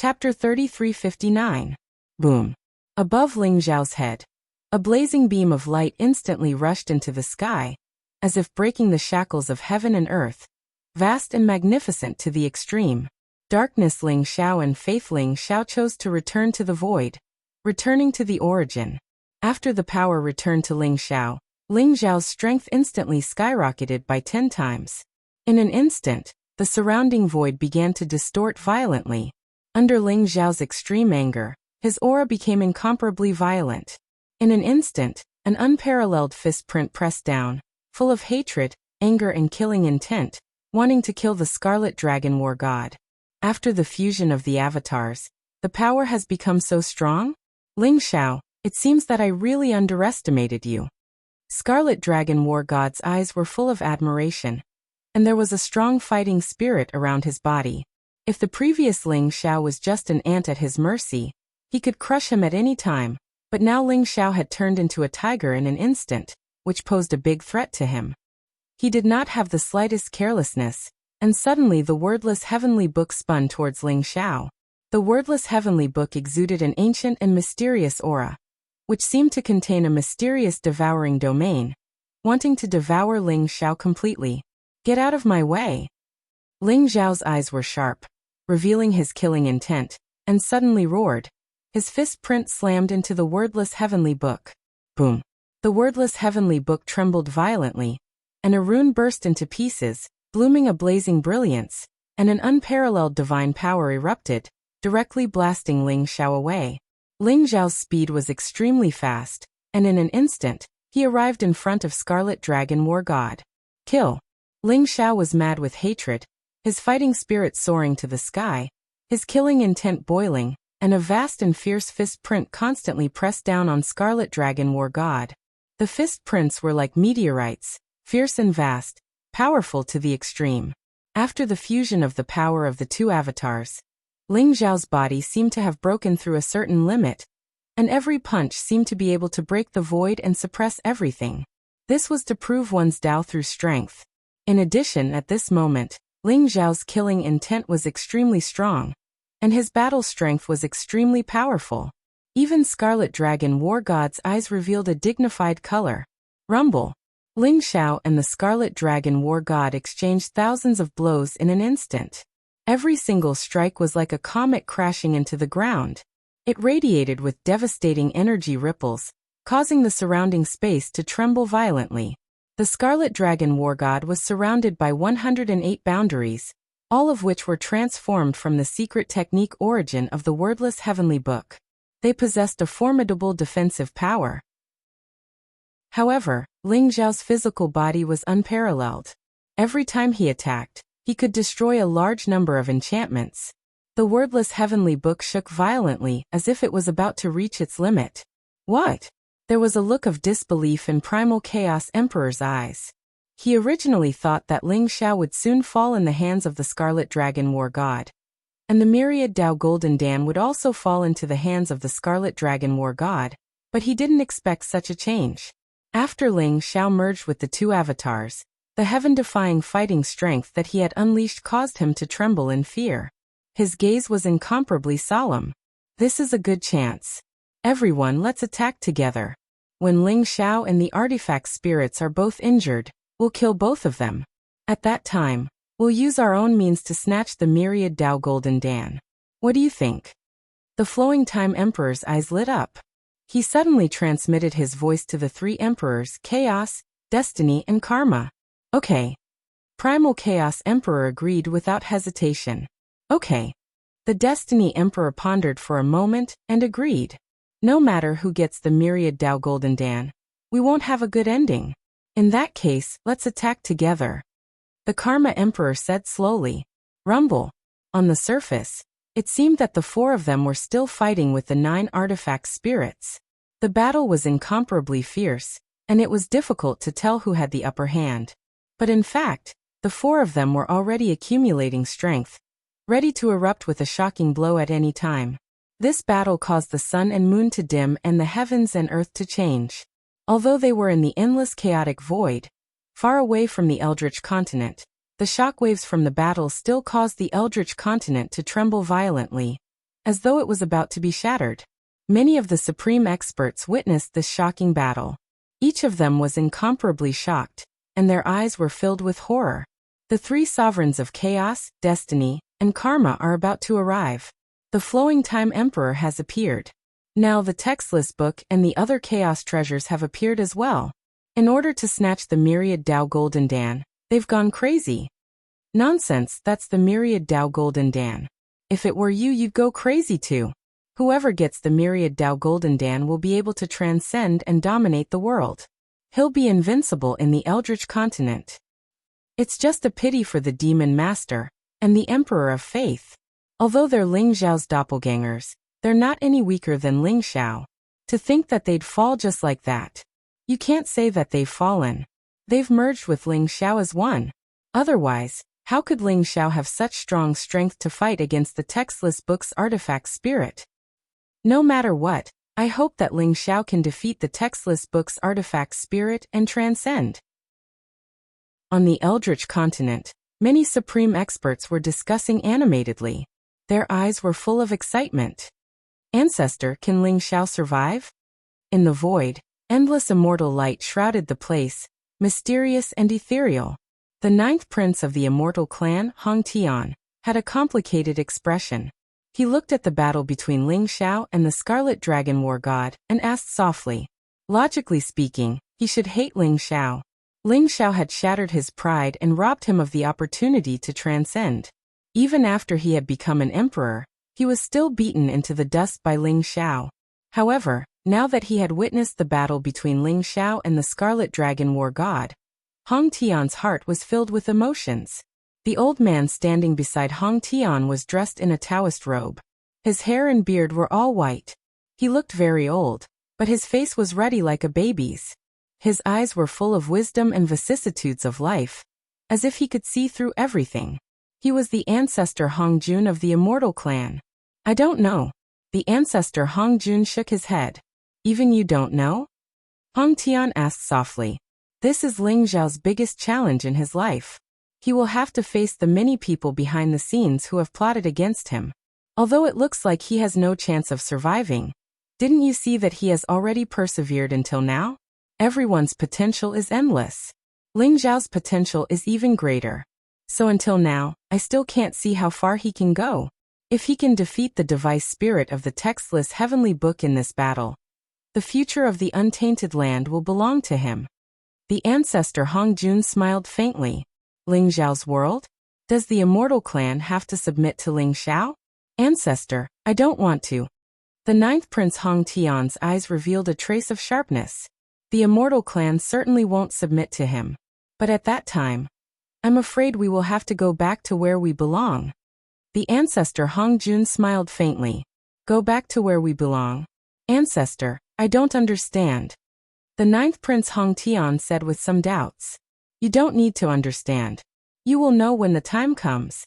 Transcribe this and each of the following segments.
Chapter 3359. Boom. Above Ling Zhao's head, a blazing beam of light instantly rushed into the sky, as if breaking the shackles of heaven and earth, vast and magnificent to the extreme. Darkness Ling Xiao and Faith Ling Xiao chose to return to the void, returning to the origin. After the power returned to Ling Zhao's strength instantly skyrocketed by 10 times. In an instant, the surrounding void began to distort violently. Under Ling Zhao's extreme anger, his aura became incomparably violent. In an instant, an unparalleled fist print pressed down, full of hatred, anger and killing intent, wanting to kill the Scarlet Dragon War God. After the fusion of the avatars, the power has become so strong? Ling Xiao, it seems that I really underestimated you. Scarlet Dragon War God's eyes were full of admiration, and there was a strong fighting spirit around his body. If the previous Ling Xiao was just an ant at his mercy, he could crush him at any time, but now Ling Xiao had turned into a tiger in an instant, which posed a big threat to him. He did not have the slightest carelessness, and suddenly the wordless heavenly book spun towards Ling Xiao. The wordless heavenly book exuded an ancient and mysterious aura, which seemed to contain a mysterious devouring domain, wanting to devour Ling Xiao completely. Get out of my way! Ling Zhao's eyes were sharp, revealing his killing intent, and suddenly roared. His fist print slammed into the wordless heavenly book. Boom! The wordless heavenly book trembled violently, and a rune burst into pieces, blooming a blazing brilliance, and an unparalleled divine power erupted, directly blasting Ling Xiao away. Ling Zhao's speed was extremely fast, and in an instant, he arrived in front of Scarlet Dragon War God. Kill! Ling Xiao was mad with hatred, his fighting spirit soaring to the sky, his killing intent boiling, and a vast and fierce fist print constantly pressed down on Scarlet Dragon War God. The fist prints were like meteorites, fierce and vast, powerful to the extreme. After the fusion of the power of the two avatars, Ling Zhao's body seemed to have broken through a certain limit, and every punch seemed to be able to break the void and suppress everything. This was to prove one's Dao through strength. In addition, at this moment, Ling Zhao's killing intent was extremely strong, and his battle strength was extremely powerful. Even Scarlet Dragon War God's eyes revealed a dignified color. Rumble! Ling Xiao and the Scarlet Dragon War God exchanged thousands of blows in an instant. Every single strike was like a comet crashing into the ground. It radiated with devastating energy ripples, causing the surrounding space to tremble violently. The Scarlet Dragon War God was surrounded by 108 boundaries, all of which were transformed from the secret technique origin of the wordless heavenly book. They possessed a formidable defensive power. However, Ling Zhao's physical body was unparalleled. Every time he attacked, he could destroy a large number of enchantments. The wordless heavenly book shook violently as if it was about to reach its limit. What? There was a look of disbelief in Primal Chaos Emperor's eyes. He originally thought that Ling Xiao would soon fall in the hands of the Scarlet Dragon War God, and the myriad Dao Golden Dan would also fall into the hands of the Scarlet Dragon War God, but he didn't expect such a change. After Ling Xiao merged with the two avatars, the heaven-defying fighting strength that he had unleashed caused him to tremble in fear. His gaze was incomparably solemn. This is a good chance. Everyone, let's attack together. When Ling Xiao and the artifact spirits are both injured, we'll kill both of them. At that time, we'll use our own means to snatch the myriad Dao Golden Dan. What do you think? The Flowing Time Emperor's eyes lit up. He suddenly transmitted his voice to the three emperors, Chaos, Destiny and Karma. Okay. Primal Chaos Emperor agreed without hesitation. Okay. The Destiny Emperor pondered for a moment and agreed. No matter who gets the myriad Dao Golden Dan, we won't have a good ending. In that case, let's attack together. The Karma Emperor said slowly. Rumble. On the surface, it seemed that the four of them were still fighting with the 9 artifact spirits. The battle was incomparably fierce, and it was difficult to tell who had the upper hand. But in fact, the four of them were already accumulating strength, ready to erupt with a shocking blow at any time. This battle caused the sun and moon to dim and the heavens and earth to change. Although they were in the endless chaotic void, far away from the Eldritch continent, the shockwaves from the battle still caused the Eldritch continent to tremble violently. as though it was about to be shattered. Many of the supreme experts witnessed this shocking battle. Each of them was incomparably shocked, and their eyes were filled with horror. The three sovereigns of chaos, destiny, and karma are about to arrive. The flowing time emperor has appeared. Now the textless book and the other chaos treasures have appeared as well. In order to snatch the myriad Dao Golden Dan, they've gone crazy. Nonsense, that's the myriad Dao Golden Dan. If it were you, you'd go crazy too. Whoever gets the myriad Dao Golden Dan will be able to transcend and dominate the world. He'll be invincible in the Eldritch continent. It's just a pity for the demon master and the emperor of faith. Although they're Ling Xiao's doppelgangers, they're not any weaker than Ling Xiao. To think that they'd fall just like that. You can't say that they've fallen. They've merged with Ling Xiao as one. Otherwise, how could Ling Xiao have such strong strength to fight against the textless book's artifact spirit? No matter what, I hope that Ling Xiao can defeat the textless book's artifact spirit and transcend. On the Eldritch continent, many supreme experts were discussing animatedly. Their eyes were full of excitement. Ancestor, can Ling Xiao survive? In the void, endless immortal light shrouded the place, mysterious and ethereal. The ninth prince of the immortal clan, Hong Tian, had a complicated expression. He looked at the battle between Ling Xiao and the Scarlet Dragon War God and asked softly. Logically speaking, he should hate Ling Xiao. Ling Xiao had shattered his pride and robbed him of the opportunity to transcend. Even after he had become an emperor, he was still beaten into the dust by Ling Xiao. However, now that he had witnessed the battle between Ling Xiao and the Scarlet Dragon War God, Hong Tian's heart was filled with emotions. The old man standing beside Hong Tian was dressed in a Taoist robe. His hair and beard were all white. He looked very old, but his face was ruddy like a baby's. His eyes were full of wisdom and vicissitudes of life, as if he could see through everything. He was the ancestor Hong Jun of the Immortal Clan. I don't know. The ancestor Hong Jun shook his head. Even you don't know? Hong Tian asked softly. This is Ling Xiao's biggest challenge in his life. He will have to face the many people behind the scenes who have plotted against him. Although it looks like he has no chance of surviving, didn't you see that he has already persevered until now? Everyone's potential is endless. Ling Xiao's potential is even greater. So until now, I still can't see how far he can go. If he can defeat the device spirit of the textless heavenly book in this battle, the future of the untainted land will belong to him. The ancestor Hong Jun smiled faintly. Ling Xiao's world? Does the Immortal Clan have to submit to Ling Xiao? Ancestor, I don't want to. The ninth prince Hong Tian's eyes revealed a trace of sharpness. The Immortal Clan certainly won't submit to him. But at that time, I'm afraid we will have to go back to where we belong. The ancestor Hong Jun smiled faintly. Go back to where we belong? Ancestor, I don't understand. The ninth prince Hong Tian said with some doubts. You don't need to understand. You will know when the time comes.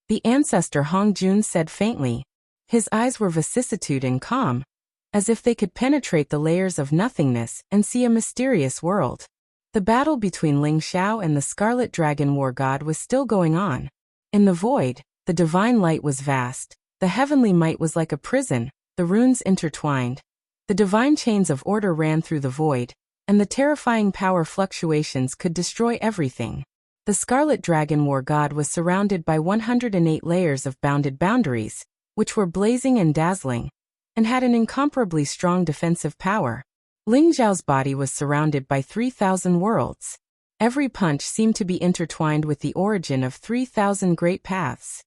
The ancestor Hong Jun said faintly. His eyes were vicissitude and calm, as if they could penetrate the layers of nothingness and see a mysterious world. The battle between Ling Xiao and the Scarlet Dragon War God was still going on. In the void, the divine light was vast. The heavenly might was like a prison, the runes intertwined. The divine chains of order ran through the void, and the terrifying power fluctuations could destroy everything. The Scarlet Dragon War God was surrounded by 108 layers of bounded boundaries, which were blazing and dazzling, and had an incomparably strong defensive power. Ling Xiao's body was surrounded by 3,000 worlds. Every punch seemed to be intertwined with the origin of 3,000 great paths.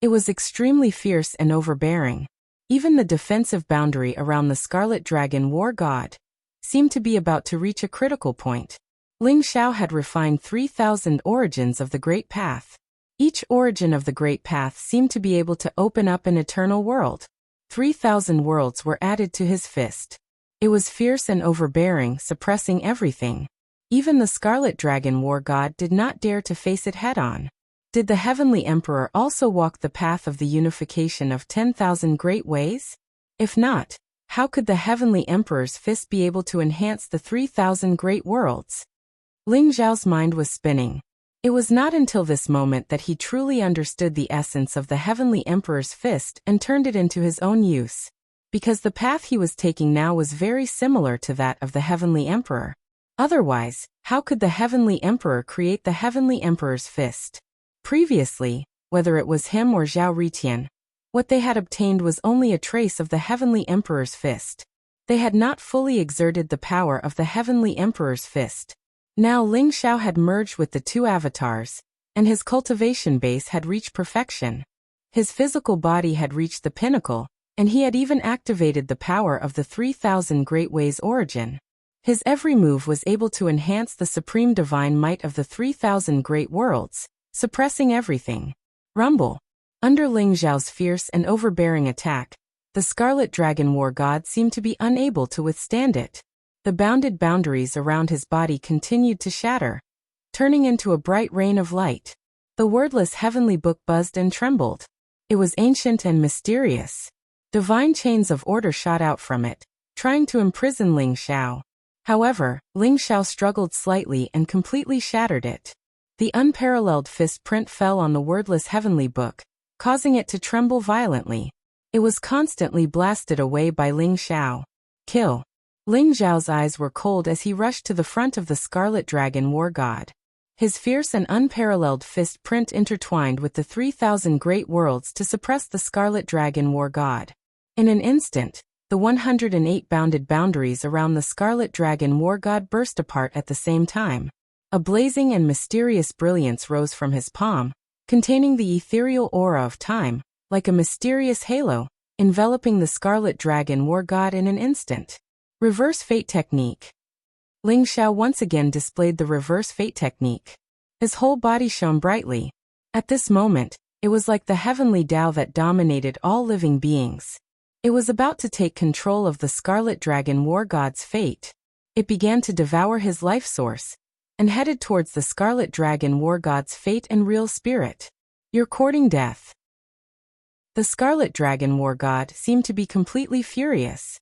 It was extremely fierce and overbearing. Even the defensive boundary around the Scarlet Dragon War God seemed to be about to reach a critical point. Ling Xiao had refined 3,000 origins of the Great Path. Each origin of the Great Path seemed to be able to open up an eternal world. 3,000 worlds were added to his fist. It was fierce and overbearing, suppressing everything. Even the Scarlet Dragon War God did not dare to face it head-on. Did the Heavenly Emperor also walk the path of the unification of 10,000 great ways? If not, how could the Heavenly Emperor's fist be able to enhance the 3,000 great worlds? Ling Xiao's mind was spinning. It was not until this moment that he truly understood the essence of the Heavenly Emperor's fist and turned it into his own use. Because the path he was taking now was very similar to that of the Heavenly Emperor. Otherwise, how could the Heavenly Emperor create the Heavenly Emperor's fist? Previously, whether it was him or Zhao Ritian, what they had obtained was only a trace of the Heavenly Emperor's fist. They had not fully exerted the power of the Heavenly Emperor's fist. Now Ling Xiao had merged with the two avatars, and his cultivation base had reached perfection. His physical body had reached the pinnacle, and he had even activated the power of the 3,000 Great Ways origin. His every move was able to enhance the supreme divine might of the 3,000 Great Worlds, suppressing everything. Rumble. Under Ling Xiao's fierce and overbearing attack, the Scarlet Dragon War God seemed to be unable to withstand it. The bounded boundaries around his body continued to shatter, turning into a bright rain of light. The wordless heavenly book buzzed and trembled. It was ancient and mysterious. Divine chains of order shot out from it, trying to imprison Ling Xiao. However, Ling Xiao struggled slightly and completely shattered it. The unparalleled fist print fell on the wordless heavenly book, causing it to tremble violently. It was constantly blasted away by Ling Xiao. Kill. Ling Xiao's eyes were cold as he rushed to the front of the Scarlet Dragon War God. His fierce and unparalleled fist print intertwined with the 3,000 Great Worlds to suppress the Scarlet Dragon War God. In an instant, the 108 bounded boundaries around the Scarlet Dragon War God burst apart at the same time. A blazing and mysterious brilliance rose from his palm, containing the ethereal aura of time, like a mysterious halo, enveloping the Scarlet Dragon War God in an instant. Reverse Fate Technique. Ling Xiao once again displayed the Reverse Fate Technique. His whole body shone brightly. At this moment, it was like the heavenly Tao that dominated all living beings. It was about to take control of the Scarlet Dragon War God's fate. It began to devour his life source, and headed towards the Scarlet Dragon War God's fate and real spirit. You're courting death. The Scarlet Dragon War God seemed to be completely furious.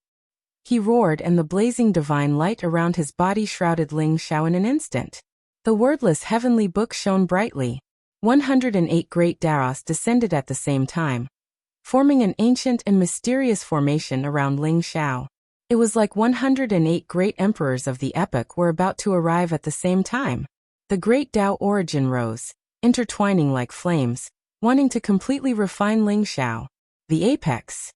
He roared and the blazing divine light around his body shrouded Ling Xiao in an instant. The wordless heavenly book shone brightly. 108 great Daos descended at the same time, forming an ancient and mysterious formation around Ling Xiao. It was like 108 great emperors of the epoch were about to arrive at the same time. The great Tao origin rose, intertwining like flames, wanting to completely refine Ling Xiao. The Apex.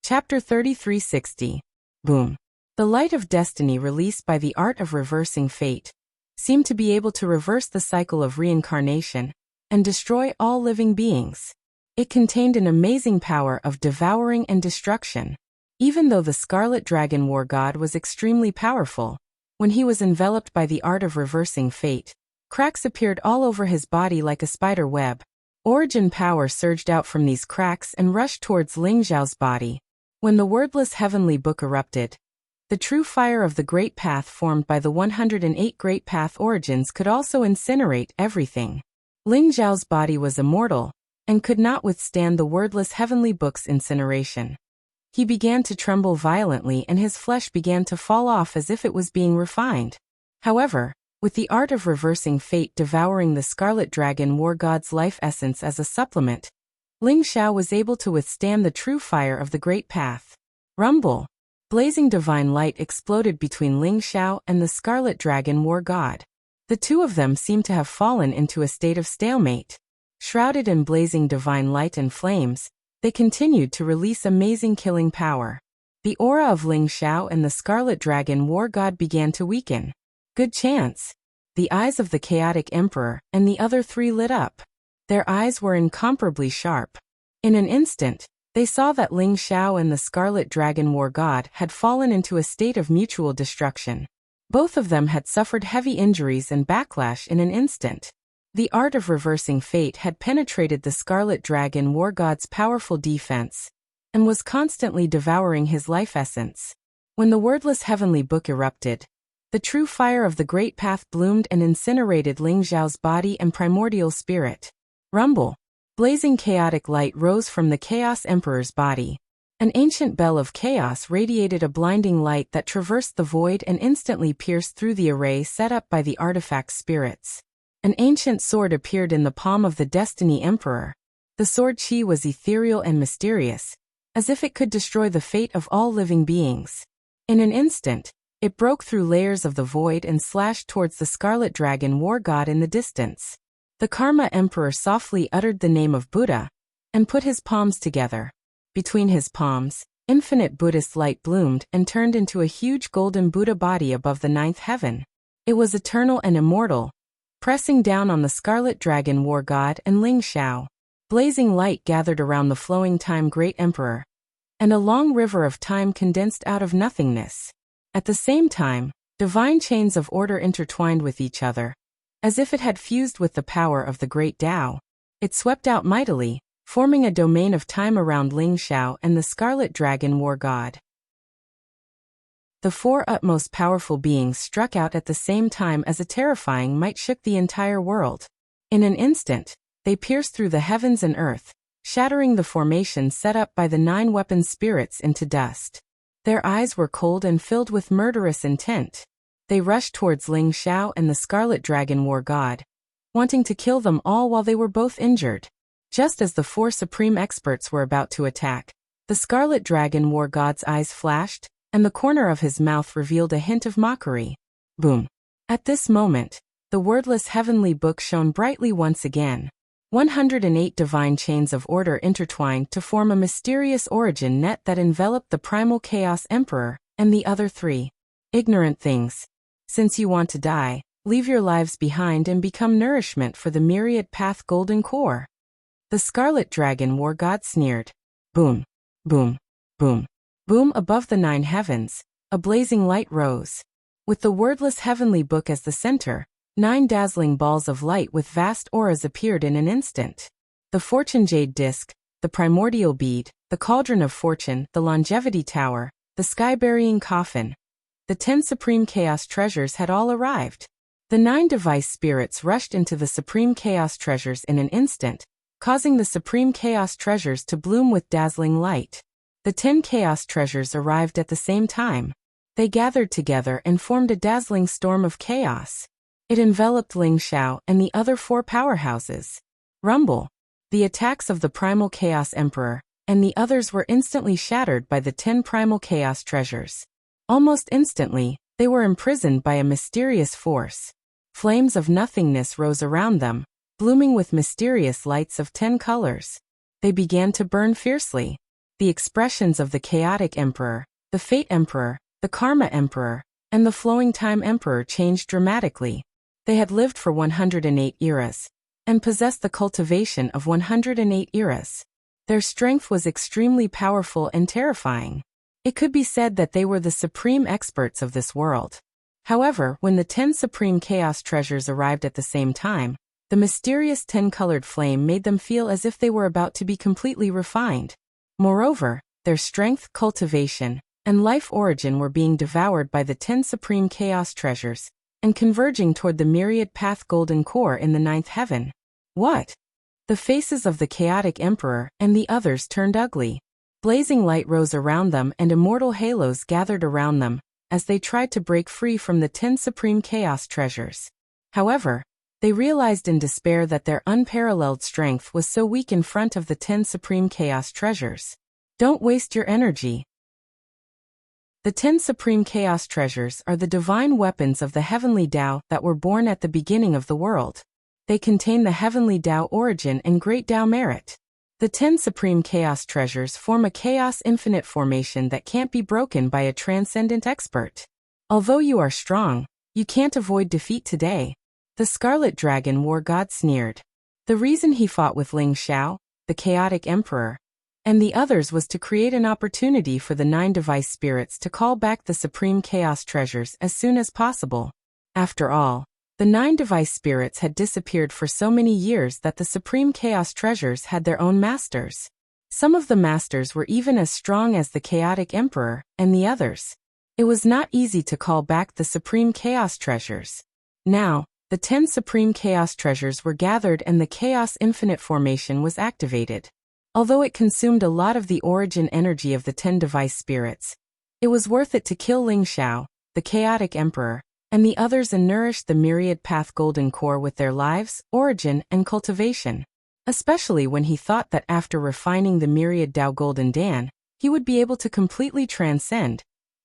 Chapter 3360. Boom. The light of destiny released by the art of reversing fate seemed to be able to reverse the cycle of reincarnation and destroy all living beings. It contained an amazing power of devouring and destruction. Even though the Scarlet Dragon War God was extremely powerful, when he was enveloped by the art of reversing fate, cracks appeared all over his body like a spider web. Origin power surged out from these cracks and rushed towards Ling Xiao's body. When the wordless heavenly book erupted, the true fire of the Great Path formed by the 108 Great Path origins could also incinerate everything. Ling Xiao's body was immortal, and could not withstand the wordless heavenly book's incineration. He began to tremble violently and his flesh began to fall off as if it was being refined. However, with the art of reversing fate devouring the Scarlet Dragon War God's life essence as a supplement, Ling Xiao was able to withstand the true fire of the Great Path. Rumble. Blazing divine light exploded between Ling Xiao and the Scarlet Dragon War God. The two of them seemed to have fallen into a state of stalemate. Shrouded in blazing divine light and flames, they continued to release amazing killing power. The aura of Ling Xiao and the Scarlet Dragon War God began to weaken. Good chance. The eyes of the Chaotic Emperor and the other three lit up. Their eyes were incomparably sharp. In an instant, they saw that Ling Xiao and the Scarlet Dragon War God had fallen into a state of mutual destruction. Both of them had suffered heavy injuries and backlash in an instant. The art of reversing fate had penetrated the Scarlet Dragon War God's powerful defense, and was constantly devouring his life essence. When the wordless heavenly book erupted, the true fire of the Great Path bloomed and incinerated Ling Xiao's body and primordial spirit. Rumble. Blazing chaotic light rose from the Chaos Emperor's body. An ancient bell of chaos radiated a blinding light that traversed the void and instantly pierced through the array set up by the artifact spirits. An ancient sword appeared in the palm of the Destiny Emperor. The sword chi was ethereal and mysterious, as if it could destroy the fate of all living beings. In an instant, it broke through layers of the void and slashed towards the Scarlet Dragon war god in the distance. The Karma Emperor softly uttered the name of Buddha, and put his palms together. Between his palms, infinite Buddhist light bloomed and turned into a huge golden Buddha body above the ninth heaven. It was eternal and immortal, pressing down on the Scarlet Dragon war god and Ling Xiao. Blazing light gathered around the flowing time great emperor, and a long river of time condensed out of nothingness. At the same time, divine chains of order intertwined with each other, as if it had fused with the power of the great Tao. It swept out mightily, forming a domain of time around Ling Xiao and the Scarlet Dragon war god. The four utmost powerful beings struck out at the same time as a terrifying might shook the entire world. In an instant, they pierced through the heavens and earth, shattering the formation set up by the 9 weapon spirits into dust. Their eyes were cold and filled with murderous intent. They rushed towards Ling Xiao and the Scarlet Dragon war god, wanting to kill them all while they were both injured. Just as the 4 supreme experts were about to attack, the Scarlet Dragon war god's eyes flashed, and the corner of his mouth revealed a hint of mockery. Boom. At this moment, the wordless heavenly book shone brightly once again. 108 divine chains of order intertwined to form a mysterious origin net that enveloped the primal Chaos Emperor and the other 3. Ignorant things. Since you want to die, leave your lives behind and become nourishment for the myriad path golden core. The Scarlet Dragon war god sneered. Boom. Boom. Boom. Boom above the 9 heavens, a blazing light rose. With the wordless heavenly book as the center, 9 dazzling balls of light with vast auras appeared in an instant. The Fortune Jade Disc, the Primordial Bead, the Cauldron of Fortune, the Longevity Tower, the Sky-Burying Coffin. The 10 Supreme Chaos Treasures had all arrived. The 9 device spirits rushed into the Supreme Chaos Treasures in an instant, causing the Supreme Chaos Treasures to bloom with dazzling light. The 10 Chaos Treasures arrived at the same time. They gathered together and formed a dazzling storm of chaos. It enveloped Ling Xiao and the other 4 powerhouses. Rumble. The attacks of the Primal Chaos Emperor and the others were instantly shattered by the 10 Primal Chaos Treasures. Almost instantly, they were imprisoned by a mysterious force. Flames of nothingness rose around them, blooming with mysterious lights of 10 colors. They began to burn fiercely. The expressions of the Chaotic Emperor, the Fate Emperor, the Karma Emperor, and the Flowing Time Emperor changed dramatically. They had lived for 108 eras, and possessed the cultivation of 108 eras. Their strength was extremely powerful and terrifying. It could be said that they were the supreme experts of this world. However, when the 10 Supreme Chaos Treasures arrived at the same time, the mysterious 10-colored flame made them feel as if they were about to be completely refined. Moreover, their strength, cultivation, and life origin were being devoured by the 10 Supreme Chaos Treasures, and converging toward the myriad path golden core in the 9th heaven. What? The faces of the Chaotic Emperor and the others turned ugly. Blazing light rose around them and immortal halos gathered around them, as they tried to break free from the 10 Supreme Chaos Treasures. However, they realized in despair that their unparalleled strength was so weak in front of the 10 Supreme Chaos Treasures. Don't waste your energy. The 10 Supreme Chaos Treasures are the divine weapons of the Heavenly Tao that were born at the beginning of the world. They contain the Heavenly Tao origin and Great Tao merit. The 10 Supreme Chaos Treasures form a chaos infinite formation that can't be broken by a transcendent expert. Although you are strong, you can't avoid defeat today. The Scarlet Dragon war god sneered. The reason he fought with Ling Xiao, the Chaotic Emperor, and the others was to create an opportunity for the 9 device spirits to call back the Supreme Chaos Treasures as soon as possible. After all, the 9 device spirits had disappeared for so many years that the Supreme Chaos Treasures had their own masters. Some of the masters were even as strong as the Chaotic Emperor and the others. It was not easy to call back the Supreme Chaos Treasures. Now, the 10 Supreme Chaos Treasures were gathered and the Chaos Infinite formation was activated. Although it consumed a lot of the origin energy of the 10 device spirits, it was worth it to kill Ling Xiao, the chaotic emperor, and the others and nourish the myriad path golden core with their lives, origin, and cultivation. Especially when he thought that after refining the myriad Dao Golden Dan, he would be able to completely transcend.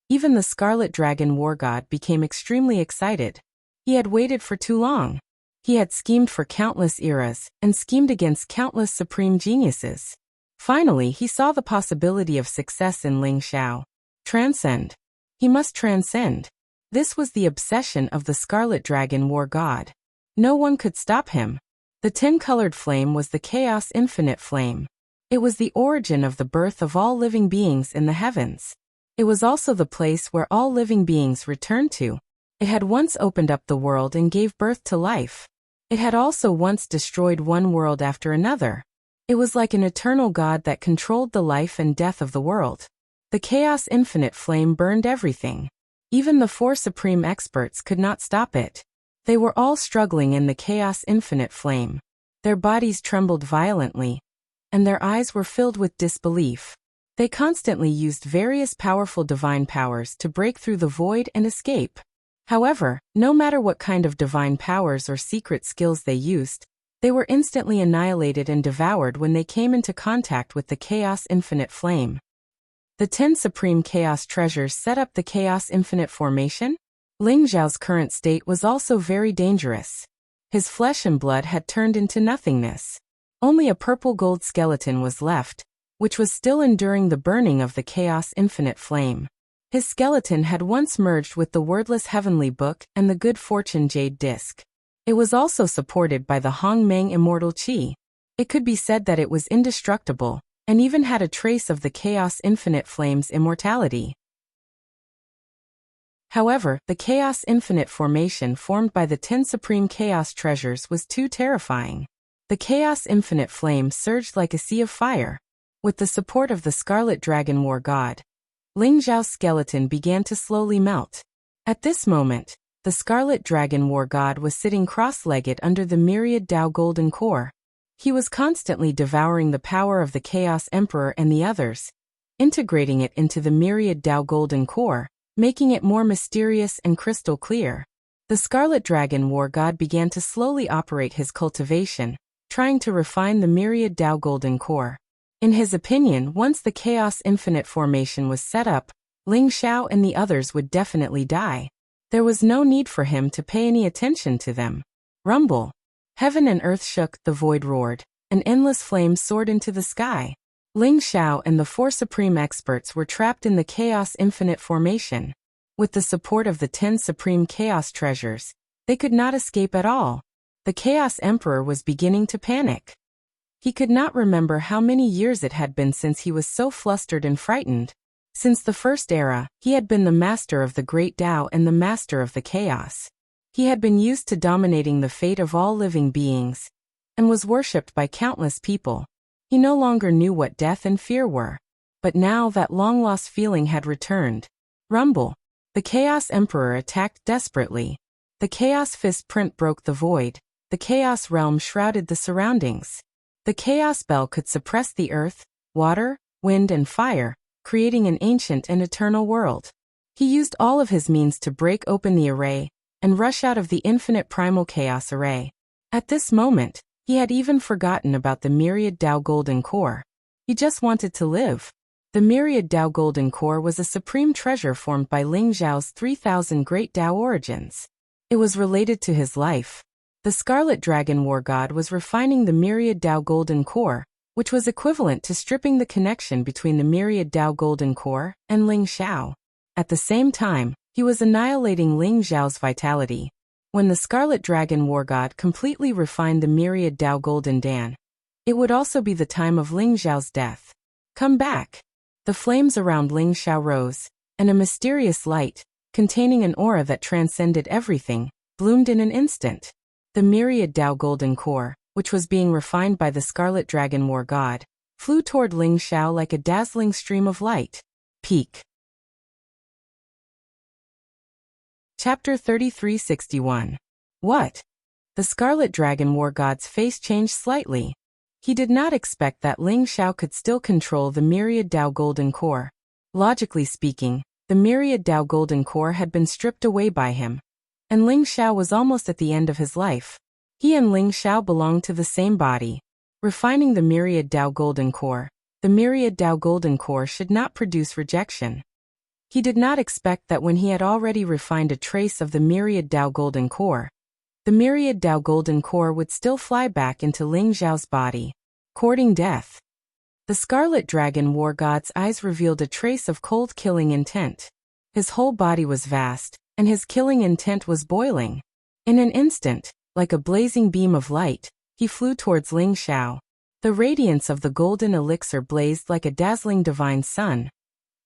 Even the Scarlet Dragon War God became extremely excited. He had waited for too long. He had schemed for countless eras, and schemed against countless supreme geniuses. Finally, he saw the possibility of success in Ling Xiao. Transcend. He must transcend. This was the obsession of the Scarlet Dragon War God. No one could stop him. The 10-colored flame was the chaos infinite flame. It was the origin of the birth of all living beings in the heavens. It was also the place where all living beings returned to. It had once opened up the world and gave birth to life. It had also once destroyed one world after another. It was like an eternal God that controlled the life and death of the world. The chaos infinite flame burned everything. Even the 4 supreme experts could not stop it. They were all struggling in the chaos infinite flame. Their bodies trembled violently, and their eyes were filled with disbelief. They constantly used various powerful divine powers to break through the void and escape. However, no matter what kind of divine powers or secret skills they used, they were instantly annihilated and devoured when they came into contact with the chaos infinite flame. The 10 supreme chaos treasures set up the chaos infinite formation. Ling Xiao's current state was also very dangerous. His flesh and blood had turned into nothingness. Only a purple gold skeleton was left, which was still enduring the burning of the chaos infinite flame. His skeleton had once merged with the wordless heavenly book and the good fortune jade disc. It was also supported by the Hong Meng immortal qi. It could be said that it was indestructible, and even had a trace of the chaos infinite flame's immortality. However, the chaos infinite formation formed by the 10 supreme chaos treasures was too terrifying. The chaos infinite flame surged like a sea of fire. With the support of the Scarlet Dragon War God, Ling Xiao's skeleton began to slowly melt. At this moment, the Scarlet Dragon War God was sitting cross-legged under the myriad Dao Golden Core. He was constantly devouring the power of the Chaos Emperor and the others, integrating it into the myriad Dao Golden Core, making it more mysterious and crystal clear. The Scarlet Dragon War God began to slowly operate his cultivation, trying to refine the myriad Dao Golden Core. In his opinion, once the Chaos Infinite formation was set up, Ling Xiao and the others would definitely die. There was no need for him to pay any attention to them. Rumble. Heaven and earth shook, the void roared. An endless flame soared into the sky. Ling Xiao and the 4 supreme experts were trapped in the Chaos Infinite formation. With the support of the 10 supreme chaos treasures, they could not escape at all. The Chaos Emperor was beginning to panic. He could not remember how many years it had been since he was so flustered and frightened. Since the first era, he had been the master of the great Tao and the master of the chaos. He had been used to dominating the fate of all living beings, and was worshipped by countless people. He no longer knew what death and fear were. But now that long-lost feeling had returned. Rumble. The Chaos Emperor attacked desperately. The Chaos Fist print broke the void. The Chaos Realm shrouded the surroundings. The Chaos Bell could suppress the earth, water, wind and fire, creating an ancient and eternal world. He used all of his means to break open the array, and rush out of the infinite primal chaos array. At this moment, he had even forgotten about the myriad Dao Golden Core. He just wanted to live. The myriad Dao Golden Core was a supreme treasure formed by Ling Xiao's 3,000 great Dao origins. It was related to his life. The Scarlet Dragon War God was refining the myriad Dao Golden Core, which was equivalent to stripping the connection between the myriad Dao Golden Core and Ling Xiao. At the same time, he was annihilating Ling Xiao's vitality. When the Scarlet Dragon War God completely refined the myriad Dao Golden Dan, it would also be the time of Ling Xiao's death. Come back. The flames around Ling Xiao rose, and a mysterious light, containing an aura that transcended everything, bloomed in an instant. The myriad Dao Golden Core, which was being refined by the Scarlet Dragon War God, flew toward Ling Xiao like a dazzling stream of light. Peak. Chapter 3361. What? The Scarlet Dragon War God's face changed slightly. He did not expect that Ling Xiao could still control the Myriad Dao Golden Core. Logically speaking, the Myriad Dao Golden Core had been stripped away by him, and Ling Xiao was almost at the end of his life. He and Ling Xiao belonged to the same body. Refining the Myriad Dao Golden Core, the Myriad Dao Golden Core should not produce rejection. He did not expect that when he had already refined a trace of the Myriad Dao Golden Core, the Myriad Dao Golden Core would still fly back into Ling Xiao's body, courting death. The Scarlet Dragon War God's eyes revealed a trace of cold killing intent. His whole body was vast, and his killing intent was boiling. In an instant, like a blazing beam of light, he flew towards Ling Xiao. The radiance of the golden elixir blazed like a dazzling divine sun,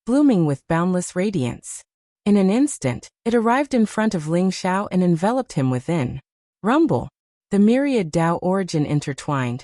blooming with boundless radiance. In an instant, it arrived in front of Ling Xiao and enveloped him within. Rumble! The Myriad Dao origin intertwined,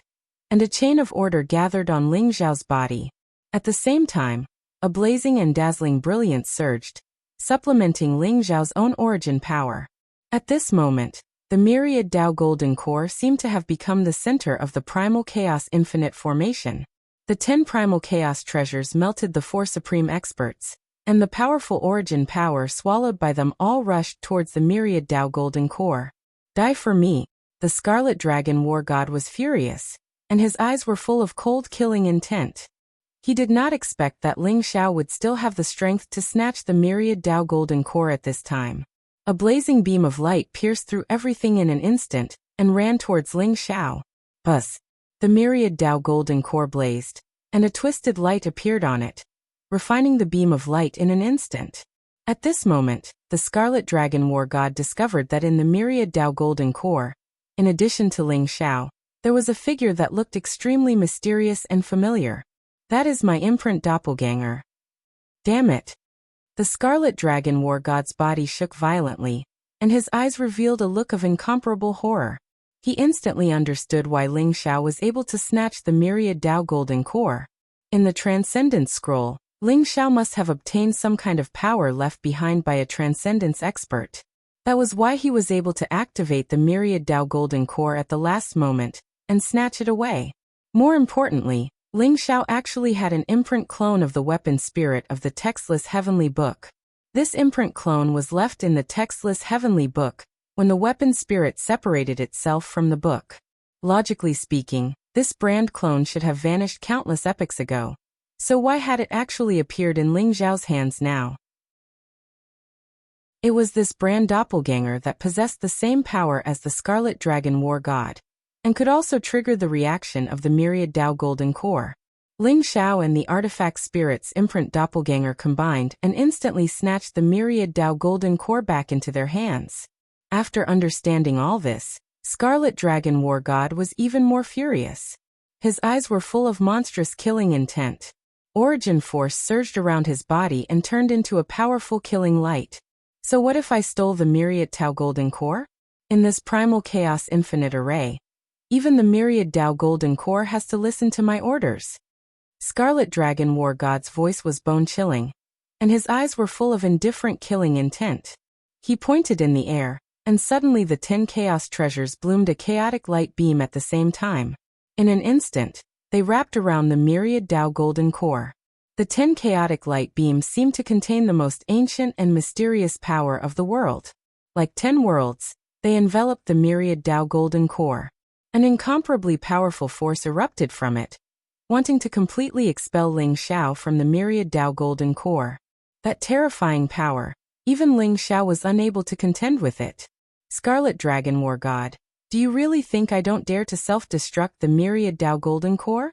and a chain of order gathered on Ling Xiao's body. At the same time, a blazing and dazzling brilliance surged, supplementing Ling Xiao's own origin power. At this moment, the Myriad Dao Golden Core seemed to have become the center of the Primal Chaos Infinite Formation. The 10 Primal Chaos treasures melted the 4 Supreme Experts, and the powerful origin power swallowed by them all rushed towards the Myriad Dao Golden Core. Die for me! The Scarlet Dragon War God was furious, and his eyes were full of cold killing intent. He did not expect that Ling Xiao would still have the strength to snatch the Myriad Dao Golden Core at this time. A blazing beam of light pierced through everything in an instant, and ran towards Ling Xiao. Buzz! The Myriad Dao Golden Core blazed, and a twisted light appeared on it, refining the beam of light in an instant. At this moment, the Scarlet Dragon War God discovered that in the Myriad Dao Golden Core, in addition to Ling Xiao, there was a figure that looked extremely mysterious and familiar. That is my imprint doppelganger. Damn it! The Scarlet Dragon War God's body shook violently, and his eyes revealed a look of incomparable horror. He instantly understood why Ling Xiao was able to snatch the Myriad Dao Golden Core. In the Transcendence Scroll, Ling Xiao must have obtained some kind of power left behind by a Transcendence expert. That was why he was able to activate the Myriad Dao Golden Core at the last moment, and snatch it away. More importantly, Ling Xiao actually had an imprint clone of the weapon spirit of the textless Heavenly Book. This imprint clone was left in the textless Heavenly Book when the weapon spirit separated itself from the book. Logically speaking, this brand clone should have vanished countless epochs ago. So why had it actually appeared in Ling Xiao's hands now? It was this brand doppelganger that possessed the same power as the Scarlet Dragon War God, and could also trigger the reaction of the Myriad Dao Golden Core. Ling Xiao and the artifact spirit's imprint doppelganger combined and instantly snatched the Myriad Dao Golden Core back into their hands. After understanding all this, Scarlet Dragon War God was even more furious. His eyes were full of monstrous killing intent. Origin force surged around his body and turned into a powerful killing light. So what if I stole the Myriad Dao Golden Core? In this Primal Chaos Infinite Array, even the Myriad Dao Golden Core has to listen to my orders. Scarlet Dragon War God's voice was bone-chilling, and his eyes were full of indifferent killing intent. He pointed in the air, and suddenly the 10 chaos treasures bloomed a chaotic light beam at the same time. In an instant, they wrapped around the Myriad Dao Golden Core. The 10 chaotic light beams seemed to contain the most ancient and mysterious power of the world. Like 10 worlds, they enveloped the Myriad Dao Golden Core. An incomparably powerful force erupted from it, wanting to completely expel Ling Xiao from the Myriad Dao Golden Core. That terrifying power, even Ling Xiao was unable to contend with it. Scarlet Dragon War God, do you really think I don't dare to self-destruct the Myriad Dao Golden Core?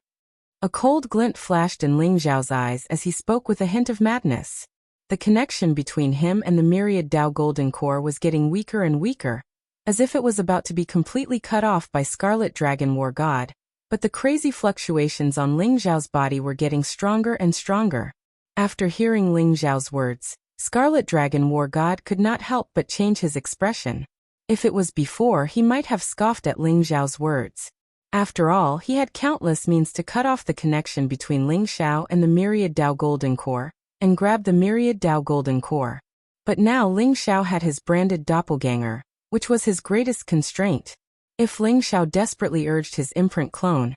A cold glint flashed in Ling Xiao's eyes as he spoke with a hint of madness. The connection between him and the Myriad Dao Golden Core was getting weaker and weaker, as if it was about to be completely cut off by Scarlet Dragon War God, but the crazy fluctuations on Ling Xiao's body were getting stronger and stronger. After hearing Ling Xiao's words, Scarlet Dragon War God could not help but change his expression. If it was before, he might have scoffed at Ling Xiao's words. After all, he had countless means to cut off the connection between Ling Xiao and the Myriad Dao Golden Core, and grab the Myriad Dao Golden Core. But now Ling Xiao had his branded doppelganger, which was his greatest constraint. If Ling Xiao desperately urged his imprint clone,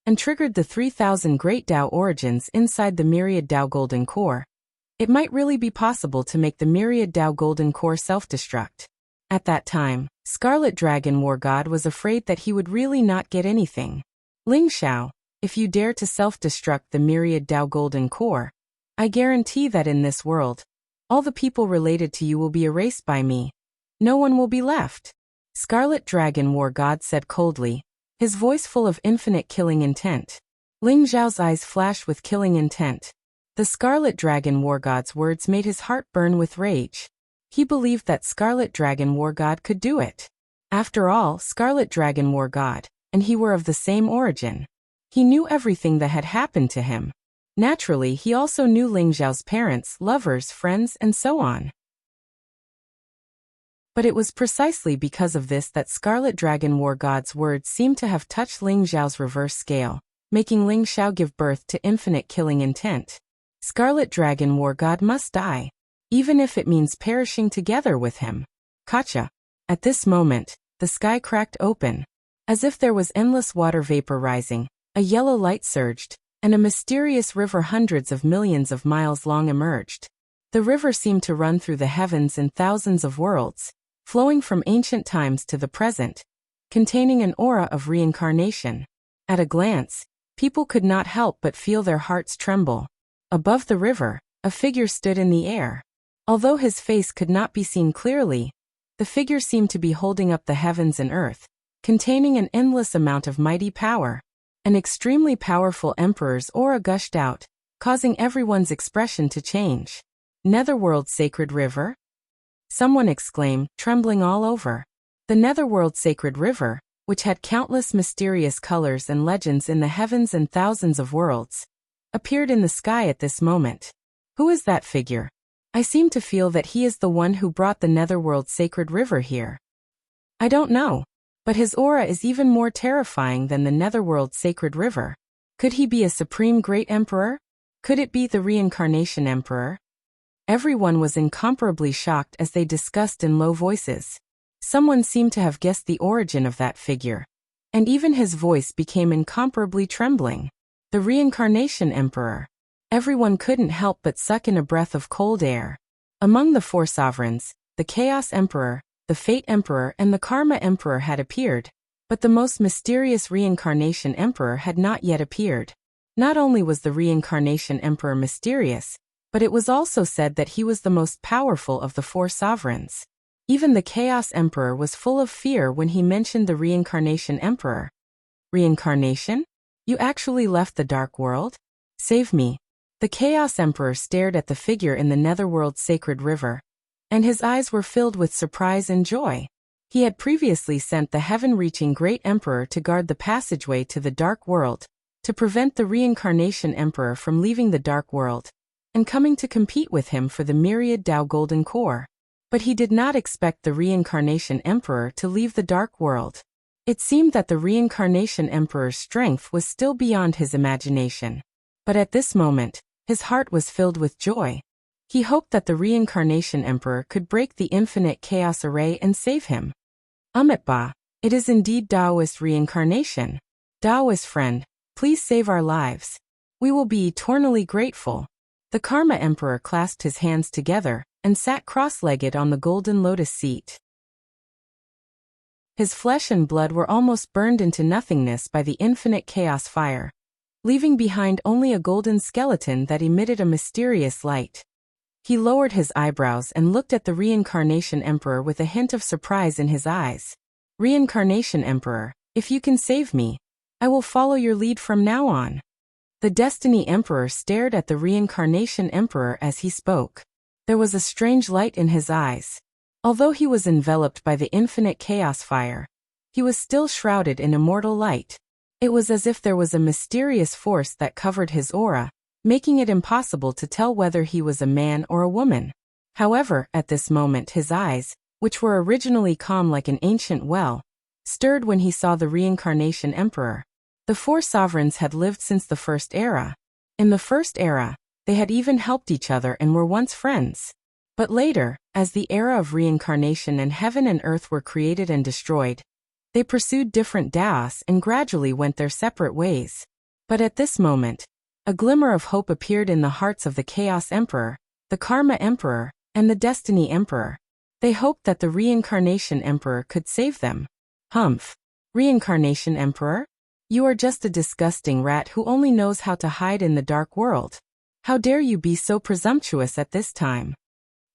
and triggered the 3,000 great Tao origins inside the myriad Tao golden core. It might really be possible to make the myriad Tao golden core self-destruct. At that time, Scarlet Dragon War God was afraid that he would really not get anything. Ling Xiao, if you dare to self-destruct the myriad Tao golden core, I guarantee that in this world, all the people related to you will be erased by me. No one will be left. Scarlet Dragon War God said coldly, his voice full of infinite killing intent. Ling Xiao's eyes flashed with killing intent. The Scarlet Dragon War God's words made his heart burn with rage. He believed that Scarlet Dragon War God could do it. After all, Scarlet Dragon War God and he were of the same origin. He knew everything that had happened to him. Naturally, he also knew Ling Xiao's parents, lovers, friends, and so on. But it was precisely because of this that Scarlet Dragon War God's words seemed to have touched Ling Xiao's reverse scale, making Ling Xiao give birth to infinite killing intent. Scarlet Dragon War God must die, even if it means perishing together with him. Gotcha. At this moment, the sky cracked open. As if there was endless water vapor rising, a yellow light surged, and a mysterious river hundreds of millions of miles long emerged. The river seemed to run through the heavens in thousands of worlds, flowing from ancient times to the present, containing an aura of reincarnation. At a glance, people could not help but feel their hearts tremble. Above the river, a figure stood in the air. Although his face could not be seen clearly, the figure seemed to be holding up the heavens and earth, containing an endless amount of mighty power. An extremely powerful emperor's aura gushed out, causing everyone's expression to change. Netherworld Sacred River? Someone exclaimed, trembling all over. The Netherworld Sacred River, which had countless mysterious colors and legends in the heavens and thousands of worlds, appeared in the sky at this moment. Who is that figure? I seem to feel that he is the one who brought the Netherworld Sacred River here. I don't know, but his aura is even more terrifying than the Netherworld Sacred River. Could he be a supreme great emperor? Could it be the reincarnation emperor? Everyone was incomparably shocked as they discussed in low voices. Someone seemed to have guessed the origin of that figure, and even his voice became incomparably trembling. The reincarnation emperor. Everyone couldn't help but suck in a breath of cold air. Among the four sovereigns, the Chaos Emperor, the Fate Emperor, and the Karma Emperor had appeared, but the most mysterious Reincarnation Emperor had not yet appeared. Not only was the Reincarnation Emperor mysterious, but it was also said that he was the most powerful of the four sovereigns. Even the Chaos Emperor was full of fear when he mentioned the Reincarnation Emperor. Reincarnation? You actually left the dark world? Save me. The Chaos Emperor stared at the figure in the Netherworld Sacred River, and his eyes were filled with surprise and joy. He had previously sent the heaven-reaching Great Emperor to guard the passageway to the Dark World, to prevent the Reincarnation Emperor from leaving the Dark World, and coming to compete with him for the myriad Tao Golden Core. But he did not expect the Reincarnation Emperor to leave the Dark World. It seemed that the Reincarnation Emperor's strength was still beyond his imagination. But at this moment, his heart was filled with joy. He hoped that the Reincarnation Emperor could break the infinite chaos array and save him. Ba, it is indeed Taoist reincarnation. Taoist friend, please save our lives. We will be eternally grateful. The Karma Emperor clasped his hands together and sat cross-legged on the golden lotus seat. His flesh and blood were almost burned into nothingness by the infinite chaos fire, leaving behind only a golden skeleton that emitted a mysterious light. He lowered his eyebrows and looked at the Reincarnation Emperor with a hint of surprise in his eyes. Reincarnation Emperor, if you can save me, I will follow your lead from now on. The Destiny Emperor stared at the Reincarnation Emperor as he spoke. There was a strange light in his eyes. Although he was enveloped by the infinite chaos fire, he was still shrouded in immortal light. It was as if there was a mysterious force that covered his aura, making it impossible to tell whether he was a man or a woman. However, at this moment his eyes, which were originally calm like an ancient well, stirred when he saw the Reincarnation Emperor. The four sovereigns had lived since the First Era. In the First Era, they had even helped each other and were once friends. But later, as the era of reincarnation and heaven and earth were created and destroyed, they pursued different Taos and gradually went their separate ways. But at this moment, a glimmer of hope appeared in the hearts of the Chaos Emperor, the Karma Emperor, and the Destiny Emperor. They hoped that the Reincarnation Emperor could save them. Humph. Reincarnation Emperor? You are just a disgusting rat who only knows how to hide in the dark world. How dare you be so presumptuous at this time?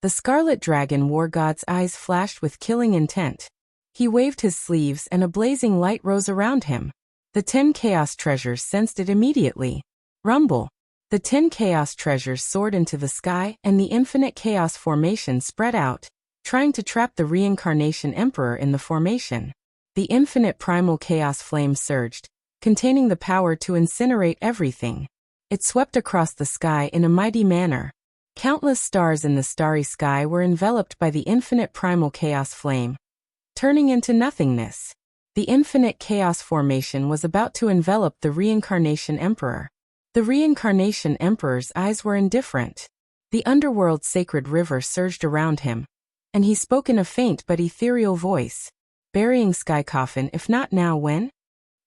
The Scarlet Dragon War God's eyes flashed with killing intent. He waved his sleeves and a blazing light rose around him. The 10 Chaos Treasures sensed it immediately. Rumble. The 10 Chaos Treasures soared into the sky and the infinite Chaos Formation spread out, trying to trap the Reincarnation Emperor in the formation. The infinite primal chaos flame surged, containing the power to incinerate everything. It swept across the sky in a mighty manner. Countless stars in the starry sky were enveloped by the infinite primal chaos flame, turning into nothingness. The infinite chaos formation was about to envelop the Reincarnation Emperor. The Reincarnation Emperor's eyes were indifferent. The underworld sacred river surged around him, and he spoke in a faint but ethereal voice. Burying sky coffin, if not now, when?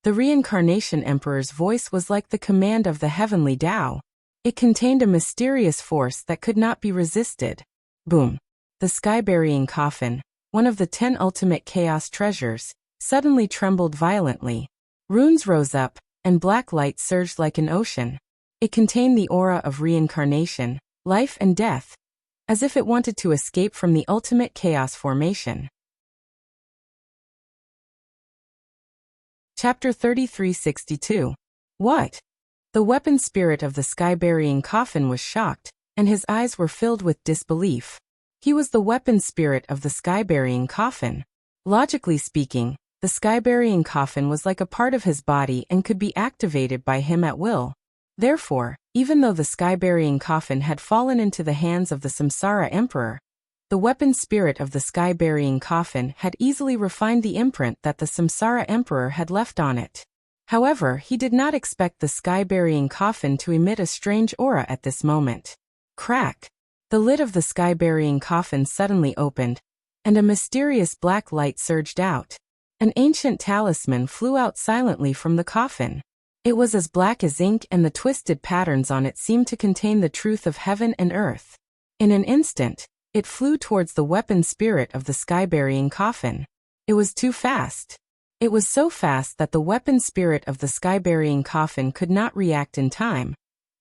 The Reincarnation Emperor's voice was like the command of the heavenly Tao. It contained a mysterious force that could not be resisted. Boom. The sky-burying coffin, one of the 10 ultimate chaos treasures, suddenly trembled violently. Runes rose up, and black light surged like an ocean. It contained the aura of reincarnation, life and death, as if it wanted to escape from the ultimate chaos formation. Chapter 3362. What? The weapon spirit of the sky-burying coffin was shocked, and his eyes were filled with disbelief. He was the weapon spirit of the sky-burying coffin. Logically speaking, the sky-burying coffin was like a part of his body and could be activated by him at will. Therefore, even though the sky-burying coffin had fallen into the hands of the Samsara Emperor, the weapon spirit of the sky-burying coffin had easily refined the imprint that the Samsara Emperor had left on it. However, he did not expect the sky-burying coffin to emit a strange aura at this moment. Crack! The lid of the sky-burying coffin suddenly opened, and a mysterious black light surged out. An ancient talisman flew out silently from the coffin. It was as black as ink, and the twisted patterns on it seemed to contain the truth of heaven and earth. In an instant, it flew towards the weapon spirit of the sky-burying coffin. It was too fast. It was so fast that the weapon spirit of the sky-burying coffin could not react in time,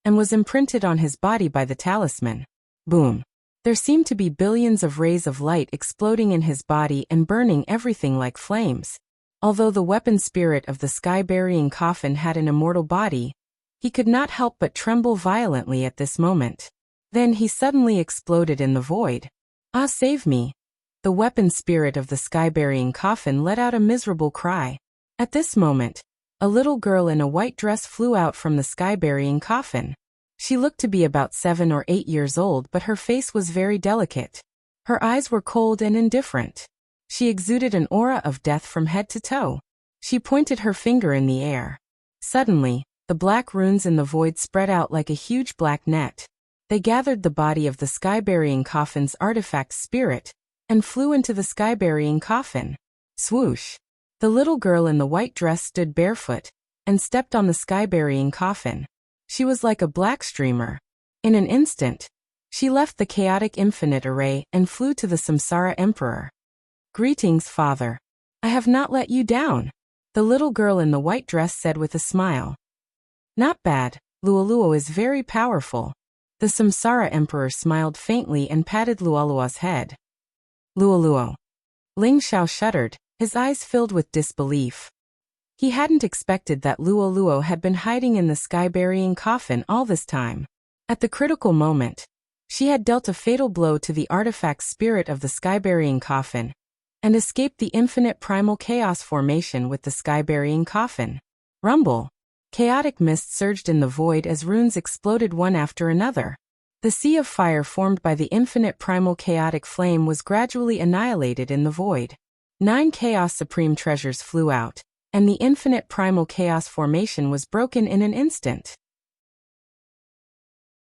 and was imprinted on his body by the talisman. Boom. There seemed to be billions of rays of light exploding in his body and burning everything like flames. Although the weapon spirit of the sky-burying coffin had an immortal body, he could not help but tremble violently at this moment. Then he suddenly exploded in the void. Ah, save me! The weapon spirit of the sky-burying coffin let out a miserable cry. At this moment, a little girl in a white dress flew out from the sky-burying coffin. She looked to be about 7 or 8 years old, but her face was very delicate. Her eyes were cold and indifferent. She exuded an aura of death from head to toe. She pointed her finger in the air. Suddenly, the black runes in the void spread out like a huge black net. They gathered the body of the sky-burying coffin's artifact spirit, and flew into the sky-burying coffin. Swoosh! The little girl in the white dress stood barefoot, and stepped on the sky-burying coffin. She was like a black streamer. In an instant, she left the chaotic infinite array and flew to the Samsara Emperor. Greetings, Father. I have not let you down, the little girl in the white dress said with a smile. Not bad, Luoluo is very powerful. The Samsara Emperor smiled faintly and patted Luoluo's head. Luoluo. Ling Xiao shuddered, his eyes filled with disbelief. He hadn't expected that Luoluo had been hiding in the sky-burying coffin all this time. At the critical moment, she had dealt a fatal blow to the artifact spirit of the sky-burying coffin, and escaped the infinite primal chaos formation with the sky-burying coffin. Rumble! Chaotic mist surged in the void as runes exploded one after another. The sea of fire formed by the infinite primal chaotic flame was gradually annihilated in the void. 9 Chaos Supreme Treasures flew out, and the infinite primal chaos formation was broken in an instant.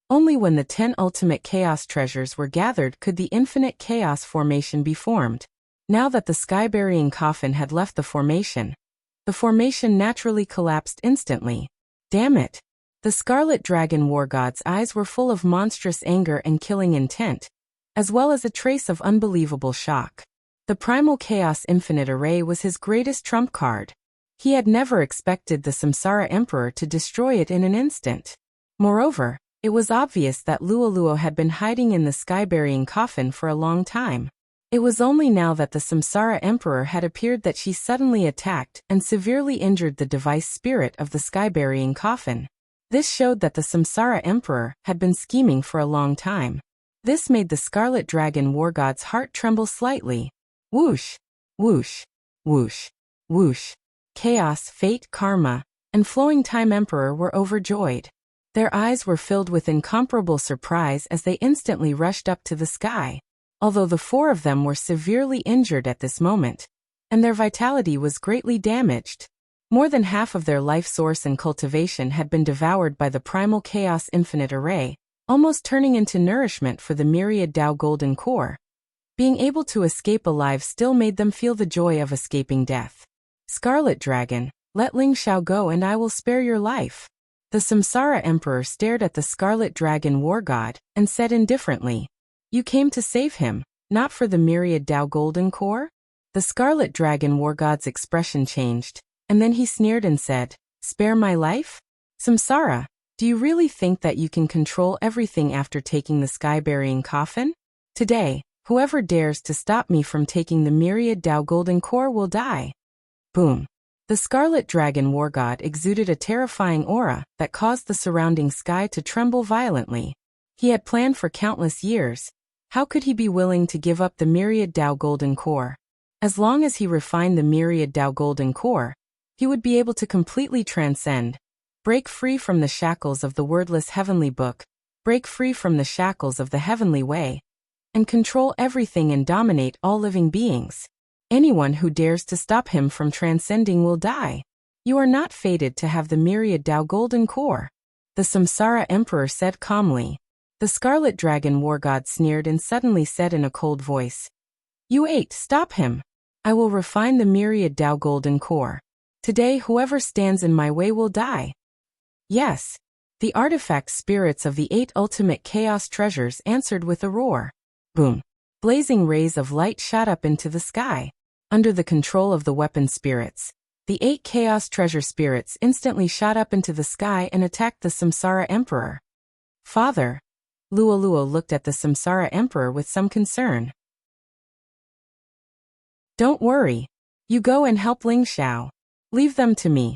Only when the 10 ultimate chaos treasures were gathered could the infinite chaos formation be formed. Now that the sky-burying coffin had left the formation naturally collapsed instantly. Damn it! The Scarlet Dragon War God's eyes were full of monstrous anger and killing intent, as well as a trace of unbelievable shock. The Primal Chaos Infinite Array was his greatest trump card. He had never expected the Samsara Emperor to destroy it in an instant. Moreover, it was obvious that Luoluo had been hiding in the sky-burying coffin for a long time. It was only now that the Samsara Emperor had appeared that she suddenly attacked and severely injured the device spirit of the sky-burying coffin. This showed that the Samsara Emperor had been scheming for a long time. This made the Scarlet Dragon War God's heart tremble slightly. Whoosh! Whoosh! Whoosh! Whoosh! Chaos, Fate, Karma, and Flowing Time Emperor were overjoyed. Their eyes were filled with incomparable surprise as they instantly rushed up to the sky, although the four of them were severely injured at this moment, and their vitality was greatly damaged. More than half of their life source and cultivation had been devoured by the Primal Chaos Infinite Array, almost turning into nourishment for the myriad Tao Golden Core. Being able to escape alive still made them feel the joy of escaping death. Scarlet Dragon, let Ling Xiao go and I will spare your life. The Samsara Emperor stared at the Scarlet Dragon War God and said indifferently, You came to save him, not for the myriad Tao Golden Core? The Scarlet Dragon War God's expression changed, and then he sneered and said, Spare my life? Samsara, do you really think that you can control everything after taking the sky-burying coffin? Today, whoever dares to stop me from taking the myriad Tao Golden Core will die. Boom. The Scarlet Dragon War God exuded a terrifying aura that caused the surrounding sky to tremble violently. He had planned for countless years. How could he be willing to give up the myriad Tao Golden Core? As long as he refined the myriad Tao Golden Core, he would be able to completely transcend, break free from the shackles of the wordless heavenly book, break free from the shackles of the heavenly way, and control everything and dominate all living beings. Anyone who dares to stop him from transcending will die. You are not fated to have the myriad Tao Golden Core, the Samsara Emperor said calmly. The Scarlet Dragon War God sneered and suddenly said in a cold voice, You stop him. I will refine the myriad Tao Golden Core. Today whoever stands in my way will die. Yes. The artifact spirits of the 8 ultimate chaos treasures answered with a roar. Boom. Blazing rays of light shot up into the sky. Under the control of the weapon spirits, the 8 chaos treasure spirits instantly shot up into the sky and attacked the Samsara Emperor. Father. Luoluo looked at the Samsara Emperor with some concern. Don't worry. You go and help Ling Xiao. Leave them to me.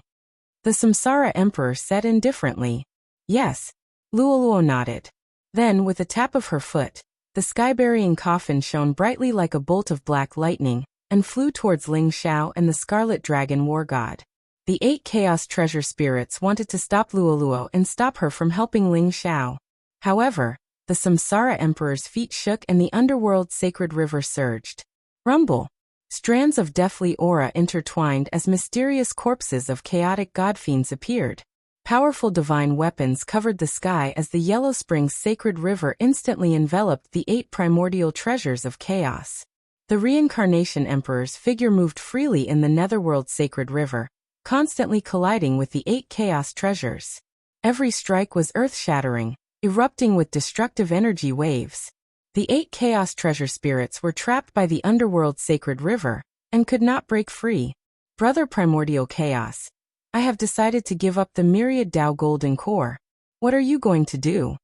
The Samsara Emperor said indifferently. Yes. Luoluo nodded. Then, with a tap of her foot, the sky-burying coffin shone brightly like a bolt of black lightning, and flew towards Ling Xiao and the Scarlet Dragon War God. The 8 Chaos Treasure Spirits wanted to stop Luoluo and stop her from helping Ling Xiao. However, the Samsara Emperor's feet shook and the underworld sacred river surged. Rumble. Strands of deathly aura intertwined as mysterious corpses of chaotic godfiends appeared. Powerful divine weapons covered the sky as the Yellow Springs sacred river instantly enveloped the 8 primordial treasures of chaos. The Reincarnation Emperor's figure moved freely in the Netherworld sacred river, constantly colliding with the 8 chaos treasures. Every strike was earth-shattering, erupting with destructive energy waves. The 8 chaos treasure spirits were trapped by the underworld sacred river, and could not break free. Brother Primordial Chaos, I have decided to give up the myriad Tao Golden Core. What are you going to do?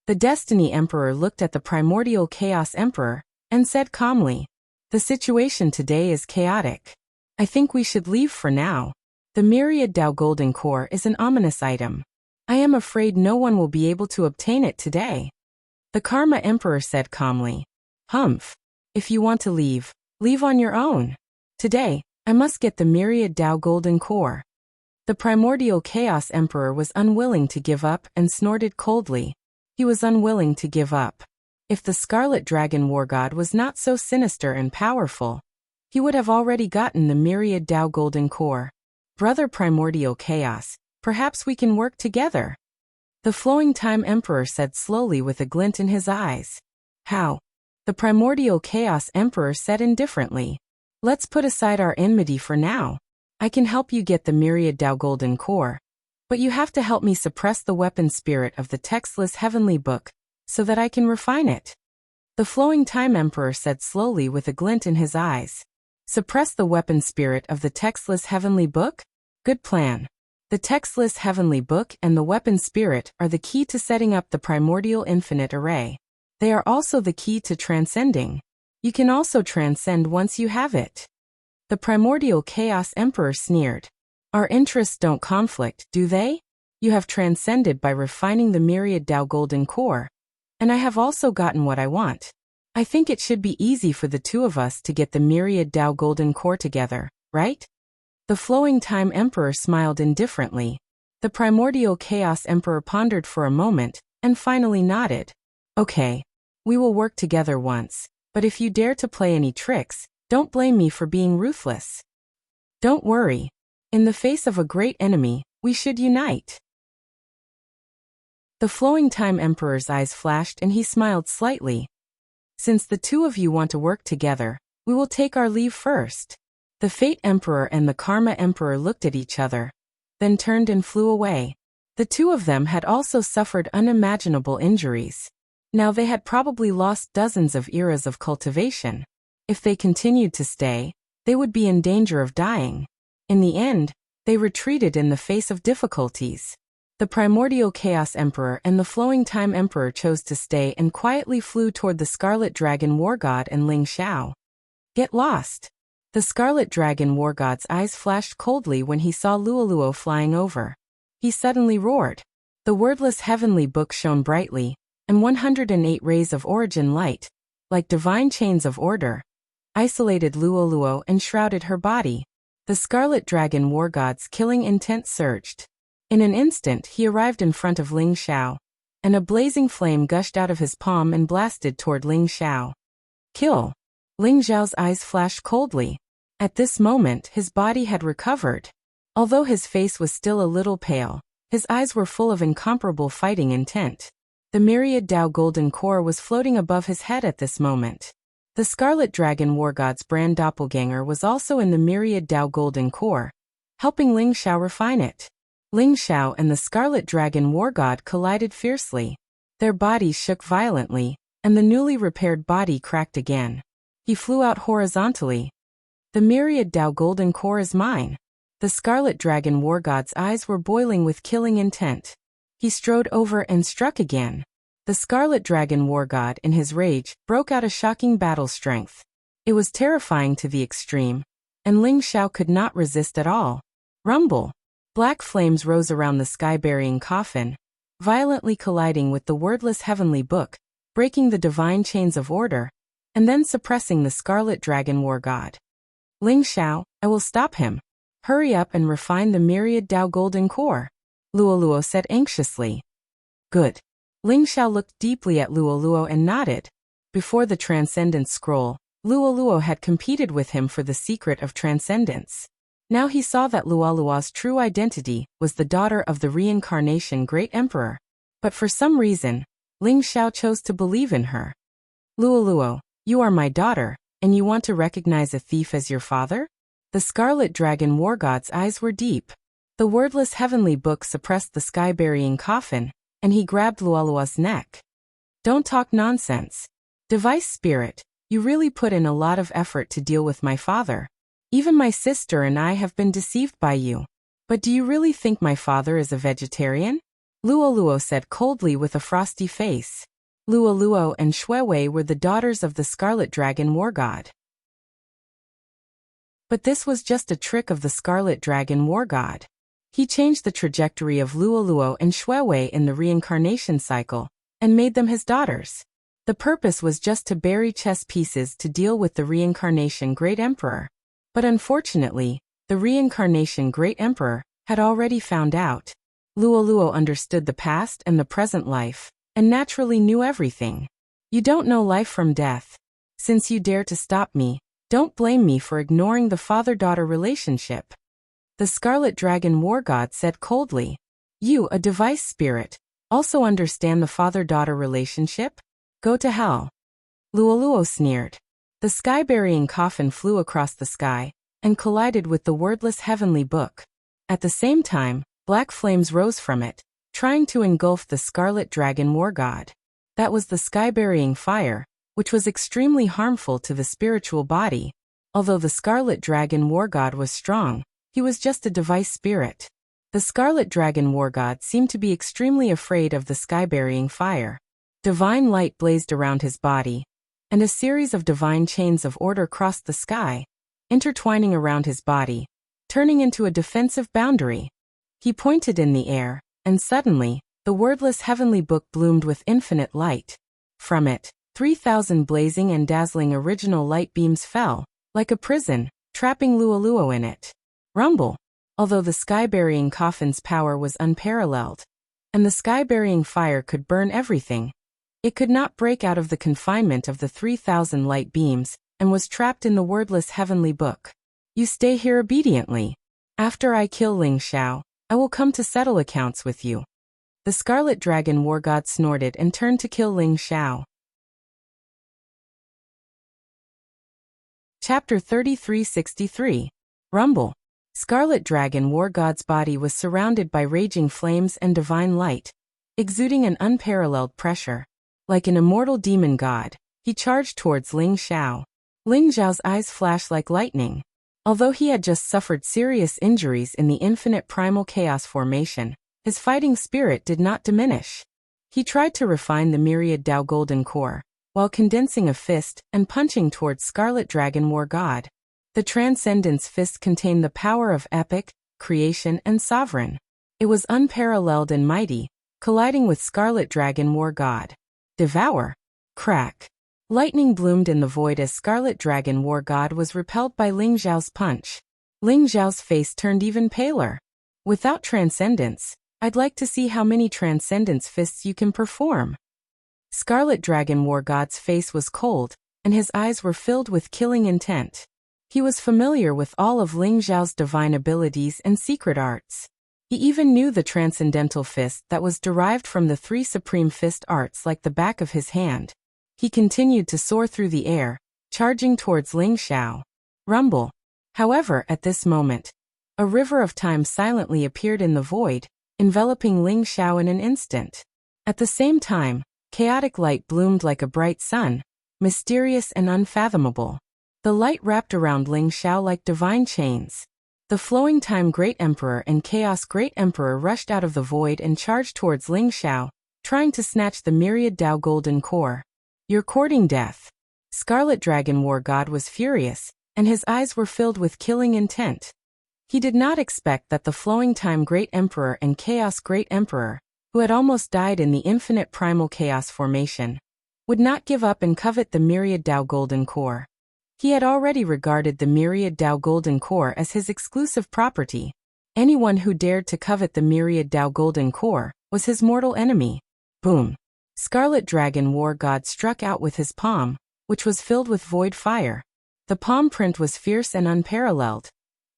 The Destiny Emperor looked at the Primordial Chaos Emperor, and said calmly, The situation today is chaotic. I think we should leave for now. The myriad Tao Golden Core is an ominous item. I am afraid no one will be able to obtain it today. The Karma Emperor said calmly, Humph. If you want to leave, leave on your own. Today, I must get the myriad Tao Golden Core. The Primordial Chaos Emperor was unwilling to give up and snorted coldly. He was unwilling to give up. If the Scarlet Dragon War God was not so sinister and powerful, he would have already gotten the myriad Tao Golden Core. Brother Primordial Chaos, perhaps we can work together. The Flowing Time Emperor said slowly with a glint in his eyes. How? The Primordial Chaos Emperor said indifferently. Let's put aside our enmity for now. I can help you get the myriad Tao Golden Core. But you have to help me suppress the weapon spirit of the textless heavenly book, so that I can refine it. The flowing time emperor said slowly with a glint in his eyes. Suppress the weapon spirit of the textless heavenly book? Good plan. The textless heavenly book and the weapon spirit are the key to setting up the primordial infinite array. They are also the key to transcending. You can also transcend once you have it. The primordial chaos emperor sneered. Our interests don't conflict, do they? You have transcended by refining the myriad Tao golden core. And I have also gotten what I want. I think it should be easy for the two of us to get the myriad Tao golden core together, right? The flowing time emperor smiled indifferently. The primordial chaos emperor pondered for a moment, and finally nodded. Okay. We will work together once, but if you dare to play any tricks, don't blame me for being ruthless. Don't worry. In the face of a great enemy, we should unite. The flowing time emperor's eyes flashed and he smiled slightly. Since the two of you want to work together, we will take our leave first. The fate emperor and the karma emperor looked at each other, then turned and flew away. The two of them had also suffered unimaginable injuries. Now they had probably lost dozens of eras of cultivation. If they continued to stay, they would be in danger of dying. In the end, they retreated in the face of difficulties. The primordial chaos emperor and the flowing time emperor chose to stay and quietly flew toward the scarlet dragon war god and Ling Xiao. Get lost. The scarlet dragon war god's eyes flashed coldly when he saw Luoluo flying over. He suddenly roared. The wordless heavenly book shone brightly, and 108 rays of origin light, like divine chains of order, isolated Luoluo and shrouded her body. The scarlet dragon war god's killing intent surged. In an instant he arrived in front of Ling Xiao, and a blazing flame gushed out of his palm and blasted toward Ling Xiao. Kill! Ling Xiao's eyes flashed coldly. At this moment his body had recovered. Although his face was still a little pale, his eyes were full of incomparable fighting intent. The myriad Tao golden core was floating above his head at this moment. The scarlet dragon war god's brand doppelganger was also in the myriad Tao golden core, helping Ling Xiao refine it. Ling Xiao and the scarlet dragon war god collided fiercely. Their bodies shook violently, and the newly repaired body cracked again. He flew out horizontally. The myriad Tao golden core is mine. The scarlet dragon war god's eyes were boiling with killing intent. He strode over and struck again. The scarlet dragon war god, in his rage, broke out a shocking battle strength. It was terrifying to the extreme, and Ling Xiao could not resist at all. Rumble! Black flames rose around the sky-burying coffin, violently colliding with the wordless heavenly book, breaking the divine chains of order, and then suppressing the scarlet dragon war god. Ling Xiao, I will stop him. Hurry up and refine the myriad Tao golden core. Luoluo said anxiously. Good. Ling Xiao looked deeply at Luoluo and nodded. Before the Transcendence Scroll, Luoluo had competed with him for the secret of transcendence. Now he saw that Luoluo's true identity was the daughter of the reincarnation Great Emperor. But for some reason, Ling Xiao chose to believe in her. Luoluo, you are my daughter, and you want to recognize a thief as your father? The scarlet dragon war god's eyes were deep. The wordless heavenly book suppressed the sky-burying coffin, and he grabbed Luoluo's neck. Don't talk nonsense. Device spirit, you really put in a lot of effort to deal with my father. Even my sister and I have been deceived by you. But do you really think my father is a vegetarian? Luoluo said coldly with a frosty face. Luoluo and Shuiwei were the daughters of the scarlet dragon war god. But this was just a trick of the scarlet dragon war god. He changed the trajectory of Luoluo and Shuiwei in the reincarnation cycle, and made them his daughters. The purpose was just to bury chess pieces to deal with the reincarnation Great Emperor. But unfortunately, the reincarnation Great Emperor had already found out. Luoluo understood the past and the present life, and naturally knew everything. You don't know life from death. Since you dare to stop me, don't blame me for ignoring the father-daughter relationship. The scarlet dragon war god said coldly. You, a device spirit, also understand the father-daughter relationship? Go to hell. Luoluo sneered. The sky-burying coffin flew across the sky, and collided with the wordless heavenly book. At the same time, Black flames rose from it, trying to engulf the Scarlet Dragon War God. That was the sky-burying fire, which was extremely harmful to the spiritual body. Although the Scarlet Dragon War God was strong, he was just a device spirit. The Scarlet Dragon War God seemed to be extremely afraid of the sky-burying fire. Divine light blazed around his body, and a series of divine chains of order crossed the sky, intertwining around his body, turning into a defensive boundary. He pointed in the air, and suddenly, the wordless heavenly book bloomed with infinite light. From it, 3,000 blazing and dazzling original light beams fell, like a prison, trapping Luoluo in it. Rumble. Although the sky-burying coffin's power was unparalleled, and the sky-burying fire could burn everything, it could not break out of the confinement of the 3,000 light beams, and was trapped in the wordless heavenly book. You stay here obediently. After I kill Ling Xiao, I will come to settle accounts with you. The Scarlet Dragon War God snorted and turned to kill Ling Xiao. Chapter 3363. Rumble. Scarlet Dragon War God's body was surrounded by raging flames and divine light, exuding an unparalleled pressure. Like an immortal demon god, he charged towards Ling Xiao. Ling Xiao's eyes flashed like lightning. Although he had just suffered serious injuries in the infinite primal chaos formation, his fighting spirit did not diminish. He tried to refine the myriad Dao Golden Core, while condensing a fist and punching towards Scarlet Dragon War God. The Transcendence Fist contained the power of epic, creation, and sovereign. It was unparalleled and mighty, colliding with Scarlet Dragon War God. Devour. Crack. Lightning bloomed in the void as Scarlet Dragon War God was repelled by Ling Xiao's punch. Ling Xiao's face turned even paler. Without transcendence, I'd like to see how many transcendence fists you can perform. Scarlet Dragon War God's face was cold, and his eyes were filled with killing intent. He was familiar with all of Ling Xiao's divine abilities and secret arts. He even knew the transcendental fist that was derived from the three supreme fist arts like the back of his hand. He continued to soar through the air, charging towards Ling Xiao. Rumble. However, at this moment, a river of time silently appeared in the void, enveloping Ling Xiao in an instant. At the same time, chaotic light bloomed like a bright sun, mysterious and unfathomable. The light wrapped around Ling Xiao like divine chains. The Flowing Time Great Emperor and Chaos Great Emperor rushed out of the void and charged towards Ling Xiao, trying to snatch the myriad Dao Golden Core. You're courting death. Scarlet Dragon War God was furious, and his eyes were filled with killing intent. He did not expect that the Flowing Time Great Emperor and Chaos Great Emperor, who had almost died in the infinite primal chaos formation, would not give up and covet the myriad Dao Golden Core. He had already regarded the myriad Dao Golden Core as his exclusive property. Anyone who dared to covet the myriad Dao Golden Core was his mortal enemy. Boom. Scarlet Dragon War God struck out with his palm, which was filled with void fire. The palm print was fierce and unparalleled,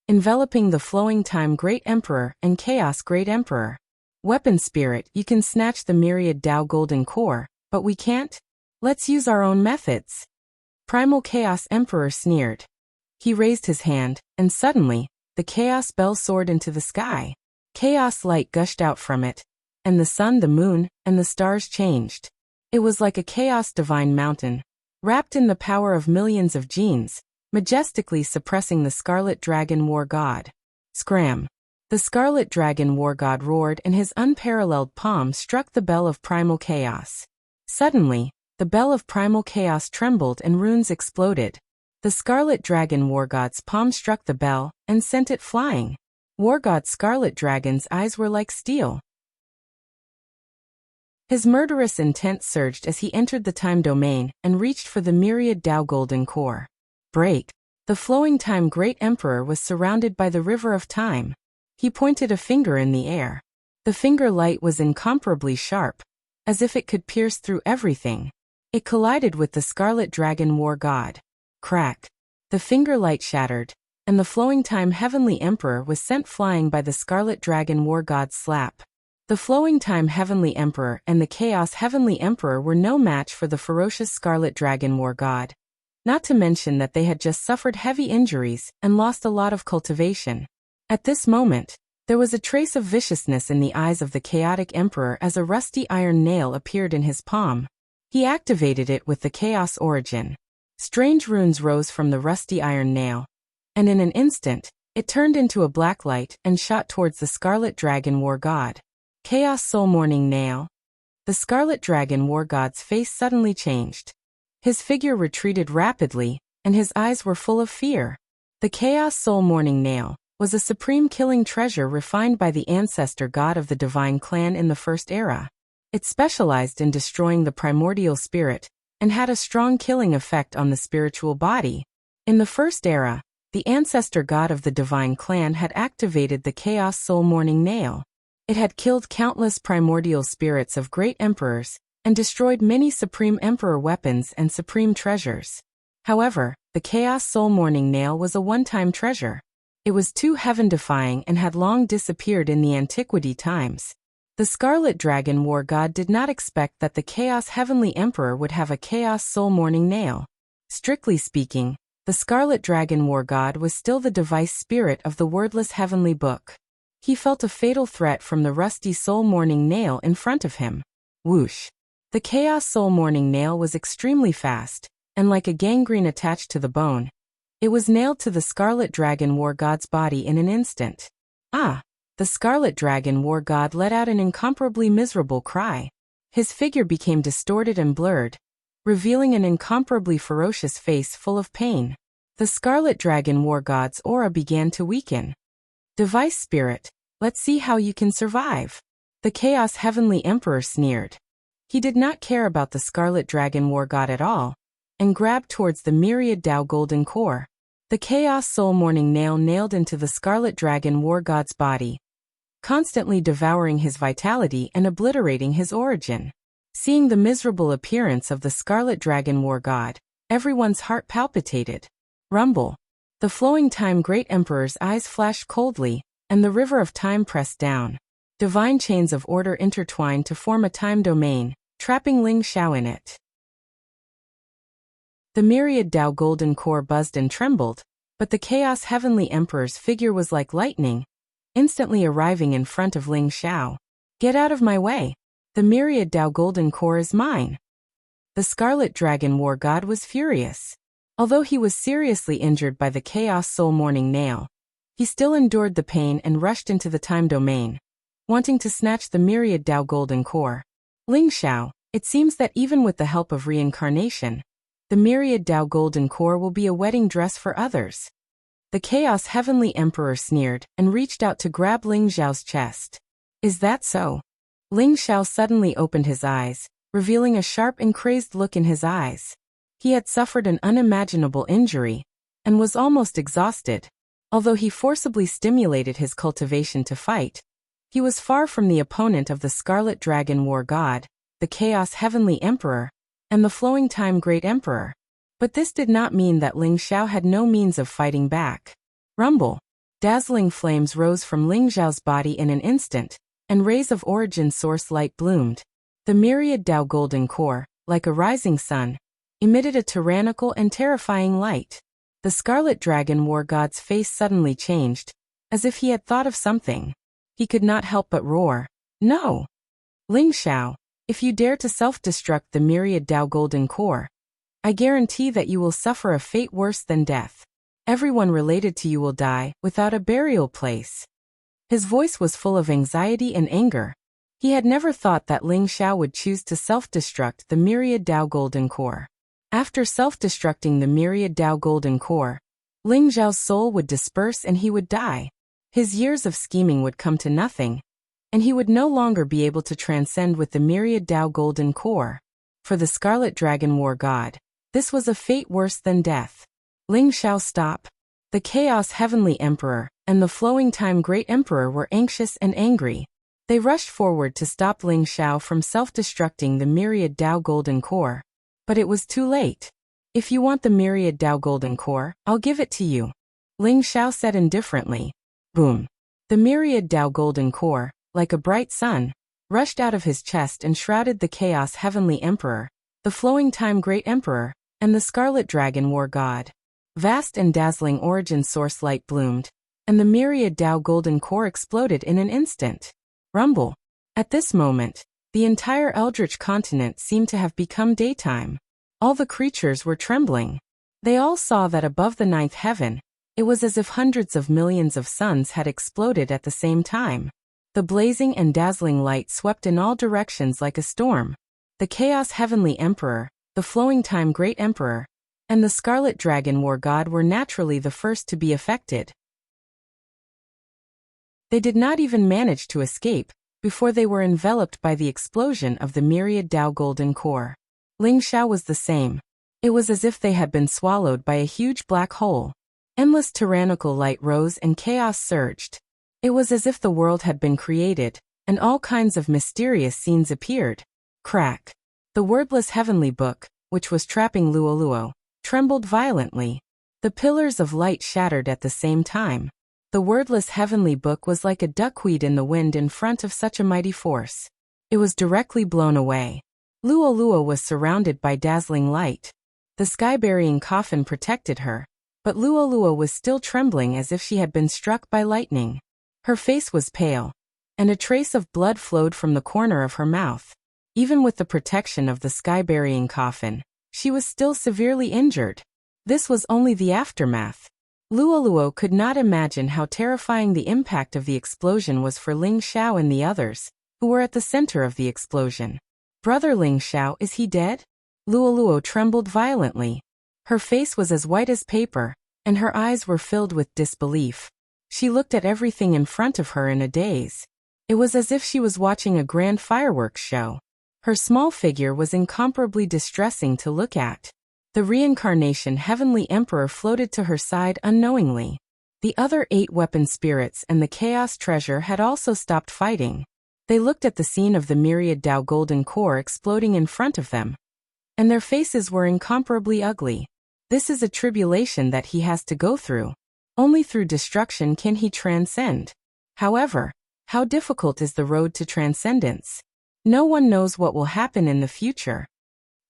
enveloping the Flowing Time Great Emperor and Chaos Great Emperor. Weapon Spirit, you can snatch the myriad Dao Golden Core, but we can't? Let's use our own methods. Primal Chaos Emperor sneered. He raised his hand, and suddenly, the Chaos Bell soared into the sky. Chaos light gushed out from it, and the sun, the moon, and the stars changed. It was like a chaos divine mountain, wrapped in the power of millions of genes, majestically suppressing the Scarlet Dragon War God. Scram. The Scarlet Dragon War God roared and his unparalleled palm struck the bell of primal chaos. Suddenly, the bell of primal chaos trembled and runes exploded. The Scarlet Dragon War God's palm struck the bell and sent it flying. War God Scarlet Dragon's eyes were like steel. His murderous intent surged as he entered the time domain and reached for the myriad Dao Golden Core. Break. The Flowing Time Great Emperor was surrounded by the river of time. He pointed a finger in the air. The finger light was incomparably sharp, as if it could pierce through everything. It collided with the Scarlet Dragon War God. Crack. The finger light shattered, and the Flowing Time Heavenly Emperor was sent flying by the Scarlet Dragon War God's slap. The Flowing Time Heavenly Emperor and the Chaos Heavenly Emperor were no match for the ferocious Scarlet Dragon War God. Not to mention that they had just suffered heavy injuries and lost a lot of cultivation. At this moment, There was a trace of viciousness in the eyes of the chaotic emperor as a rusty iron nail appeared in his palm. He activated it with the chaos origin. Strange runes rose from the rusty iron nail, and in an instant, it turned into a black light and shot towards the Scarlet Dragon War God. Chaos Soul Morning Nail. The Scarlet Dragon War God's face suddenly changed. His figure retreated rapidly, and his eyes were full of fear. The Chaos Soul Morning Nail was a supreme killing treasure refined by the ancestor god of the divine clan in the First Era. It specialized in destroying the primordial spirit, and had a strong killing effect on the spiritual body. In the First Era, the ancestor god of the divine clan had activated the Chaos Soul Morning Nail. It had killed countless primordial spirits of great emperors, and destroyed many supreme emperor weapons and supreme treasures. However, the Chaos Soul Morning Nail was a one-time treasure. It was too heaven-defying and had long disappeared in the antiquity times. The Scarlet Dragon War God did not expect that the Chaos Heavenly Emperor would have a Chaos Soul Morning Nail. Strictly speaking, the Scarlet Dragon War God was still the device spirit of the wordless heavenly book. He felt a fatal threat from the rusty Soul Morning Nail in front of him. Whoosh! The Chaos Soul Morning Nail was extremely fast, and like a gangrene attached to the bone, it was nailed to the Scarlet Dragon War God's body in an instant. Ah! The Scarlet Dragon War God let out an incomparably miserable cry. His figure became distorted and blurred, revealing an incomparably ferocious face full of pain. The Scarlet Dragon War God's aura began to weaken. Device Spirit, let's see how you can survive. The Chaos Heavenly Emperor sneered. He did not care about the Scarlet Dragon War God at all, and grabbed towards the Myriad Tao Golden Core. The Chaos Soul Morning Nail nailed into the Scarlet Dragon War God's body, constantly devouring his vitality and obliterating his origin. Seeing the miserable appearance of the Scarlet Dragon War God, everyone's heart palpitated. Rumble. The flowing time Great Emperor's eyes flashed coldly, and the river of time pressed down. Divine chains of order intertwined to form a time domain, trapping Ling Xiao in it. The Myriad Tao Golden Core buzzed and trembled, but the Chaos Heavenly Emperor's figure was like lightning, instantly arriving in front of Ling Xiao. Get out of my way! The Myriad Tao Golden Core is mine! The Scarlet Dragon War God was furious. Although he was seriously injured by the Chaos Soul Morning Nail, he still endured the pain and rushed into the time domain, wanting to snatch the Myriad Tao Golden Core. Ling Xiao, it seems that even with the help of reincarnation, the Myriad Tao Golden Core will be a wedding dress for others. The Chaos Heavenly Emperor sneered and reached out to grab Ling Xiao's chest. Is that so? Ling Xiao suddenly opened his eyes, revealing a sharp and crazed look in his eyes. He had suffered an unimaginable injury, and was almost exhausted. Although he forcibly stimulated his cultivation to fight, he was far from the opponent of the Scarlet Dragon War God, the Chaos Heavenly Emperor, and the Flowing Time Great Emperor. But this did not mean that Ling Xiao had no means of fighting back. Rumble! Dazzling flames rose from Ling Xiao's body in an instant, and rays of origin source light bloomed. The Myriad Tao Golden Core, like a rising sun, emitted a tyrannical and terrifying light. The Scarlet Dragon War God's face suddenly changed, as if he had thought of something. He could not help but roar. No! Ling Xiao, if you dare to self-destruct the Myriad Tao Golden Core, I guarantee that you will suffer a fate worse than death. Everyone related to you will die without a burial place. His voice was full of anxiety and anger. He had never thought that Ling Xiao would choose to self-destruct the Myriad Tao Golden Core. After self-destructing the Myriad Tao Golden Core, Ling Xiao's soul would disperse and he would die. His years of scheming would come to nothing, and he would no longer be able to transcend with the Myriad Tao Golden Core. For the Scarlet Dragon War God, this was a fate worse than death. Ling Xiao, stop! The Chaos Heavenly Emperor and the Flowing Time Great Emperor were anxious and angry. They rushed forward to stop Ling Xiao from self-destructing the Myriad Tao Golden Core. But it was too late. If you want the Myriad Tao Golden Core, I'll give it to you. Ling Xiao said indifferently. Boom! The Myriad Tao Golden Core, like a bright sun, rushed out of his chest and shrouded the Chaos Heavenly Emperor, the Flowing Time Great Emperor, and the Scarlet Dragon War God. Vast and dazzling origin source light bloomed, and the myriad Tao golden core exploded in an instant. Rumble. At this moment, the entire eldritch continent seemed to have become daytime. All the creatures were trembling. They all saw that above the ninth heaven, it was as if hundreds of millions of suns had exploded at the same time. The blazing and dazzling light swept in all directions like a storm. The Chaos Heavenly Emperor, the Flowing Time Great Emperor, and the Scarlet Dragon War God were naturally the first to be affected. They did not even manage to escape before they were enveloped by the explosion of the myriad Tao golden core. Ling Xiao was the same. It was as if they had been swallowed by a huge black hole. Endless tyrannical light rose and chaos surged. It was as if the world had been created, and all kinds of mysterious scenes appeared. Crack. The wordless heavenly book, which was trapping Luoluo, trembled violently. The pillars of light shattered at the same time. The wordless heavenly book was like a duckweed in the wind in front of such a mighty force. It was directly blown away. Luoluo was surrounded by dazzling light. The sky-burying coffin protected her, but Luoluo was still trembling as if she had been struck by lightning. Her face was pale, and a trace of blood flowed from the corner of her mouth. Even with the protection of the sky-burying coffin, she was still severely injured. This was only the aftermath. Luoluo could not imagine how terrifying the impact of the explosion was for Ling Xiao and the others, who were at the center of the explosion. Brother Ling Xiao, is he dead? Luoluo trembled violently. Her face was as white as paper, and her eyes were filled with disbelief. She looked at everything in front of her in a daze. It was as if she was watching a grand fireworks show. Her small figure was incomparably distressing to look at. The reincarnation Heavenly Emperor floated to her side unknowingly. The other 8 weapon spirits and the Chaos Treasure had also stopped fighting. They looked at the scene of the myriad Tao golden core exploding in front of them, and their faces were incomparably ugly. This is a tribulation that he has to go through. Only through destruction can he transcend. However, how difficult is the road to transcendence? No one knows what will happen in the future.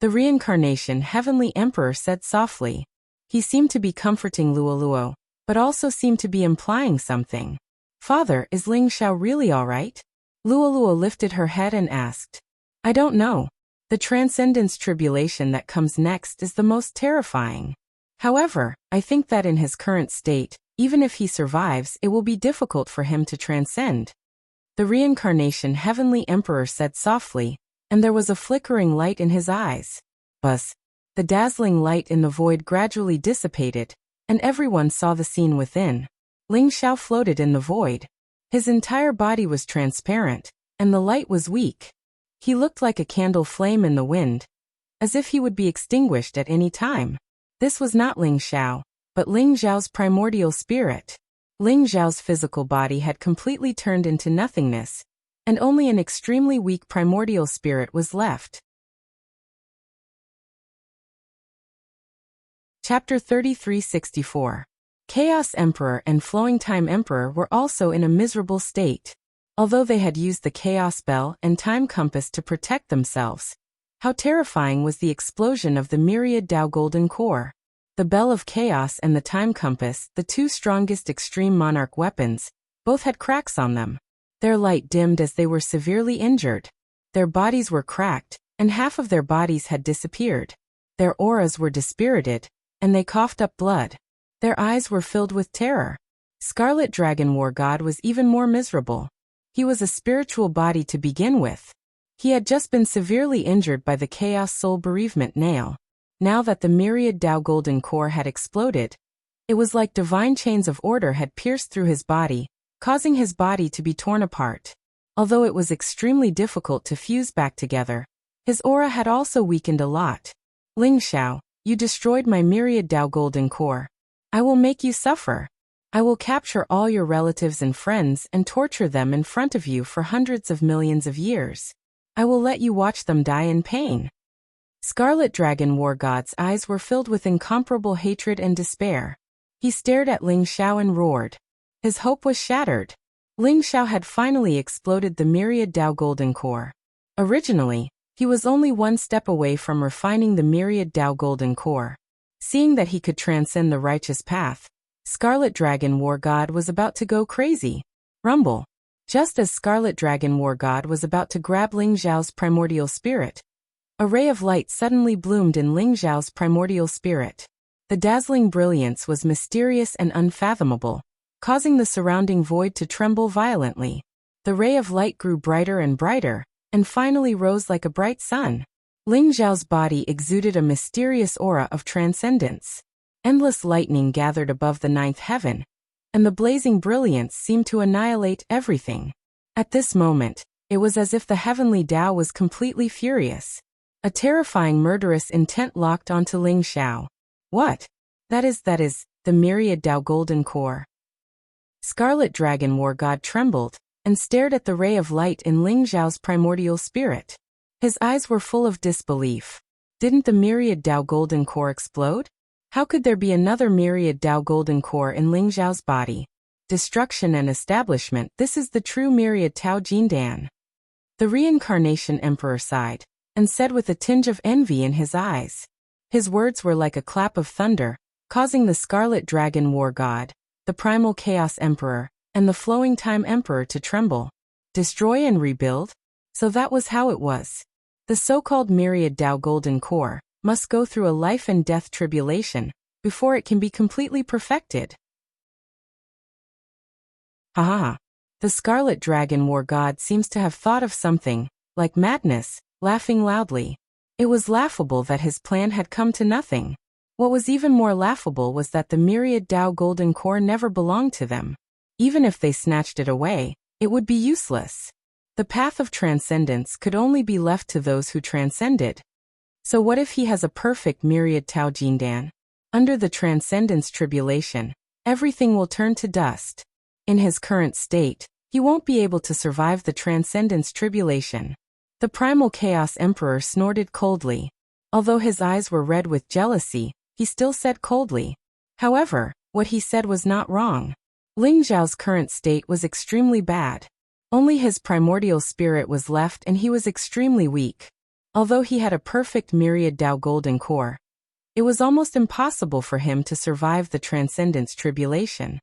The reincarnation Heavenly Emperor said softly. He seemed to be comforting Luoluo, but also seemed to be implying something. Father, is Ling Xiao really all right? Luoluo lifted her head and asked. I don't know. The transcendence tribulation that comes next is the most terrifying. However, I think that in his current state, even if he survives, it will be difficult for him to transcend. The reincarnation Heavenly Emperor said softly, and there was a flickering light in his eyes. Buzz. The dazzling light in the void gradually dissipated, and everyone saw the scene within. Ling Xiao floated in the void. His entire body was transparent, and the light was weak. He looked like a candle flame in the wind, as if he would be extinguished at any time. This was not Ling Xiao, but Ling Zhao's primordial spirit. Ling Zhao's physical body had completely turned into nothingness, and only an extremely weak primordial spirit was left. Chapter 3364. Chaos Emperor and Flowing Time Emperor were also in a miserable state. Although they had used the Chaos Bell and Time Compass to protect themselves, how terrifying was the explosion of the myriad Tao golden core. The Bell of Chaos and the Time Compass, the 2 strongest extreme monarch weapons, both had cracks on them. Their light dimmed as they were severely injured. Their bodies were cracked, and half of their bodies had disappeared. Their auras were dispirited, and they coughed up blood. Their eyes were filled with terror. Scarlet Dragon War God was even more miserable. He was a spiritual body to begin with. He had just been severely injured by the Chaos Soul Bereavement Nail. Now that the myriad Tao golden core had exploded, it was like divine chains of order had pierced through his body, causing his body to be torn apart. Although it was extremely difficult to fuse back together, his aura had also weakened a lot. Ling Xiao, you destroyed my myriad Tao golden core. I will make you suffer. I will capture all your relatives and friends and torture them in front of you for hundreds of millions of years. I will let you watch them die in pain. Scarlet Dragon War God's eyes were filled with incomparable hatred and despair. He stared at Ling Xiao and roared. His hope was shattered. Ling Xiao had finally exploded the myriad Tao golden core. Originally, he was only one step away from refining the myriad Tao golden core. Seeing that he could transcend the righteous path, Scarlet Dragon War God was about to go crazy. Rumble. Just as Scarlet Dragon War God was about to grab Ling Xiao's primordial spirit, a ray of light suddenly bloomed in Ling Xiao's primordial spirit. The dazzling brilliance was mysterious and unfathomable, causing the surrounding void to tremble violently. The ray of light grew brighter and brighter, and finally rose like a bright sun. Ling Xiao's body exuded a mysterious aura of transcendence. Endless lightning gathered above the ninth heaven, and the blazing brilliance seemed to annihilate everything. At this moment, it was as if the heavenly Tao was completely furious. A terrifying murderous intent locked onto Ling Xiao. What? That is, the myriad Tao golden core. Scarlet Dragon War God trembled, and stared at the ray of light in Ling Xiao's primordial spirit. His eyes were full of disbelief. Didn't the myriad Tao golden core explode? How could there be another myriad Tao golden core in Ling Xiao's body? Destruction and establishment, this is the true myriad Tao Jindan. The reincarnation emperor sighed, and said with a tinge of envy in his eyes. His words were like a clap of thunder, causing the Scarlet Dragon War God, the primal chaos emperor, and the flowing time emperor to tremble. Destroy and rebuild? So that was how it was. The so-called myriad Tao golden core must go through a life and death tribulation before it can be completely perfected. Ha ha ha. The Scarlet Dragon War God seems to have thought of something, like madness, laughing loudly. It was laughable that his plan had come to nothing. What was even more laughable was that the myriad Tao golden core never belonged to them. Even if they snatched it away, it would be useless. The path of transcendence could only be left to those who transcended. So what if he has a perfect myriad Tao Jindan? Under the transcendence tribulation, everything will turn to dust. In his current state, he won't be able to survive the transcendence tribulation. The primal chaos emperor snorted coldly. Although his eyes were red with jealousy, he still said coldly. However, what he said was not wrong. Ling Xiao's current state was extremely bad. Only his primordial spirit was left and he was extremely weak. Although he had a perfect myriad Tao golden core, it was almost impossible for him to survive the transcendence tribulation.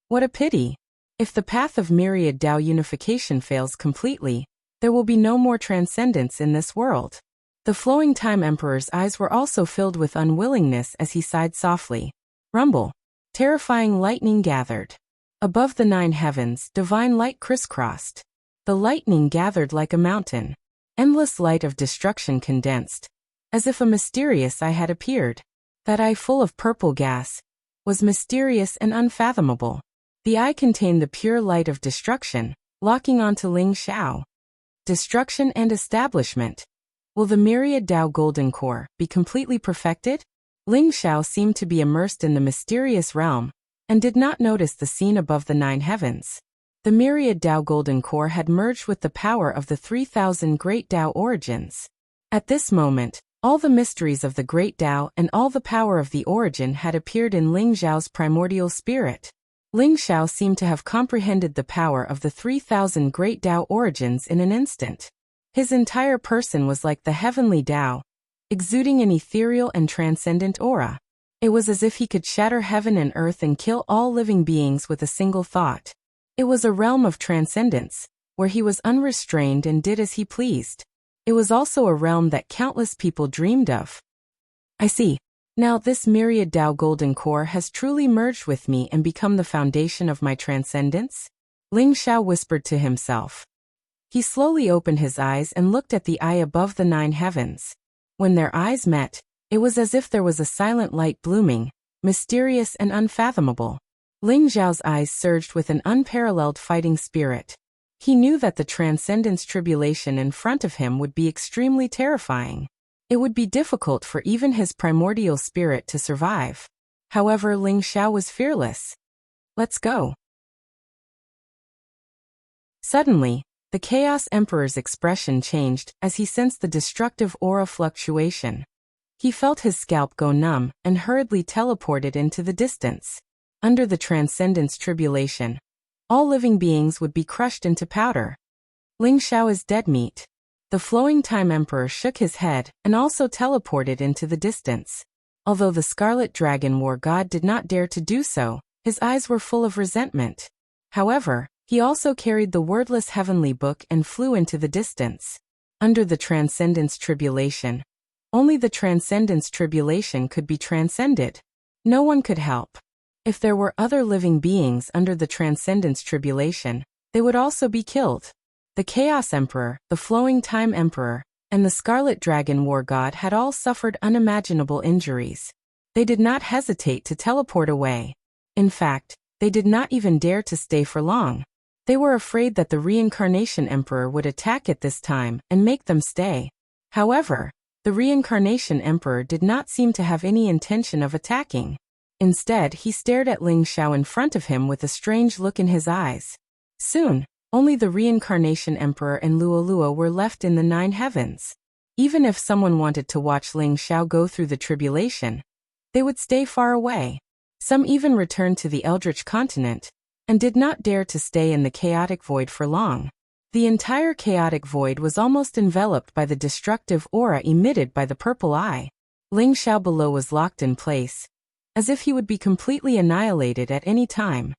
What a pity! If the path of myriad Tao unification fails completely, there will be no more transcendence in this world. The flowing time emperor's eyes were also filled with unwillingness as he sighed softly. Rumble. Terrifying lightning gathered. Above the nine heavens, divine light crisscrossed. The lightning gathered like a mountain. Endless light of destruction condensed, as if a mysterious eye had appeared. That eye, full of purple gas, was mysterious and unfathomable. The eye contained the pure light of destruction, locking onto Ling Xiao. Destruction and establishment. Will the myriad Tao golden core be completely perfected? Ling Xiao seemed to be immersed in the mysterious realm, and did not notice the scene above the nine heavens. The myriad Tao golden core had merged with the power of the 3,000 great Tao origins. At this moment, all the mysteries of the great Tao and all the power of the origin had appeared in Ling Xiao's primordial spirit. Ling Xiao seemed to have comprehended the power of the 3,000 great Tao origins in an instant. His entire person was like the heavenly Tao, exuding an ethereal and transcendent aura. It was as if he could shatter heaven and earth and kill all living beings with a single thought. It was a realm of transcendence, where he was unrestrained and did as he pleased. It was also a realm that countless people dreamed of. I see. Now this myriad Tao golden core has truly merged with me and become the foundation of my transcendence? Ling Xiao whispered to himself. He slowly opened his eyes and looked at the eye above the nine heavens. When their eyes met, it was as if there was a silent light blooming, mysterious and unfathomable. Ling Xiao's eyes surged with an unparalleled fighting spirit. He knew that the transcendence tribulation in front of him would be extremely terrifying. It would be difficult for even his primordial spirit to survive. However, Ling Xiao was fearless. Let's go. Suddenly, the Chaos Emperor's expression changed as he sensed the destructive aura fluctuation. He felt his scalp go numb and hurriedly teleported into the distance. Under the transcendence tribulation, all living beings would be crushed into powder. Ling Xiao is dead meat. The flowing time emperor shook his head and also teleported into the distance. Although the Scarlet Dragon War God did not dare to do so, His eyes were full of resentment. However, he also carried the wordless heavenly book and flew into the distance. Under the Transcendence Tribulation. Only the Transcendence Tribulation could be transcended. No one could help. If there were other living beings under the Transcendence Tribulation, they would also be killed. The Chaos Emperor, the Flowing Time Emperor, and the Scarlet Dragon War God had all suffered unimaginable injuries. They did not hesitate to teleport away. In fact, they did not even dare to stay for long. They were afraid that the Reincarnation Emperor would attack at this time and make them stay. However, the Reincarnation Emperor did not seem to have any intention of attacking. Instead, he stared at Ling Xiao in front of him with a strange look in his eyes. Soon, only the Reincarnation Emperor and Luolua were left in the 9 heavens. Even if someone wanted to watch Ling Xiao go through the tribulation, they would stay far away. Some even returned to the Eldritch continent, and did not dare to stay in the chaotic void for long. The entire chaotic void was almost enveloped by the destructive aura emitted by the purple eye. Ling Xiao below was locked in place, as if he would be completely annihilated at any time.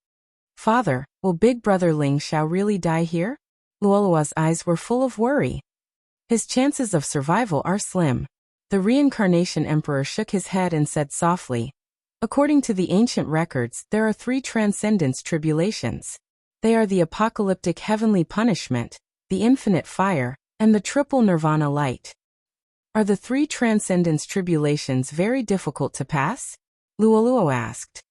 Father, will big brother Ling Xiao really die here? Luolua's eyes were full of worry. His chances of survival are slim. The Reincarnation Emperor shook his head and said softly, according to the ancient records, there are 3 transcendence tribulations. They are the apocalyptic heavenly punishment, the infinite fire, and the triple nirvana light. Are the 3 transcendence tribulations very difficult to pass? Luoluo asked.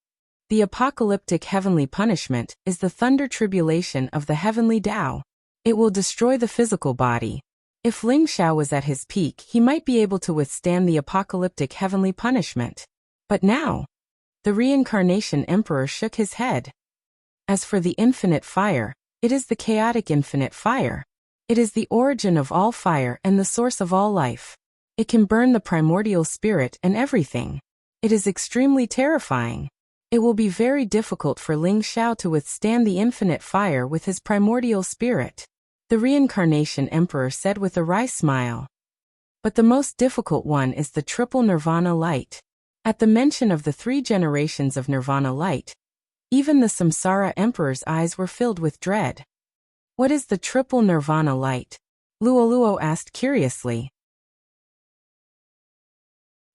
The apocalyptic heavenly punishment is the thunder tribulation of the heavenly Tao. It will destroy the physical body. If Ling Xiao was at his peak, he might be able to withstand the apocalyptic heavenly punishment. But now, the Reincarnation Emperor shook his head. As for the infinite fire, it is the chaotic infinite fire. It is the origin of all fire and the source of all life. It can burn the primordial spirit and everything. It is extremely terrifying. It will be very difficult for Ling Xiao to withstand the infinite fire with his primordial spirit, the Reincarnation Emperor said with a wry smile. But the most difficult one is the triple nirvana light. At the mention of the 3 generations of nirvana light, even the Samsara Emperor's eyes were filled with dread. What is the triple nirvana light? Luoluo asked curiously.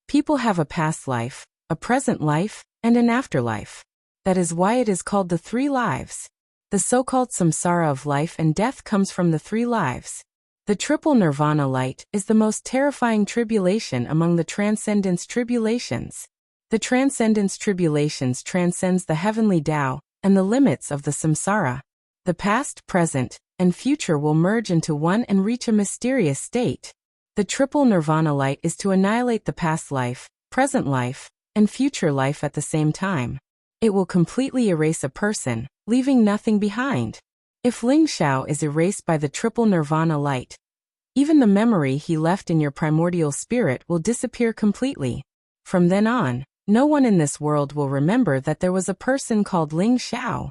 People have a past life, a present life, and an afterlife. That is why it is called the 3 lives. The so-called samsara of life and death comes from the 3 lives. The triple nirvana light is the most terrifying tribulation among the transcendence tribulations. The transcendence tribulations transcends the heavenly Tao and the limits of the samsara. The past, present, and future will merge into one and reach a mysterious state. The triple nirvana light is to annihilate the past life, present life, and future life at the same time. It will completely erase a person, leaving nothing behind. If Ling Xiao is erased by the triple nirvana light, even the memory he left in your primordial spirit will disappear completely. From then on, no one in this world will remember that there was a person called Ling Xiao.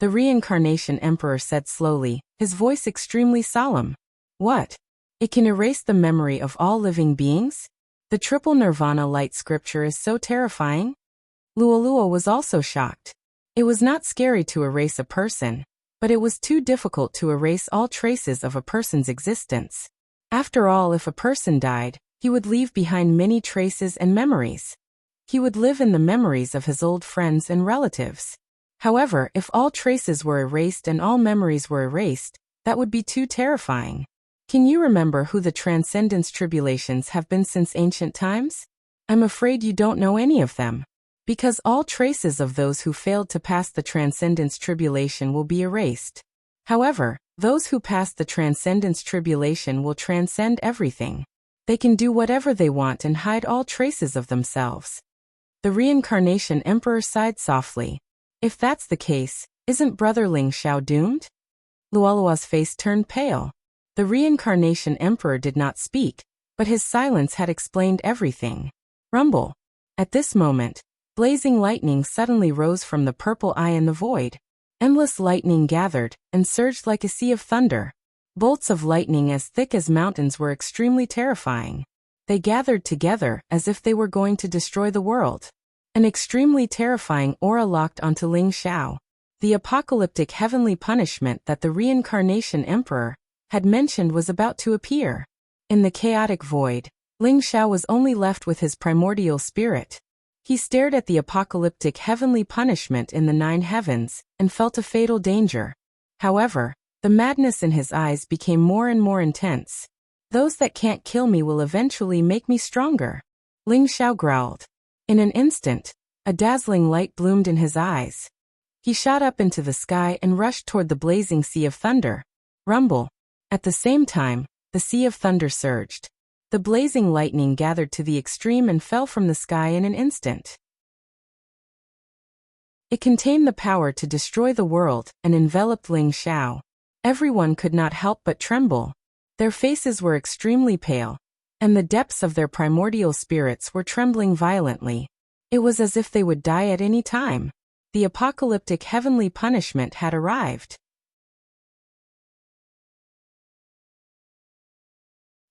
The Reincarnation Emperor said slowly, his voice extremely solemn. What? It can erase the memory of all living beings? The triple nirvana light scripture is so terrifying? Luoluo was also shocked. It was not scary to erase a person, but it was too difficult to erase all traces of a person's existence. After all, if a person died, he would leave behind many traces and memories. He would live in the memories of his old friends and relatives. However, if all traces were erased and all memories were erased, that would be too terrifying. Can you remember who the Transcendence Tribulations have been since ancient times? I'm afraid you don't know any of them. Because all traces of those who failed to pass the Transcendence Tribulation will be erased. However, those who pass the Transcendence Tribulation will transcend everything. They can do whatever they want and hide all traces of themselves. The Reincarnation Emperor sighed softly. If that's the case, isn't Brother Ling Xiao doomed? Luolua's face turned pale. The Reincarnation Emperor did not speak, but his silence had explained everything. Rumble. At this moment, blazing lightning suddenly rose from the purple eye in the void. Endless lightning gathered and surged like a sea of thunder. Bolts of lightning as thick as mountains were extremely terrifying. They gathered together as if they were going to destroy the world. An extremely terrifying aura locked onto Ling Xiao. The apocalyptic heavenly punishment that the reincarnation emperor had mentioned was about to appear. In the chaotic void, Ling Xiao was only left with his primordial spirit. He stared at the apocalyptic heavenly punishment in the 9 heavens and felt a fatal danger. However, the madness in his eyes became more and more intense. Those that can't kill me will eventually make me stronger, Ling Xiao growled. In an instant, a dazzling light bloomed in his eyes. He shot up into the sky and rushed toward the blazing sea of thunder. Rumble. At the same time, the sea of thunder surged. The blazing lightning gathered to the extreme and fell from the sky in an instant. It contained the power to destroy the world and enveloped Ling Xiao. Everyone could not help but tremble. Their faces were extremely pale, and the depths of their primordial spirits were trembling violently. It was as if they would die at any time. The apocalyptic heavenly punishment had arrived.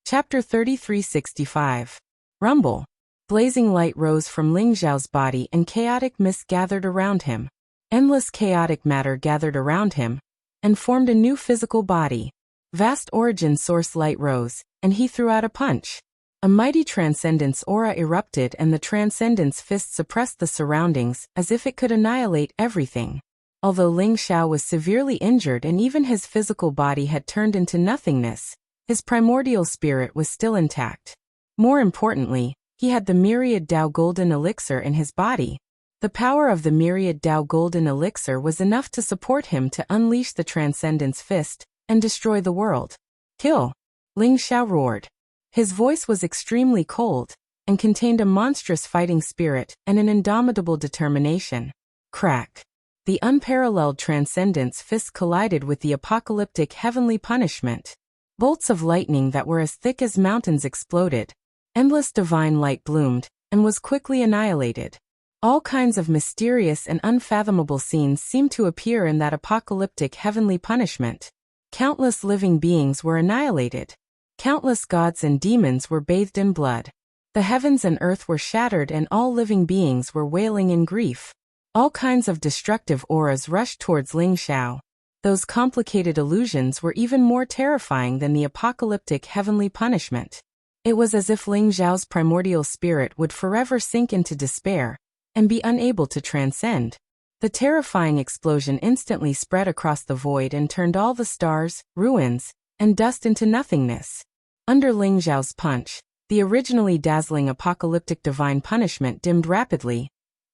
Chapter 3365. Rumble. Blazing light rose from Ling Xiao's body and chaotic mist gathered around him. Endless chaotic matter gathered around him and formed a new physical body. Vast origin source light rose, and he threw out a punch. A mighty transcendence aura erupted and the transcendence fist suppressed the surroundings as if it could annihilate everything. Although Ling Xiao was severely injured and even his physical body had turned into nothingness, his primordial spirit was still intact. More importantly, he had the myriad Dao golden elixir in his body. The power of the myriad Dao golden elixir was enough to support him to unleash the transcendence fist and destroy the world. Kill! Ling Xiao roared. His voice was extremely cold and contained a monstrous fighting spirit and an indomitable determination. Crack! The unparalleled transcendence fist collided with the apocalyptic heavenly punishment. Bolts of lightning that were as thick as mountains exploded. Endless divine light bloomed and was quickly annihilated. All kinds of mysterious and unfathomable scenes seemed to appear in that apocalyptic heavenly punishment. Countless living beings were annihilated. Countless gods and demons were bathed in blood. The heavens and earth were shattered and all living beings were wailing in grief. All kinds of destructive auras rushed towards Ling Xiao. Those complicated illusions were even more terrifying than the apocalyptic heavenly punishment. It was as if Ling Xiao's primordial spirit would forever sink into despair and be unable to transcend. The terrifying explosion instantly spread across the void and turned all the stars, ruins, and dust into nothingness. Under Ling Xiao's punch, the originally dazzling apocalyptic divine punishment dimmed rapidly,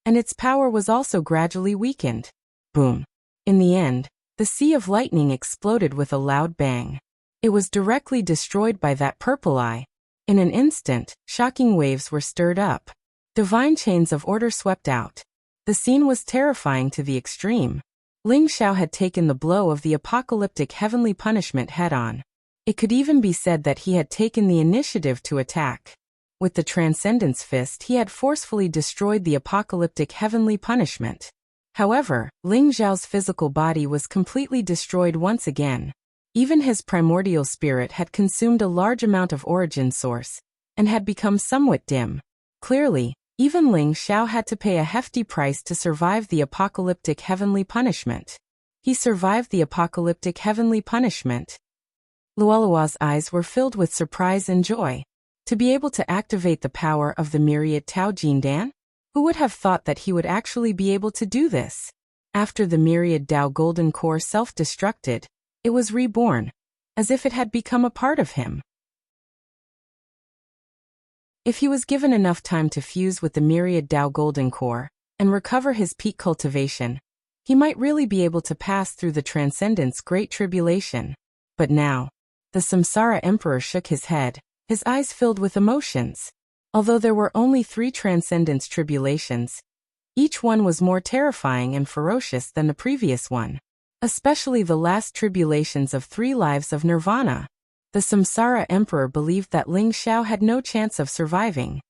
and its power was also gradually weakened. Boom! In the end, the sea of lightning exploded with a loud bang. It was directly destroyed by that purple eye. In an instant, shocking waves were stirred up. Divine chains of order swept out. The scene was terrifying to the extreme. Ling Xiao had taken the blow of the apocalyptic heavenly punishment head-on. It could even be said that he had taken the initiative to attack. With the Transcendence Fist he had forcefully destroyed the apocalyptic heavenly punishment. However, Ling Xiao's physical body was completely destroyed once again. Even his primordial spirit had consumed a large amount of origin source, and had become somewhat dim. Clearly, even Ling Xiao had to pay a hefty price to survive the apocalyptic heavenly punishment. He survived the apocalyptic heavenly punishment. Luolua's eyes were filled with surprise and joy. To be able to activate the power of the myriad Tao Jindan? Who would have thought that he would actually be able to do this? After the myriad Dao Golden Core self-destructed, it was reborn, as if it had become a part of him. If he was given enough time to fuse with the myriad Dao Golden Core and recover his peak cultivation, he might really be able to pass through the Transcendence Great Tribulation. But now, the Samsara Emperor shook his head, his eyes filled with emotions. Although there were only 3 Transcendence Tribulations, each one was more terrifying and ferocious than the previous one. Especially the last tribulations of 3 lives of Nirvana. The Samsara Emperor believed that Ling Xiao had no chance of surviving.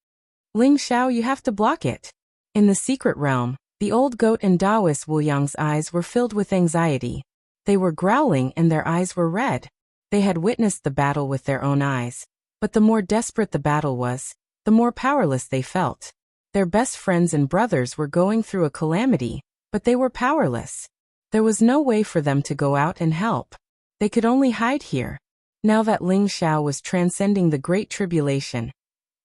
Ling Xiao, you have to block it. In the secret realm, the old goat and Taoist Wu Yang's eyes were filled with anxiety. They were growling and their eyes were red. They had witnessed the battle with their own eyes, but the more desperate the battle was, the more powerless they felt. Their best friends and brothers were going through a calamity, but they were powerless. There was no way for them to go out and help. They could only hide here. Now that Ling Xiao was transcending the Great Tribulation,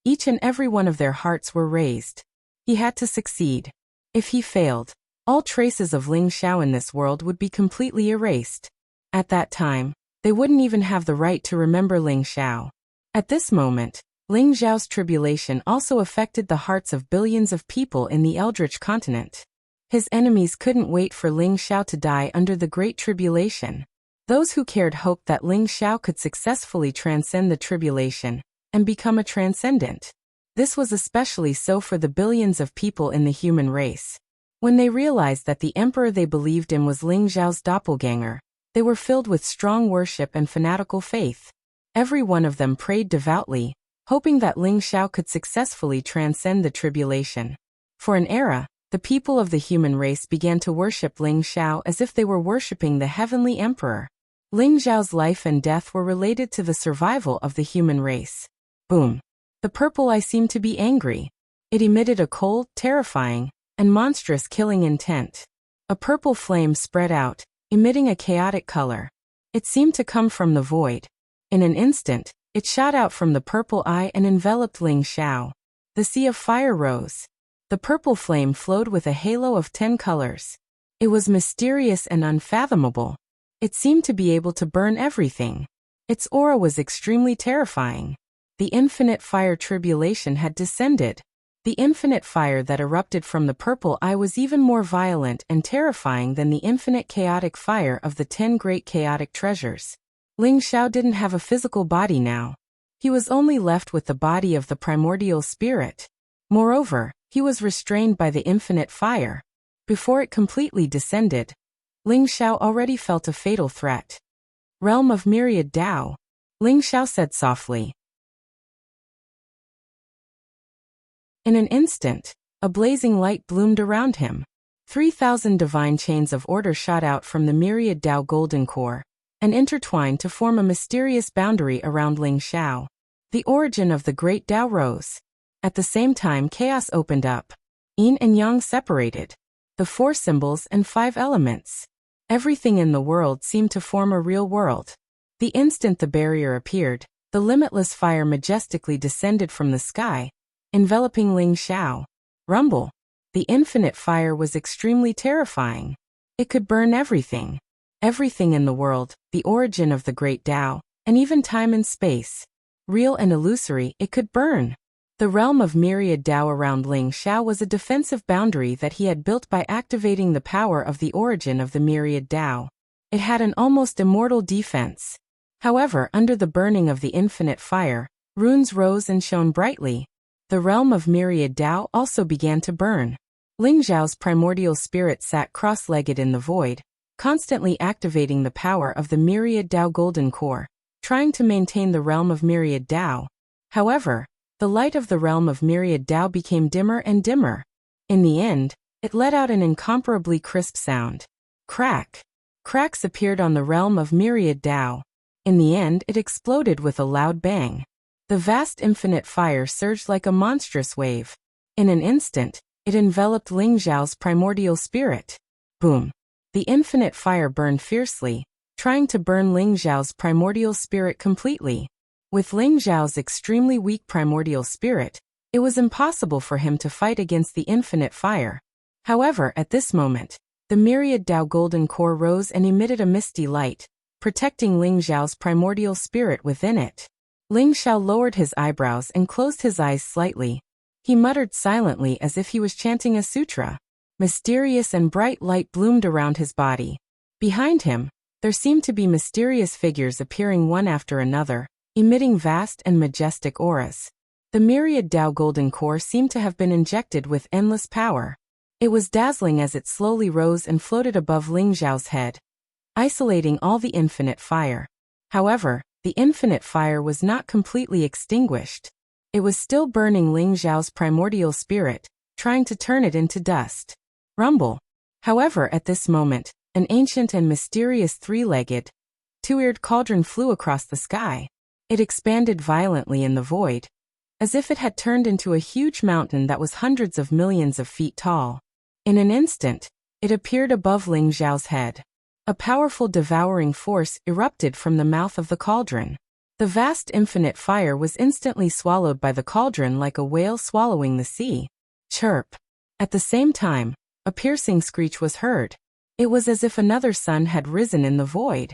each and every one of their hearts were raised. He had to succeed. If he failed, all traces of Ling Xiao in this world would be completely erased. At that time, they wouldn't even have the right to remember Ling Xiao. At this moment, Ling Xiao's tribulation also affected the hearts of billions of people in the Eldritch continent. His enemies couldn't wait for Ling Xiao to die under the Great Tribulation. Those who cared hoped that Ling Xiao could successfully transcend the tribulation and become a transcendent. This was especially so for the billions of people in the human race. When they realized that the emperor they believed in was Ling Xiao's doppelganger, they were filled with strong worship and fanatical faith. Every one of them prayed devoutly, hoping that Ling Xiao could successfully transcend the tribulation. For an era, the people of the human race began to worship Ling Xiao as if they were worshipping the heavenly emperor. Ling Xiao's life and death were related to the survival of the human race. Boom. The purple eye seemed to be angry. It emitted a cold, terrifying, and monstrous killing intent. A purple flame spread out, emitting a chaotic color. It seemed to come from the void. In an instant, it shot out from the purple eye and enveloped Ling Xiao. The sea of fire rose. The purple flame flowed with a halo of 10 colors. It was mysterious and unfathomable. It seemed to be able to burn everything. Its aura was extremely terrifying. The infinite fire tribulation had descended. The infinite fire that erupted from the purple eye was even more violent and terrifying than the infinite chaotic fire of the 10 great chaotic treasures. Ling Xiao didn't have a physical body now. He was only left with the body of the primordial spirit. Moreover, he was restrained by the infinite fire. Before it completely descended, Ling Xiao already felt a fatal threat. Realm of Myriad Tao, Ling Xiao said softly. In an instant, a blazing light bloomed around him. 3,000 divine chains of order shot out from the Myriad Tao golden core and intertwined to form a mysterious boundary around Ling Xiao. The origin of the great Tao rose. At the same time, chaos opened up. Yin and Yang separated. The 4 symbols and 5 elements. Everything in the world seemed to form a real world. The instant the barrier appeared, the limitless fire majestically descended from the sky, enveloping Ling Xiao. Rumble. The infinite fire was extremely terrifying. It could burn everything. Everything in the world, the origin of the great Tao, and even time and space. Real and illusory, it could burn. The realm of Myriad Tao around Ling Xiao was a defensive boundary that he had built by activating the power of the origin of the Myriad Tao. It had an almost immortal defense. However, under the burning of the infinite fire, runes rose and shone brightly. The realm of Myriad Tao also began to burn. Ling Xiao's primordial spirit sat cross-legged in the void, constantly activating the power of the Myriad Tao golden core, trying to maintain the realm of Myriad Tao. However, the light of the realm of Myriad Tao became dimmer and dimmer. In the end, it let out an incomparably crisp sound. Crack. Cracks appeared on the realm of Myriad Tao. In the end, it exploded with a loud bang. The vast infinite fire surged like a monstrous wave. In an instant, it enveloped Ling Xiao's primordial spirit. Boom. The infinite fire burned fiercely, trying to burn Ling Xiao's primordial spirit completely. With Ling Xiao's extremely weak primordial spirit, it was impossible for him to fight against the infinite fire. However, at this moment, the Myriad Tao golden core rose and emitted a misty light, protecting Ling Xiao's primordial spirit within it. Ling Xiao lowered his eyebrows and closed his eyes slightly. He muttered silently as if he was chanting a sutra. Mysterious and bright light bloomed around his body. Behind him, there seemed to be mysterious figures appearing one after another, emitting vast and majestic auras. The Myriad Tao golden core seemed to have been injected with endless power. It was dazzling as it slowly rose and floated above Ling Xiao's head, isolating all the infinite fire. However, the infinite fire was not completely extinguished. It was still burning Ling Xiao's primordial spirit, trying to turn it into dust. Rumble. However, at this moment, an ancient and mysterious 3-legged, 2-eared cauldron flew across the sky. It expanded violently in the void. as if it had turned into a huge mountain that was hundreds of millions of feet tall. In an instant, it appeared above Ling Xiao's head. A powerful devouring force erupted from the mouth of the cauldron. The vast infinite fire was instantly swallowed by the cauldron like a whale swallowing the sea. Chirp! At the same time, a piercing screech was heard. It was as if another sun had risen in the void.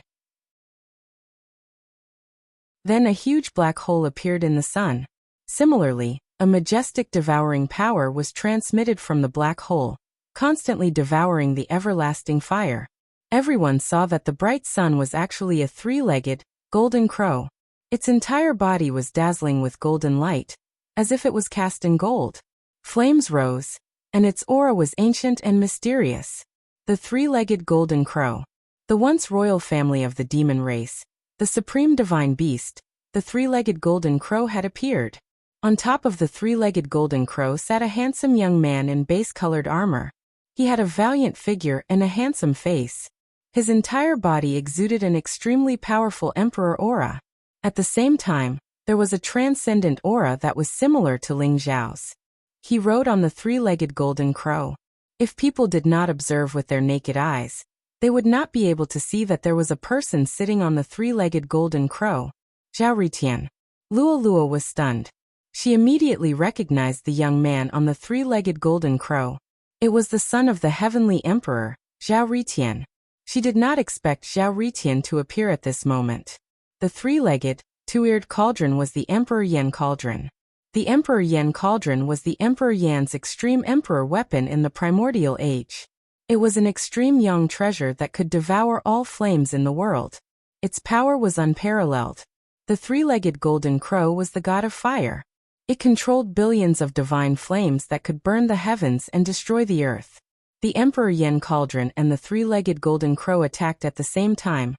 Then a huge black hole appeared in the sun. Similarly, a majestic devouring power was transmitted from the black hole, constantly devouring the everlasting fire. Everyone saw that the bright sun was actually a three-legged, golden crow. Its entire body was dazzling with golden light, as if it was cast in gold. Flames rose, and its aura was ancient and mysterious. The three-legged golden crow. The once royal family of the demon race, the supreme divine beast, the three-legged golden crow had appeared. On top of the three-legged golden crow sat a handsome young man in base-colored armor. He had a valiant figure and a handsome face. His entire body exuded an extremely powerful emperor aura. At the same time, there was a transcendent aura that was similar to Ling Xiao's. He rode on the three-legged golden crow. If people did not observe with their naked eyes, they would not be able to see that there was a person sitting on the three-legged golden crow. Zhao Ritian. Lua was stunned. She immediately recognized the young man on the three-legged golden crow. It was the son of the heavenly emperor, Zhao Ritian. She did not expect Zhao Ritian to appear at this moment. The three-legged, two-eared cauldron was the Emperor Yan cauldron. The Emperor Yan cauldron was the Emperor Yan's extreme emperor weapon in the primordial age. It was an extreme young treasure that could devour all flames in the world. Its power was unparalleled. The three-legged golden crow was the god of fire. It controlled billions of divine flames that could burn the heavens and destroy the earth. The Emperor Yan cauldron and the three-legged golden crow attacked at the same time,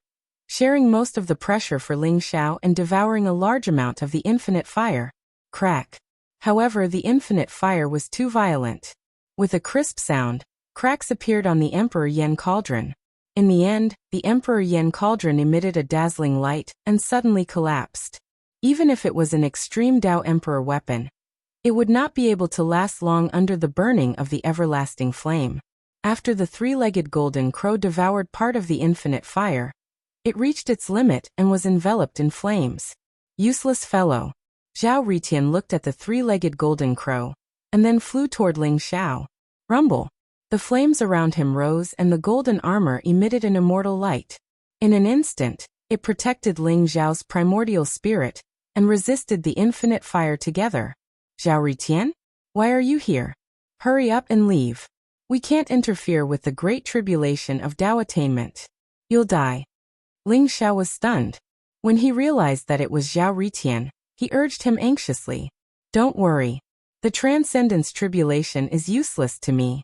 sharing most of the pressure for Ling Xiao and devouring a large amount of the infinite fire. Crack. However, the infinite fire was too violent. With a crisp sound, cracks appeared on the Emperor Yan cauldron. In the end, the Emperor Yan cauldron emitted a dazzling light and suddenly collapsed. Even if it was an extreme Dao Emperor weapon, it would not be able to last long under the burning of the everlasting flame. After the three-legged golden crow devoured part of the infinite fire, it reached its limit and was enveloped in flames. Useless fellow. Zhao Ritian looked at the three-legged golden crow, and then flew toward Ling Xiao. Rumble. The flames around him rose and the golden armor emitted an immortal light. In an instant, it protected Ling Xiao's primordial spirit and resisted the infinite fire together. Zhao Ritian? Why are you here? Hurry up and leave. We can't interfere with the great tribulation of Dao attainment. You'll die. Ling Xiao was stunned. When he realized that it was Zhao Ritian, he urged him anxiously. Don't worry. The transcendence tribulation is useless to me.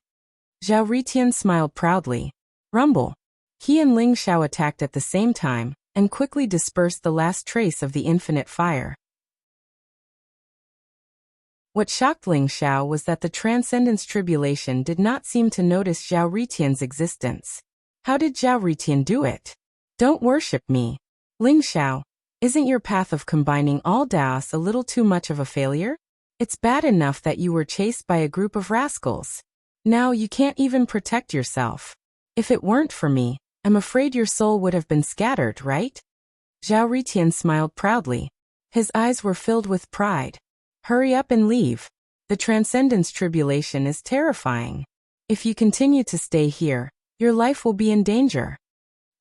Zhao Ritian smiled proudly. Rumble. He and Ling Xiao attacked at the same time, and quickly dispersed the last trace of the infinite fire. What shocked Ling Xiao was that the transcendence tribulation did not seem to notice Zhao Ritian's existence. How did Zhao Ritian do it? Don't worship me. Ling Xiao, isn't your path of combining all Daos a little too much of a failure? It's bad enough that you were chased by a group of rascals. Now you can't even protect yourself. If it weren't for me, I'm afraid your soul would have been scattered, right? Zhao Ritian smiled proudly. His eyes were filled with pride. Hurry up and leave. The transcendence tribulation is terrifying. If you continue to stay here, your life will be in danger.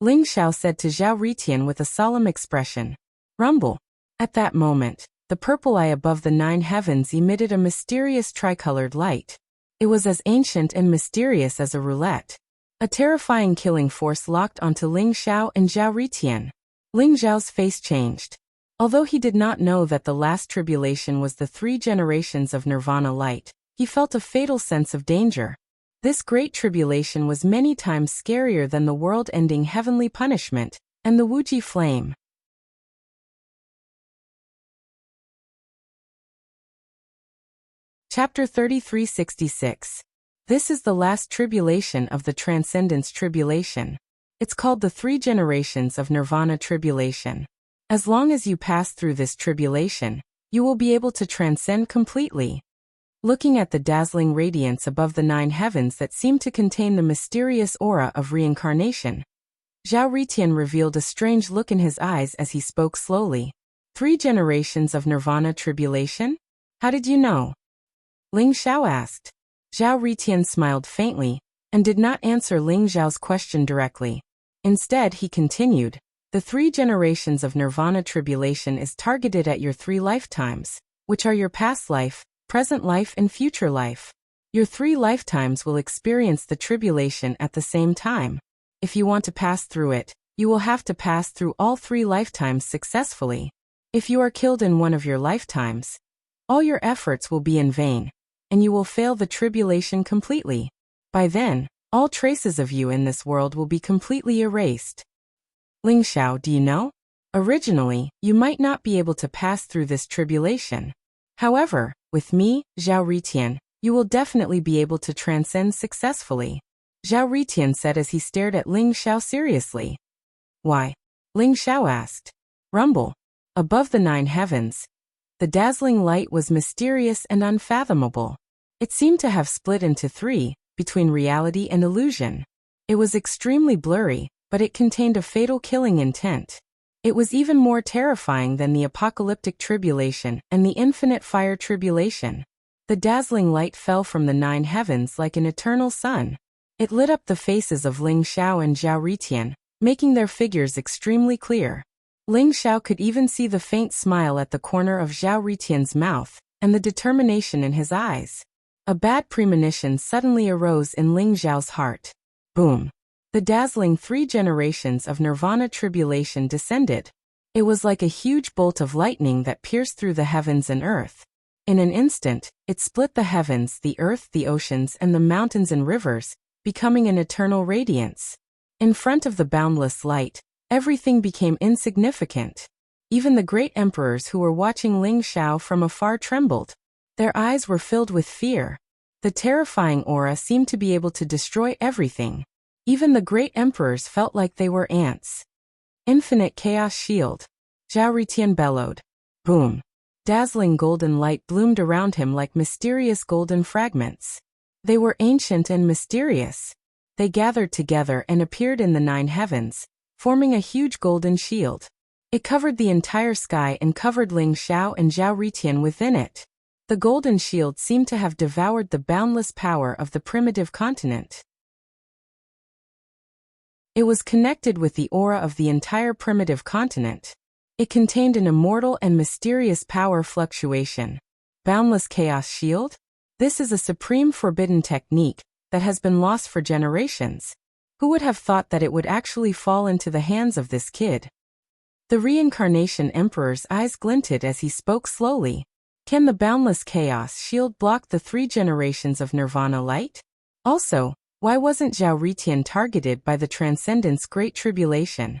Ling Xiao said to Zhao Ritian with a solemn expression. Rumble. At that moment, the purple eye above the 9 heavens emitted a mysterious tricolored light. It was as ancient and mysterious as a roulette. A terrifying killing force locked onto Ling Xiao and Zhao Ritian. Ling Xiao's face changed. Although he did not know that the last tribulation was the 3 generations of nirvana light, he felt a fatal sense of danger. This great tribulation was many times scarier than the world-ending heavenly punishment and the Wuji flame. Chapter 3366. This is the last tribulation of the Transcendence Tribulation. It's called the 3 generations of Nirvana Tribulation. As long as you pass through this tribulation, you will be able to transcend completely. Looking at the dazzling radiance above the 9 heavens that seemed to contain the mysterious aura of reincarnation, Zhao Ritian revealed a strange look in his eyes as he spoke slowly. 3 generations of nirvana tribulation? How did you know? Ling Xiao asked. Zhao Ritian smiled faintly and did not answer Ling Xiao's question directly. Instead, he continued, the 3 generations of nirvana tribulation is targeted at your 3 lifetimes, which are your past life, present life and future life. Your 3 lifetimes will experience the tribulation at the same time. If you want to pass through it, you will have to pass through all 3 lifetimes successfully. If you are killed in one of your lifetimes, all your efforts will be in vain, and you will fail the tribulation completely. By then, all traces of you in this world will be completely erased. Ling Xiao, do you know? Originally, you might not be able to pass through this tribulation. However, with me, Zhao Ritian, you will definitely be able to transcend successfully. Zhao Ritian said as he stared at Ling Xiao seriously. Why? Ling Xiao asked. Rumble. Above the 9 heavens, the dazzling light was mysterious and unfathomable. It seemed to have split into 3, between reality and illusion. It was extremely blurry, but it contained a fatal killing intent. It was even more terrifying than the apocalyptic tribulation and the infinite fire tribulation. The dazzling light fell from the 9 heavens like an eternal sun. It lit up the faces of Ling Xiao and Zhao Ritian, making their figures extremely clear. Ling Xiao could even see the faint smile at the corner of Zhao Ritian's mouth, and the determination in his eyes. A bad premonition suddenly arose in Ling Xiao's heart. Boom! The dazzling 3 generations of nirvana tribulation descended. It was like a huge bolt of lightning that pierced through the heavens and earth. In an instant, it split the heavens, the earth, the oceans, and the mountains and rivers, becoming an eternal radiance. In front of the boundless light, everything became insignificant. Even the great emperors who were watching Ling Xiao from afar trembled. Their eyes were filled with fear. The terrifying aura seemed to be able to destroy everything. Even the great emperors felt like they were ants. Infinite chaos shield. Zhao Ritian bellowed. Boom! Dazzling golden light bloomed around him like mysterious golden fragments. They were ancient and mysterious. They gathered together and appeared in the 9 heavens, forming a huge golden shield. It covered the entire sky and covered Ling Xiao and Zhao Ritian within it. The golden shield seemed to have devoured the boundless power of the primitive continent. It was connected with the aura of the entire primitive continent. It contained an immortal and mysterious power fluctuation. Boundless chaos shield? This is a supreme forbidden technique that has been lost for generations. Who would have thought that it would actually fall into the hands of this kid? The reincarnation emperor's eyes glinted as he spoke slowly. Can the boundless chaos shield block the 3 generations of nirvana light? Also, why wasn't Zhao Ritian targeted by the Transcendence Great Tribulation?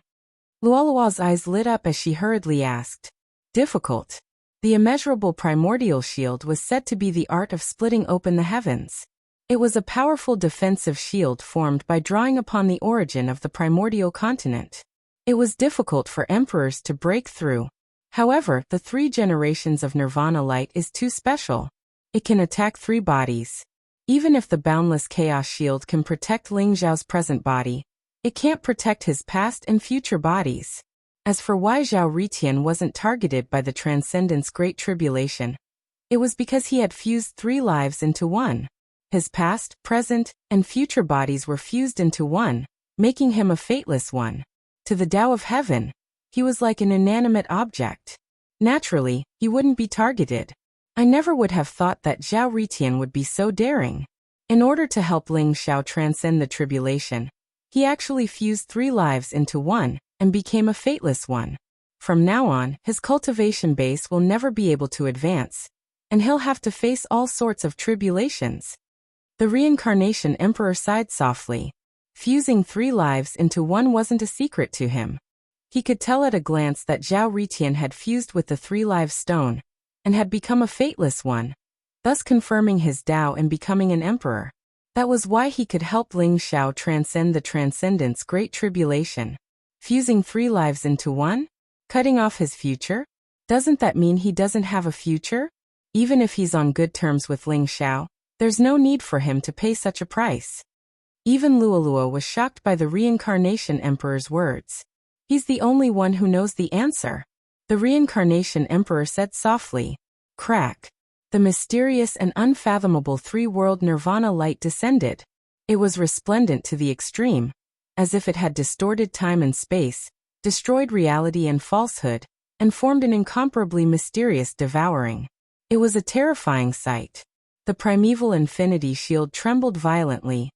Luoluo's eyes lit up as she hurriedly asked. Difficult. The immeasurable primordial shield was said to be the art of splitting open the heavens. It was a powerful defensive shield formed by drawing upon the origin of the primordial continent. It was difficult for emperors to break through. However, the 3 generations of nirvana light is too special. It can attack 3 bodies. Even if the boundless chaos shield can protect Ling Xiao's present body, it can't protect his past and future bodies. As for why Zhao Ritian wasn't targeted by the Transcendence Great Tribulation, it was because he had fused 3 lives into one. His past, present, and future bodies were fused into one, making him a fateless one. To the Tao of Heaven, he was like an inanimate object. Naturally, he wouldn't be targeted. I never would have thought that Zhao Ritian would be so daring. In order to help Ling Xiao transcend the tribulation, he actually fused 3 lives into one and became a fateless one. From now on, his cultivation base will never be able to advance, and he'll have to face all sorts of tribulations. The reincarnation emperor sighed softly. Fusing 3 lives into one wasn't a secret to him. He could tell at a glance that Zhao Ritian had fused with the 3-live stone and had become a fateless one, thus confirming his Tao and becoming an emperor. That was why he could help Ling Xiao transcend the Transcendence Great Tribulation. Fusing 3 lives into one? Cutting off his future? Doesn't that mean he doesn't have a future? Even if he's on good terms with Ling Xiao, there's no need for him to pay such a price. Even Luolua was shocked by the Reincarnation Emperor's words. He's the only one who knows the answer. The Reincarnation Emperor said softly. Crack. The mysterious and unfathomable three-world nirvana light descended. It was resplendent to the extreme, as if it had distorted time and space, destroyed reality and falsehood, and formed an incomparably mysterious devouring. It was a terrifying sight. The primeval infinity shield trembled violently,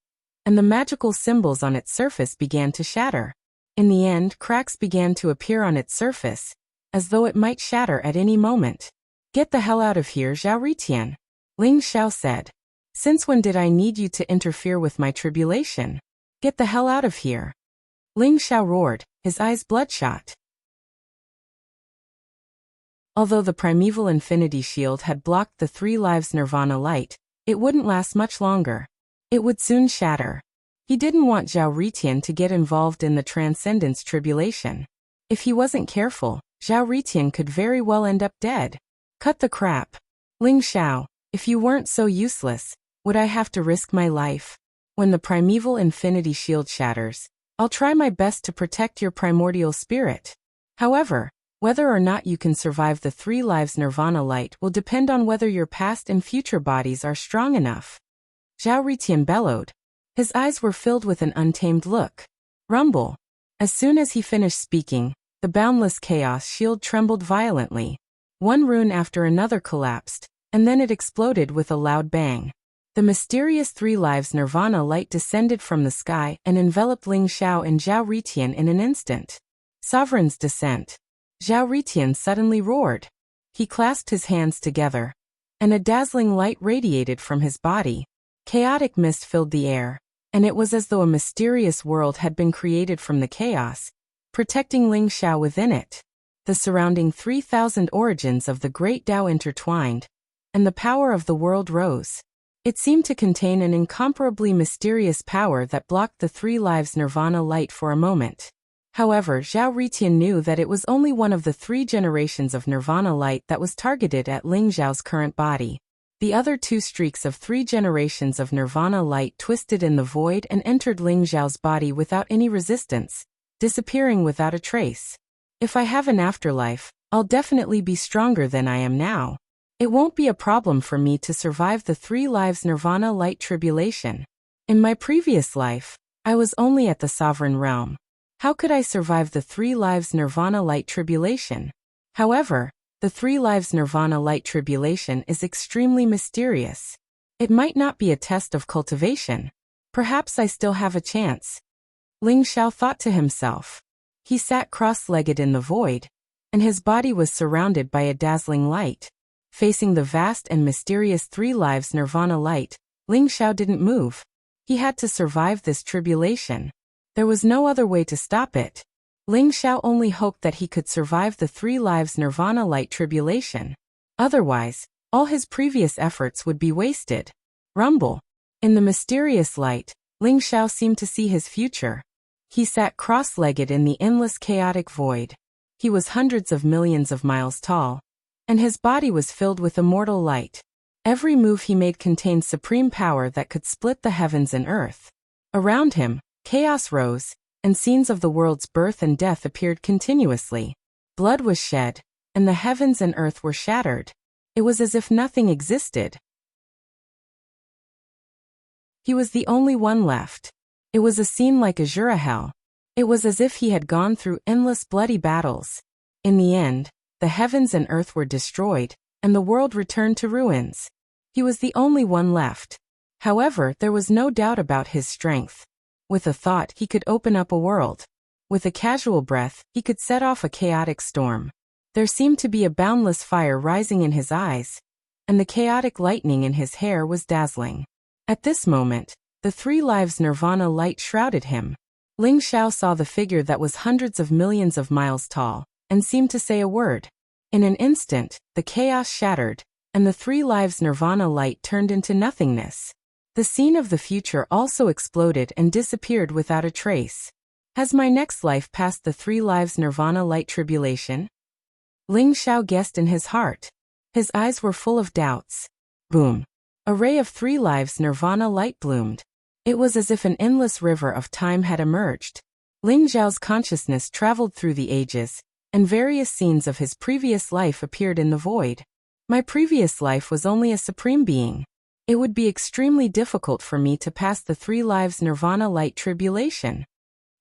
and the magical symbols on its surface began to shatter. In the end, cracks began to appear on its surface, as though it might shatter at any moment. Get the hell out of here, Zhao Ritian, Ling Xiao said. Since when did I need you to interfere with my tribulation? Get the hell out of here. Ling Xiao roared, his eyes bloodshot. Although the primeval infinity shield had blocked the three lives nirvana light, it wouldn't last much longer. It would soon shatter. He didn't want Zhao Ritian to get involved in the Transcendence tribulation. If he wasn't careful, Zhao Ritian could very well end up dead. Cut the crap. Ling Xiao, if you weren't so useless, would I have to risk my life? When the primeval infinity shield shatters, I'll try my best to protect your primordial spirit. However, whether or not you can survive the three lives nirvana light will depend on whether your past and future bodies are strong enough. Zhao Ritian bellowed. His eyes were filled with an untamed look. Rumble. As soon as he finished speaking, the boundless chaos shield trembled violently. One rune after another collapsed, and then it exploded with a loud bang. The mysterious three lives nirvana light descended from the sky and enveloped Ling Xiao and Zhao Ritian in an instant. Sovereign's descent. Zhao Ritian suddenly roared. He clasped his hands together, and a dazzling light radiated from his body. Chaotic mist filled the air, and it was as though a mysterious world had been created from the chaos, protecting Ling Xiao within it. The surrounding 3,000 origins of the great Tao intertwined, and the power of the world rose. It seemed to contain an incomparably mysterious power that blocked the three lives nirvana light for a moment. However, Zhao Ritian knew that it was only one of the three generations of nirvana light that was targeted at Ling Xiao's current body. The other two streaks of three generations of nirvana light twisted in the void and entered Ling Xiao's body without any resistance, disappearing without a trace. If I have an afterlife, I'll definitely be stronger than I am now. It won't be a problem for me to survive the three lives nirvana light tribulation. In my previous life, I was only at the sovereign realm. How could I survive the three lives nirvana light tribulation? However, the three lives nirvana light tribulation is extremely mysterious. It might not be a test of cultivation. Perhaps I still have a chance. Ling Xiao thought to himself. He sat cross-legged in the void, and his body was surrounded by a dazzling light. Facing the vast and mysterious three lives nirvana light, Ling Xiao didn't move. He had to survive this tribulation. There was no other way to stop it. Ling Xiao only hoped that he could survive the three lives nirvana light tribulation. Otherwise, all his previous efforts would be wasted. Rumble. In the mysterious light, Ling Xiao seemed to see his future. He sat cross-legged in the endless chaotic void. He was hundreds of millions of miles tall, and his body was filled with immortal light. Every move he made contained supreme power that could split the heavens and earth. Around him, chaos rose, and scenes of the world's birth and death appeared continuously. Blood was shed, and the heavens and earth were shattered. It was as if nothing existed. He was the only one left. It was a scene like Azura hell. It was as if he had gone through endless bloody battles. In the end, the heavens and earth were destroyed, and the world returned to ruins. He was the only one left. However, there was no doubt about his strength. With a thought, he could open up a world. With a casual breath, he could set off a chaotic storm. There seemed to be a boundless fire rising in his eyes, and the chaotic lightning in his hair was dazzling. At this moment, the three lives nirvana light shrouded him. Ling Xiao saw the figure that was hundreds of millions of miles tall, and seemed to say a word. In an instant, the chaos shattered, and the three lives nirvana light turned into nothingness. The scene of the future also exploded and disappeared without a trace. Has my next life passed the three lives nirvana light tribulation? Ling Xiao guessed in his heart. His eyes were full of doubts. Boom. A ray of 3 lives nirvana light bloomed. It was as if an endless river of time had emerged. Ling Xiao's consciousness traveled through the ages, and various scenes of his previous life appeared in the void. My previous life was only a supreme being. It would be extremely difficult for me to pass the 3 lives nirvana light tribulation.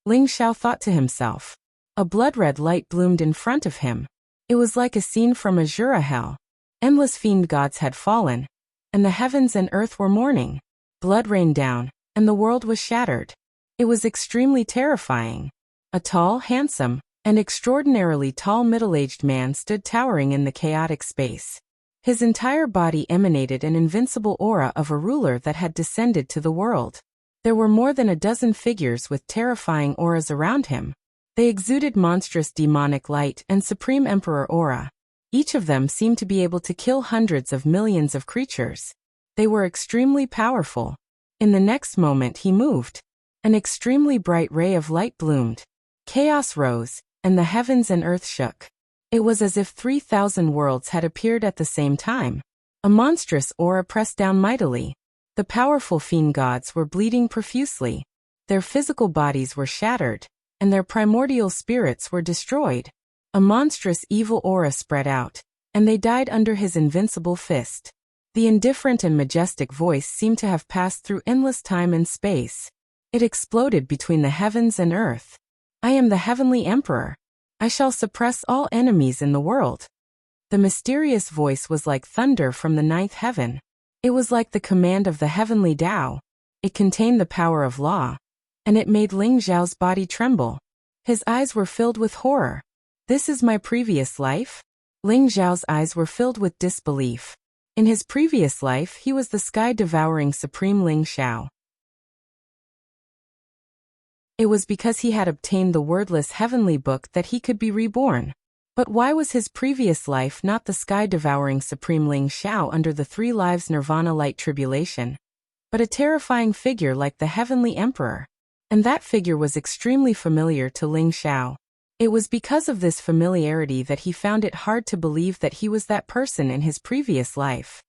Ling Xiao thought to himself. A blood-red light bloomed in front of him. It was like a scene from Azura hell. Endless fiend gods had fallen, and the heavens and earth were mourning. Blood rained down, and the world was shattered. It was extremely terrifying. A tall, handsome, and extraordinarily tall middle-aged man stood towering in the chaotic space. His entire body emanated an invincible aura of a ruler that had descended to the world. There were more than a dozen figures with terrifying auras around him. They exuded monstrous demonic light and supreme emperor aura. Each of them seemed to be able to kill hundreds of millions of creatures. They were extremely powerful. In the next moment he moved. An extremely bright ray of light bloomed. Chaos rose, and the heavens and earth shook. It was as if 3,000 worlds had appeared at the same time. A monstrous aura pressed down mightily. The powerful fiend gods were bleeding profusely. Their physical bodies were shattered, and their primordial spirits were destroyed. A monstrous evil aura spread out, and they died under his invincible fist. The indifferent and majestic voice seemed to have passed through endless time and space. It exploded between the heavens and earth. I am the Heavenly Emperor. I shall suppress all enemies in the world. The mysterious voice was like thunder from the 9th heaven. It was like the command of the heavenly Tao. It contained the power of law, and it made Ling Xiao's body tremble. His eyes were filled with horror. This is my previous life? Ling Xiao's eyes were filled with disbelief. In his previous life, he was the sky-devouring supreme Ling Xiao. It was because he had obtained the wordless heavenly book that he could be reborn. But why was his previous life not the sky-devouring supreme Ling Xiao under the 3 lives nirvana light tribulation, but a terrifying figure like the heavenly emperor? And that figure was extremely familiar to Ling Xiao. It was because of this familiarity that he found it hard to believe that he was that person in his previous life.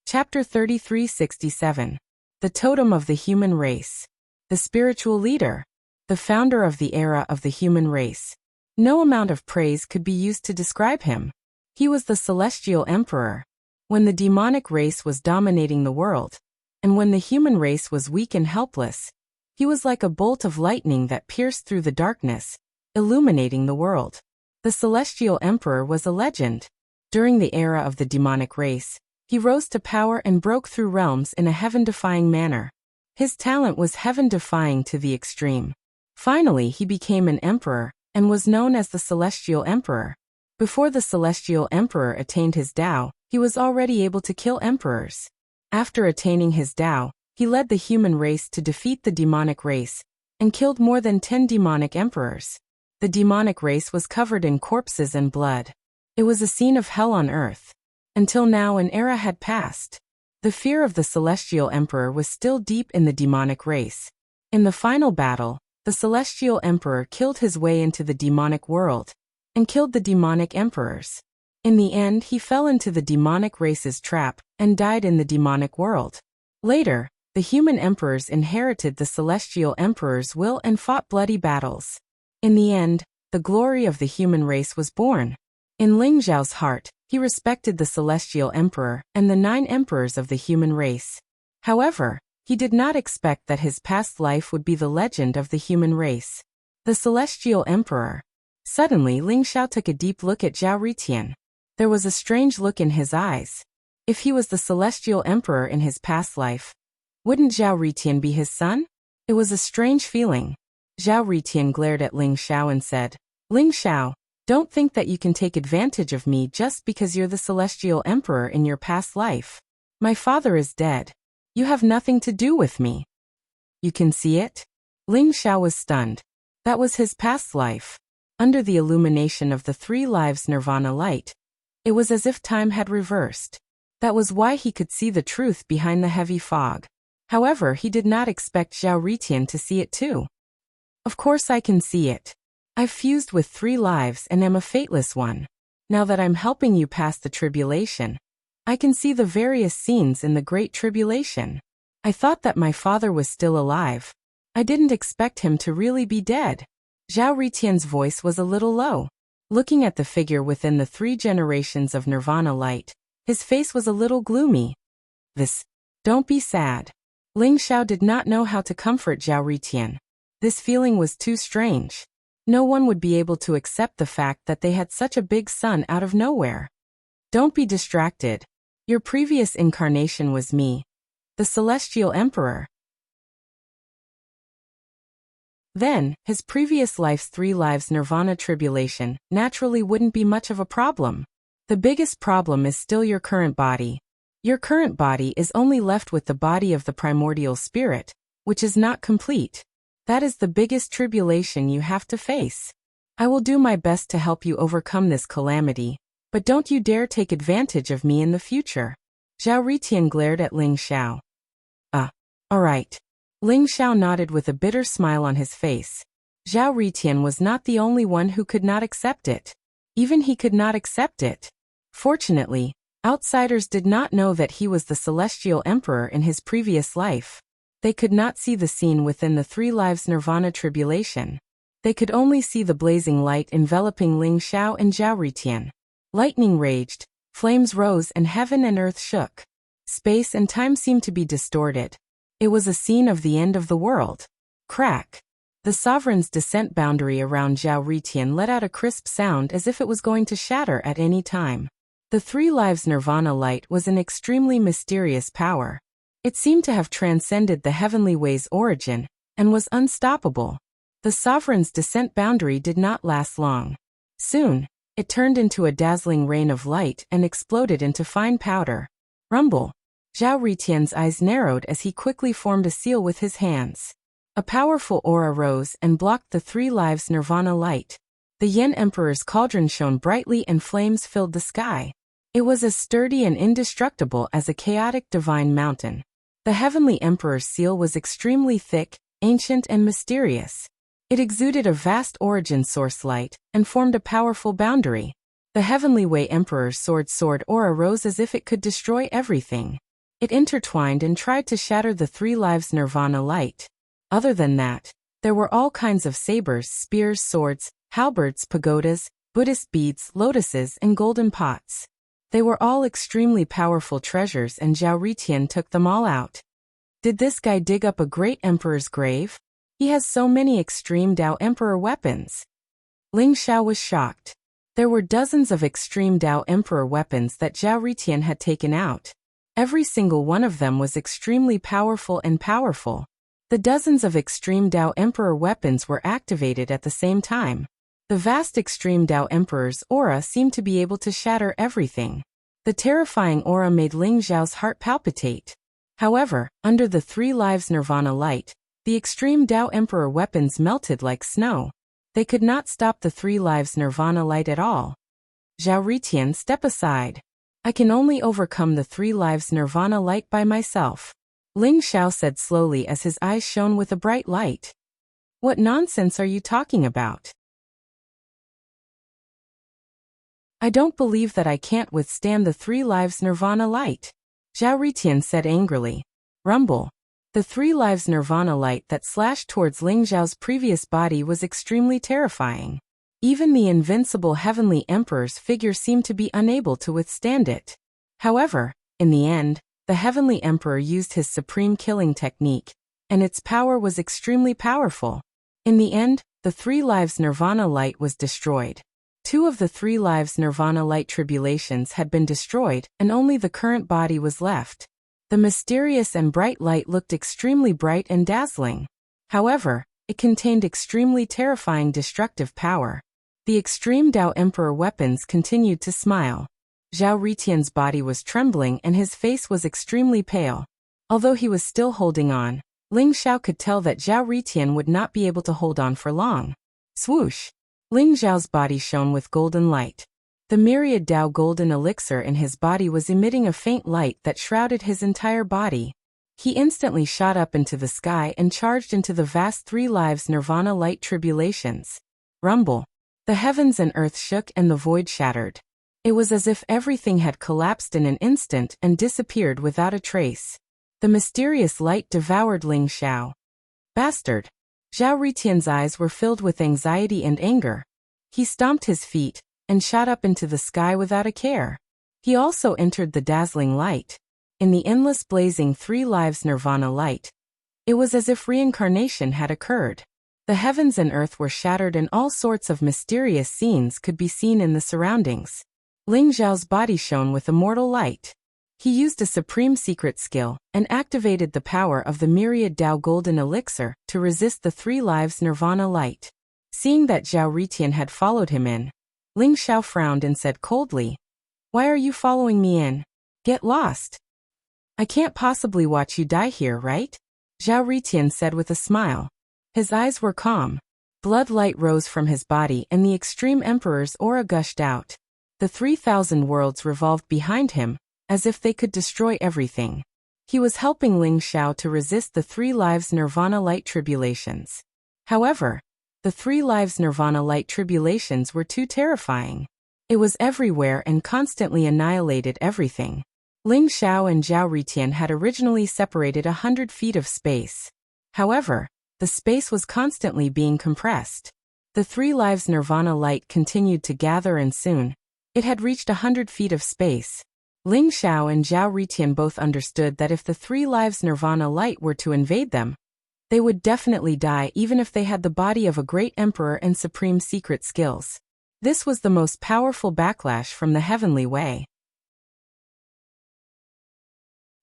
Chapter 3367. The Totem of the Human Race. The spiritual leader. The founder of the era of the human race. No amount of praise could be used to describe him. He was the celestial emperor. When the demonic race was dominating the world, and when the human race was weak and helpless, he was like a bolt of lightning that pierced through the darkness, illuminating the world. The celestial emperor was a legend. During the era of the demonic race, he rose to power and broke through realms in a heaven-defying manner. His talent was heaven-defying to the extreme. Finally, he became an emperor, and was known as the Celestial Emperor. Before the Celestial Emperor attained his Tao, he was already able to kill emperors. After attaining his Tao, he led the human race to defeat the demonic race, and killed more than 10 demonic emperors. The demonic race was covered in corpses and blood. It was a scene of hell on earth. Until now, an era had passed. The fear of the Celestial Emperor was still deep in the demonic race. In the final battle, the Celestial Emperor killed his way into the demonic world, and killed the demonic emperors. In the end, he fell into the demonic race's trap, and died in the demonic world. Later, the human emperors inherited the Celestial Emperor's will and fought bloody battles. In the end, the glory of the human race was born. In Ling Xiao's heart, he respected the Celestial Emperor and the 9 emperors of the human race. However, he did not expect that his past life would be the legend of the human race. The Celestial Emperor. Suddenly, Ling Xiao took a deep look at Zhao Ritian. There was a strange look in his eyes. If he was the Celestial Emperor in his past life, wouldn't Zhao Ritian be his son? It was a strange feeling. Zhao Ritian glared at Ling Xiao and said, "Ling Xiao, don't think that you can take advantage of me just because you're the Celestial Emperor in your past life. My father is dead. You have nothing to do with me." "You can see it?" Ling Xiao was stunned. That was his past life. Under the illumination of the 3 lives nirvana light, it was as if time had reversed. That was why he could see the truth behind the heavy fog. However, he did not expect Zhao Ritian to see it too. Of course I can see it. I've fused with 3 lives and am a fateless one. Now that I'm helping you pass the tribulation, I can see the various scenes in the Great Tribulation. I thought that my father was still alive. I didn't expect him to really be dead. Zhao Ritian's voice was a little low. Looking at the figure within the 3 generations of Nirvana light, his face was a little gloomy. Don't be sad. Ling Xiao did not know how to comfort Zhao Ritian. This feeling was too strange. No one would be able to accept the fact that they had such a big son out of nowhere. Don't be distracted. Your previous incarnation was me, the Celestial Emperor. Then, his previous life's 3 lives Nirvana tribulation naturally wouldn't be much of a problem. The biggest problem is still your current body. Your current body is only left with the body of the primordial spirit, which is not complete. That is the biggest tribulation you have to face. I will do my best to help you overcome this calamity, but don't you dare take advantage of me in the future. Zhao Ritian glared at Ling Xiao. Alright. Ling Xiao nodded with a bitter smile on his face. Zhao Ritian was not the only one who could not accept it. Even he could not accept it. Fortunately, outsiders did not know that he was the Celestial Emperor in his previous life. They could not see the scene within the 3 lives Nirvana tribulation. They could only see the blazing light enveloping Ling Xiao and Zhao Ritian. Lightning raged, flames rose and heaven and earth shook. Space and time seemed to be distorted. It was a scene of the end of the world. Crack. The sovereign's descent boundary around Zhao Ritian let out a crisp sound as if it was going to shatter at any time. The 3 lives Nirvana light was an extremely mysterious power. It seemed to have transcended the heavenly way's origin, and was unstoppable. The sovereign's descent boundary did not last long. Soon, it turned into a dazzling rain of light and exploded into fine powder. Rumble. Zhao Ritian's eyes narrowed as he quickly formed a seal with his hands. A powerful aura rose and blocked the 3 lives Nirvana light. The Yen Emperor's cauldron shone brightly and flames filled the sky. It was as sturdy and indestructible as a chaotic divine mountain. The Heavenly Emperor's seal was extremely thick, ancient and mysterious. It exuded a vast origin source light, and formed a powerful boundary. The Heavenly Way Emperor's sword aura rose as if it could destroy everything. It intertwined and tried to shatter the 3 lives Nirvana light. Other than that, there were all kinds of sabers, spears, swords, halberds, pagodas, Buddhist beads, lotuses, and golden pots. They were all extremely powerful treasures and Zhao Ritian took them all out. Did this guy dig up a great emperor's grave? He has so many extreme Dao Emperor weapons. Ling Xiao was shocked. There were dozens of extreme Dao Emperor weapons that Zhao Ritian had taken out. Every single one of them was extremely powerful and powerful. The dozens of extreme Dao Emperor weapons were activated at the same time. The vast extreme Dao Emperor's aura seemed to be able to shatter everything. The terrifying aura made Ling Xiao's heart palpitate. However, under the 3 lives Nirvana light, the extreme Dao Emperor weapons melted like snow. They could not stop the 3 lives Nirvana light at all. Zhao Ritian, step aside. I can only overcome the 3 lives Nirvana light by myself. Ling Xiao said slowly as his eyes shone with a bright light. What nonsense are you talking about? I don't believe that I can't withstand the 3 lives Nirvana light. Zhao Ritian said angrily. Rumble. The 3 lives Nirvana light that slashed towards Ling Xiao's previous body was extremely terrifying. Even the invincible Heavenly Emperor's figure seemed to be unable to withstand it. However, in the end, the Heavenly Emperor used his supreme killing technique, and its power was extremely powerful. In the end, the 3 lives Nirvana light was destroyed. 2 of the 3 lives Nirvana light tribulations had been destroyed, and only the current body was left. The mysterious and bright light looked extremely bright and dazzling. However, it contained extremely terrifying destructive power. The extreme Dao Emperor weapons continued to smile. Zhao Ritian's body was trembling and his face was extremely pale. Although he was still holding on, Ling Xiao could tell that Zhao Ritian would not be able to hold on for long. Swoosh! Ling Xiao's body shone with golden light. The myriad Dao golden elixir in his body was emitting a faint light that shrouded his entire body. He instantly shot up into the sky and charged into the vast 3 lives nirvana light tribulations. Rumble. The heavens and earth shook and the void shattered. It was as if everything had collapsed in an instant and disappeared without a trace. The mysterious light devoured Ling Xiao. Bastard! Zhao Ritian's eyes were filled with anxiety and anger. He stomped his feet and shot up into the sky without a care. He also entered the dazzling light. In the endless blazing 3 lives nirvana light, it was as if reincarnation had occurred. The heavens and earth were shattered and all sorts of mysterious scenes could be seen in the surroundings. Ling Xiao's body shone with immortal light. He used a supreme secret skill and activated the power of the myriad Dao golden elixir to resist the 3 lives nirvana light. Seeing that Zhao Ritian had followed him in, Ling Xiao frowned and said coldly, "Why are you following me in? Get lost. I can't possibly watch you die here, right?" Zhao Ritian said with a smile. His eyes were calm. Blood light rose from his body and the extreme emperor's aura gushed out. The 3,000 worlds revolved behind him, as if they could destroy everything. He was helping Ling Xiao to resist the 3 lives nirvana light tribulations. However, the 3 lives nirvana light tribulations were too terrifying. It was everywhere and constantly annihilated everything. Ling Xiao and Zhao Ritian had originally separated 100 feet of space. However, the space was constantly being compressed. The 3 lives nirvana light continued to gather and soon, it had reached 100 feet of space. Ling Xiao and Zhao Ritian both understood that if the 3 lives nirvana light were to invade them, they would definitely die even if they had the body of a great emperor and supreme secret skills. This was the most powerful backlash from the heavenly way.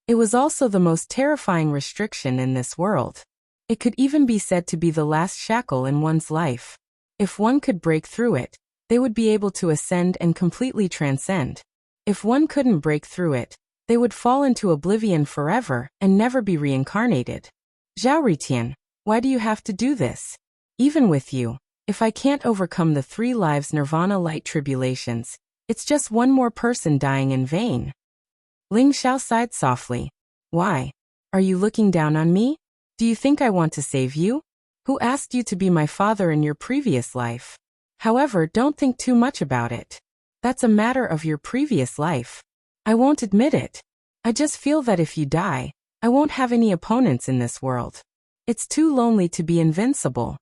It was also the most terrifying restriction in this world. It could even be said to be the last shackle in one's life. If one could break through it, they would be able to ascend and completely transcend. If one couldn't break through it, they would fall into oblivion forever and never be reincarnated. Zhao Ritian, why do you have to do this? Even with you, if I can't overcome the 3 lives nirvana light tribulations, it's just one more person dying in vain. Ling Xiao sighed softly. Why? Are you looking down on me? Do you think I want to save you? Who asked you to be my father in your previous life? However, don't think too much about it. That's a matter of your previous life. I won't admit it. I just feel that if you die, I won't have any opponents in this world. It's too lonely to be invincible.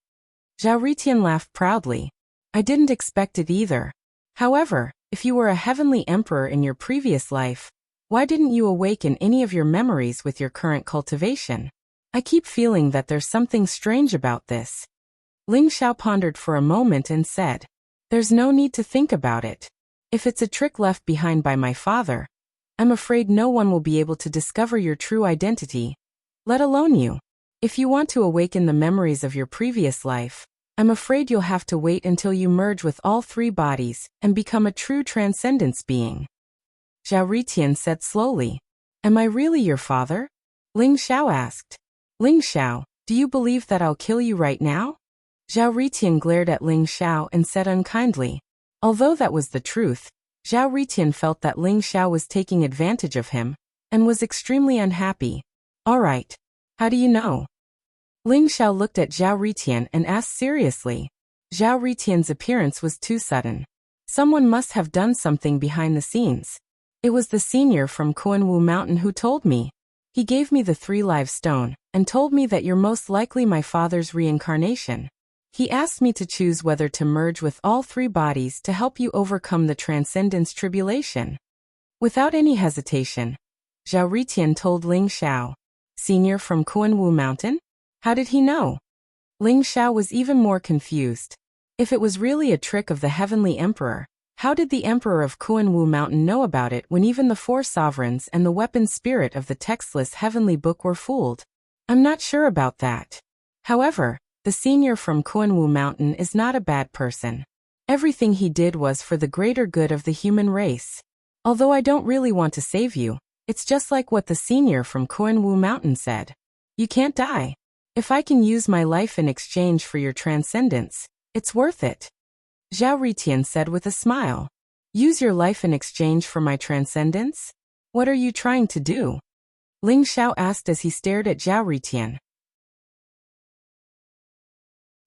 Zhao Ritian laughed proudly. I didn't expect it either. However, if you were a heavenly emperor in your previous life, why didn't you awaken any of your memories with your current cultivation? I keep feeling that there's something strange about this. Ling Xiao pondered for a moment and said, "There's no need to think about it. If it's a trick left behind by my father, I'm afraid no one will be able to discover your true identity, let alone you. If you want to awaken the memories of your previous life, I'm afraid you'll have to wait until you merge with all 3 bodies and become a true transcendence being." Zhao Ritian said slowly. "Am I really your father?" Ling Xiao asked. "Ling Xiao, do you believe that I'll kill you right now?" Zhao Ritian glared at Ling Xiao and said unkindly. Although that was the truth, Zhao Ritian felt that Ling Xiao was taking advantage of him, and was extremely unhappy. "All right. How do you know?" Ling Xiao looked at Zhao Ritian and asked seriously. Zhao Ritian's appearance was too sudden. Someone must have done something behind the scenes. It was the senior from Kuanwu Mountain who told me. He gave me the 3 live stone, and told me that you're most likely my father's reincarnation. He asked me to choose whether to merge with all 3 bodies to help you overcome the transcendence tribulation. Without any hesitation, Zhao Ritian told Ling Xiao. Senior from Kuanwu Mountain? How did he know? Ling Xiao was even more confused. If it was really a trick of the heavenly emperor, how did the emperor of Kuanwu Mountain know about it when even the 4 sovereigns and the weapon spirit of the textless heavenly book were fooled? I'm not sure about that. However, the senior from Kuanwu Mountain is not a bad person. Everything he did was for the greater good of the human race. Although I don't really want to save you, it's just like what the senior from Kuanwu Mountain said. You can't die. If I can use my life in exchange for your transcendence, it's worth it. Zhao Ritian said with a smile. Use your life in exchange for my transcendence? What are you trying to do? Ling Xiao asked as he stared at Zhao Ritian.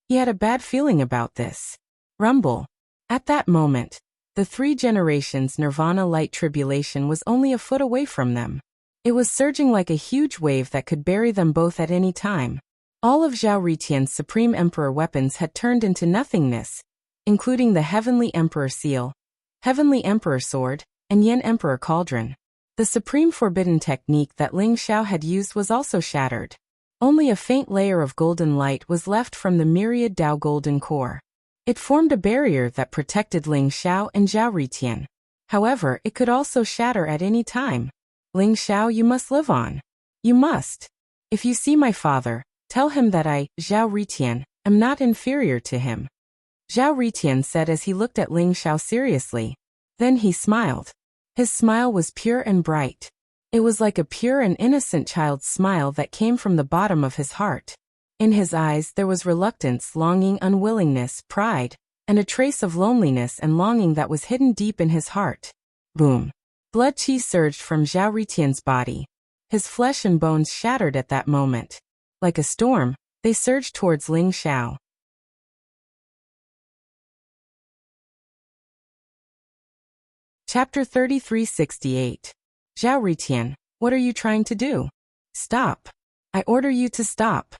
He had a bad feeling about this. Rumble. At that moment, the 3 generations Nirvana light tribulation was only a foot away from them. It was surging like a huge wave that could bury them both at any time. All of Zhao Ritian's Supreme Emperor weapons had turned into nothingness, including the Heavenly Emperor Seal, Heavenly Emperor Sword, and Yen Emperor Cauldron. The Supreme Forbidden technique that Ling Xiao had used was also shattered. Only a faint layer of golden light was left from the myriad Dao golden core. It formed a barrier that protected Ling Xiao and Zhao Ritian. However, it could also shatter at any time. Ling Xiao, you must live on. You must. If you see my father, tell him that I, Zhao Ritian, am not inferior to him. Zhao Ritian said as he looked at Ling Xiao seriously. Then he smiled. His smile was pure and bright. It was like a pure and innocent child's smile that came from the bottom of his heart. In his eyes there was reluctance, longing, unwillingness, pride, and a trace of loneliness and longing that was hidden deep in his heart. Boom. Blood qi surged from Zhao Ritian's body. His flesh and bones shattered at that moment. Like a storm, they surged towards Ling Xiao. Chapter 3368. Zhao Ritian, what are you trying to do? Stop. I order you to stop.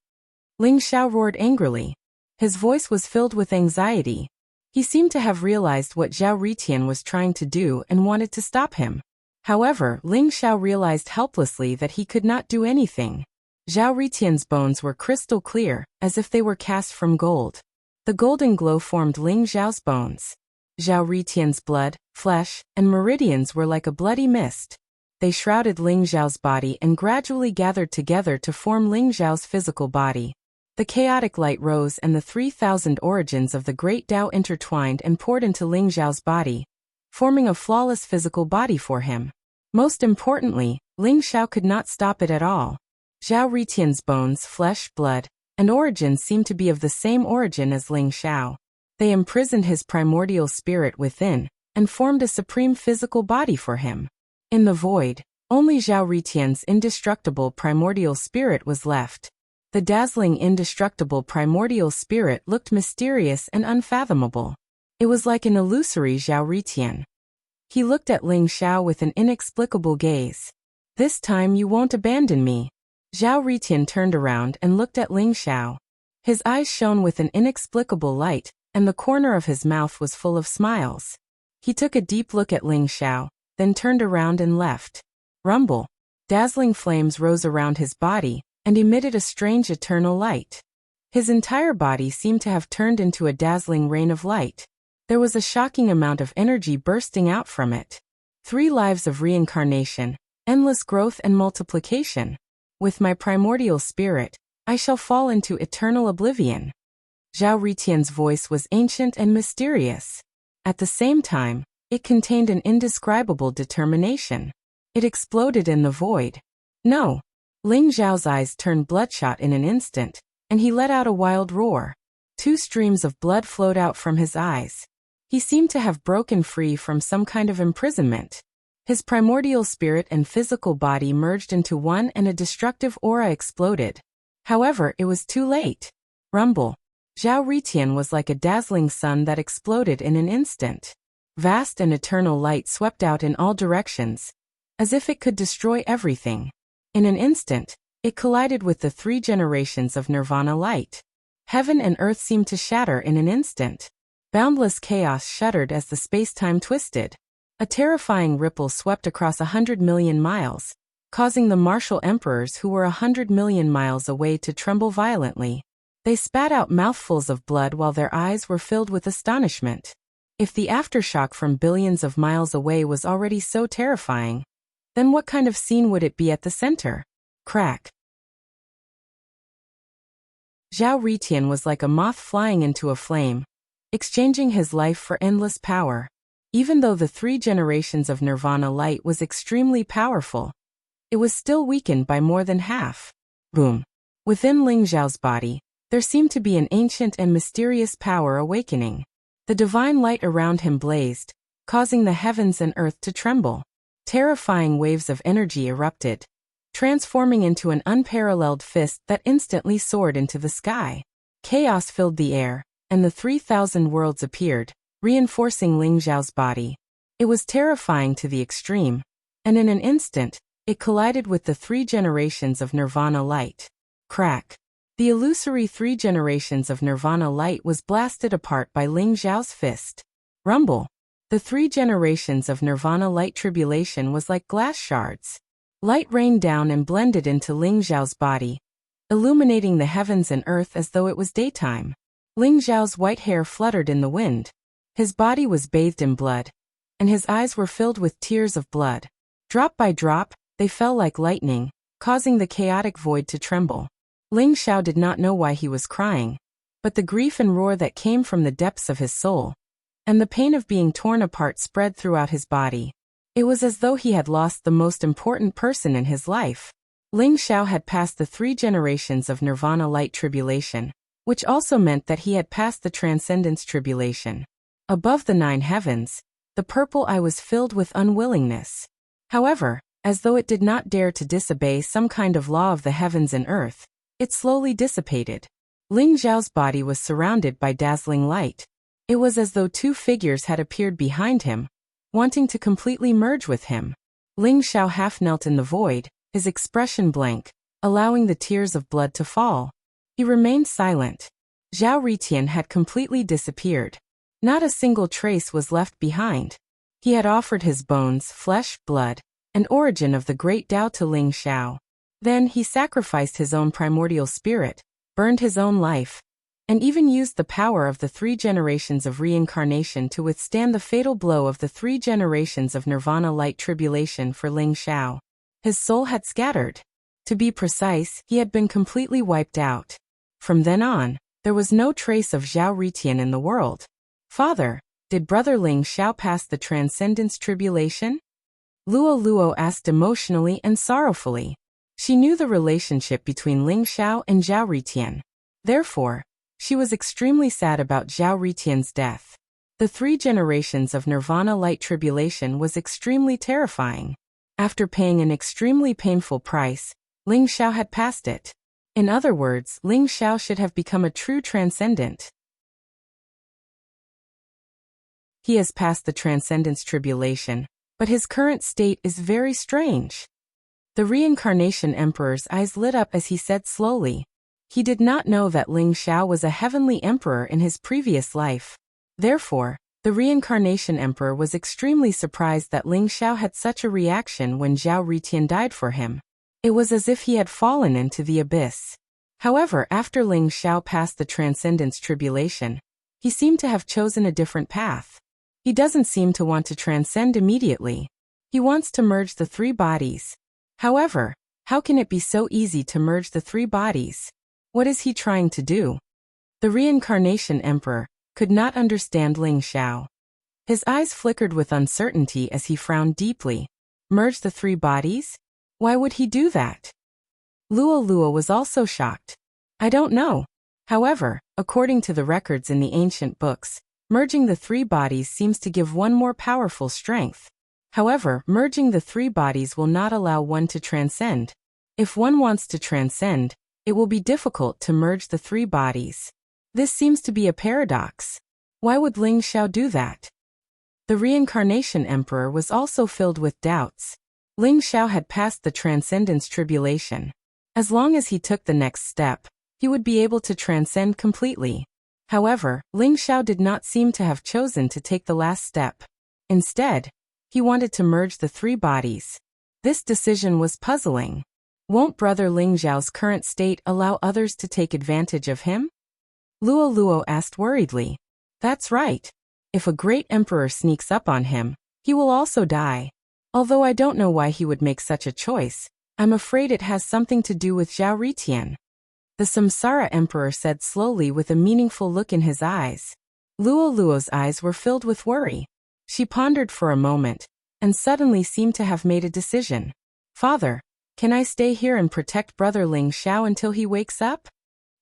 Ling Xiao roared angrily. His voice was filled with anxiety. He seemed to have realized what Zhao Ritian was trying to do and wanted to stop him. However, Ling Xiao realized helplessly that he could not do anything. Zhao Ritian's bones were crystal clear, as if they were cast from gold. The golden glow formed Ling Xiao's bones. Zhao Ritian's blood, flesh, and meridians were like a bloody mist. They shrouded Ling Xiao's body and gradually gathered together to form Ling Xiao's physical body. The chaotic light rose and the 3,000 origins of the great Tao intertwined and poured into Ling Xiao's body, forming a flawless physical body for him. Most importantly, Ling Xiao could not stop it at all. Zhao Ritian's bones, flesh, blood, and origins seemed to be of the same origin as Ling Xiao. They imprisoned his primordial spirit within, and formed a supreme physical body for him. In the void, only Zhao Ritian's indestructible primordial spirit was left. The dazzling indestructible primordial spirit looked mysterious and unfathomable. It was like an illusory Zhao Ritian. He looked at Ling Xiao with an inexplicable gaze. This time you won't abandon me. Zhao Ritian turned around and looked at Ling Xiao. His eyes shone with an inexplicable light, and the corner of his mouth was full of smiles. He took a deep look at Ling Xiao, then turned around and left. Rumble. Dazzling flames rose around his body, and emitted a strange eternal light. His entire body seemed to have turned into a dazzling rain of light. There was a shocking amount of energy bursting out from it. 3 lives of reincarnation, endless growth and multiplication. With my primordial spirit, I shall fall into eternal oblivion. Zhao Ritian's voice was ancient and mysterious. At the same time, it contained an indescribable determination. It exploded in the void. No. Ling Xiao's eyes turned bloodshot in an instant, and he let out a wild roar. 2 streams of blood flowed out from his eyes. He seemed to have broken free from some kind of imprisonment. His primordial spirit and physical body merged into one and a destructive aura exploded. However, it was too late. Rumble. Zhao Ritian was like a dazzling sun that exploded in an instant. Vast and eternal light swept out in all directions, as if it could destroy everything. In an instant, it collided with the 3 generations of Nirvana light. Heaven and earth seemed to shatter in an instant. Boundless chaos shuddered as the space-time twisted. A terrifying ripple swept across 100 million miles, causing the martial emperors who were 100 million miles away to tremble violently. They spat out mouthfuls of blood while their eyes were filled with astonishment. If the aftershock from billions of miles away was already so terrifying, then what kind of scene would it be at the center? Crack. Zhao Ritian was like a moth flying into a flame, exchanging his life for endless power. Even though the 3 generations of Nirvana light was extremely powerful, it was still weakened by more than half. Boom. Within Ling Xiao's body, there seemed to be an ancient and mysterious power awakening. The divine light around him blazed, causing the heavens and earth to tremble. Terrifying waves of energy erupted, transforming into an unparalleled fist that instantly soared into the sky. Chaos filled the air, and the 3,000 worlds appeared, reinforcing Ling Xiao's body. It was terrifying to the extreme, and in an instant, it collided with the 3 generations of Nirvana light. Crack. The illusory 3 generations of Nirvana light was blasted apart by Ling Xiao's fist. Rumble. The 3 generations of Nirvana light tribulation was like glass shards. Light rained down and blended into Ling Xiao's body, illuminating the heavens and earth as though it was daytime. Ling Xiao's white hair fluttered in the wind. His body was bathed in blood, and his eyes were filled with tears of blood. Drop by drop, they fell like lightning, causing the chaotic void to tremble. Ling Xiao did not know why he was crying, but the grief and roar that came from the depths of his soul, and the pain of being torn apart spread throughout his body. It was as though he had lost the most important person in his life. Ling Xiao had passed the 3 generations of Nirvana light tribulation, which also meant that he had passed the Transcendence tribulation. Above the 9 heavens, the purple eye was filled with unwillingness. However, as though it did not dare to disobey some kind of law of the heavens and earth, it slowly dissipated. Ling Xiao's body was surrounded by dazzling light. It was as though 2 figures had appeared behind him, wanting to completely merge with him. Ling Xiao half knelt in the void, his expression blank, allowing the tears of blood to fall. He remained silent. Zhao Ritian had completely disappeared. Not a single trace was left behind. He had offered his bones, flesh, blood, and origin of the great Tao to Ling Xiao. Then he sacrificed his own primordial spirit, burned his own life, and even used the power of the 3 generations of reincarnation to withstand the fatal blow of the 3 generations of Nirvana light tribulation for Ling Xiao. His soul had scattered. To be precise, he had been completely wiped out. From then on, there was no trace of Zhao Ritian in the world. Father, did Brother Ling Xiao pass the Transcendence tribulation? Luo Luo asked emotionally and sorrowfully. She knew the relationship between Ling Xiao and Zhao Ritian. Therefore, she was extremely sad about Zhao Ritian's death. The 3 generations of Nirvana light tribulation was extremely terrifying. After paying an extremely painful price, Ling Xiao had passed it. In other words, Ling Xiao should have become a true transcendent. He has passed the Transcendence tribulation, but his current state is very strange. The Reincarnation Emperor's eyes lit up as he said slowly. He did not know that Ling Xiao was a heavenly emperor in his previous life. Therefore, the Reincarnation Emperor was extremely surprised that Ling Xiao had such a reaction when Zhao Ritian died for him. It was as if he had fallen into the abyss. However, after Ling Xiao passed the Transcendence tribulation, he seemed to have chosen a different path. He doesn't seem to want to transcend immediately. He wants to merge the 3 bodies. However, how can it be so easy to merge the 3 bodies? What is he trying to do? The Reincarnation Emperor could not understand Ling Xiao. His eyes flickered with uncertainty as he frowned deeply. Merge the 3 bodies? Why would he do that? Luo Luo was also shocked. I don't know. However, according to the records in the ancient books, merging the 3 bodies seems to give one more powerful strength. However, merging the 3 bodies will not allow one to transcend. If one wants to transcend, it will be difficult to merge the 3 bodies. This seems to be a paradox. Why would Ling Xiao do that? The Reincarnation Emperor was also filled with doubts. Ling Xiao had passed the Transcendence tribulation. As long as he took the next step, he would be able to transcend completely. However, Ling Xiao did not seem to have chosen to take the last step. Instead, he wanted to merge the 3 bodies. This decision was puzzling. Won't Brother Ling Xiao's current state allow others to take advantage of him? Luo Luo asked worriedly. That's right. If a great emperor sneaks up on him, he will also die. Although I don't know why he would make such a choice, I'm afraid it has something to do with Zhao Ritian. The Samsara Emperor said slowly with a meaningful look in his eyes. Luo Luo's eyes were filled with worry. She pondered for a moment, and suddenly seemed to have made a decision. Father, can I stay here and protect Brother Ling Xiao until he wakes up?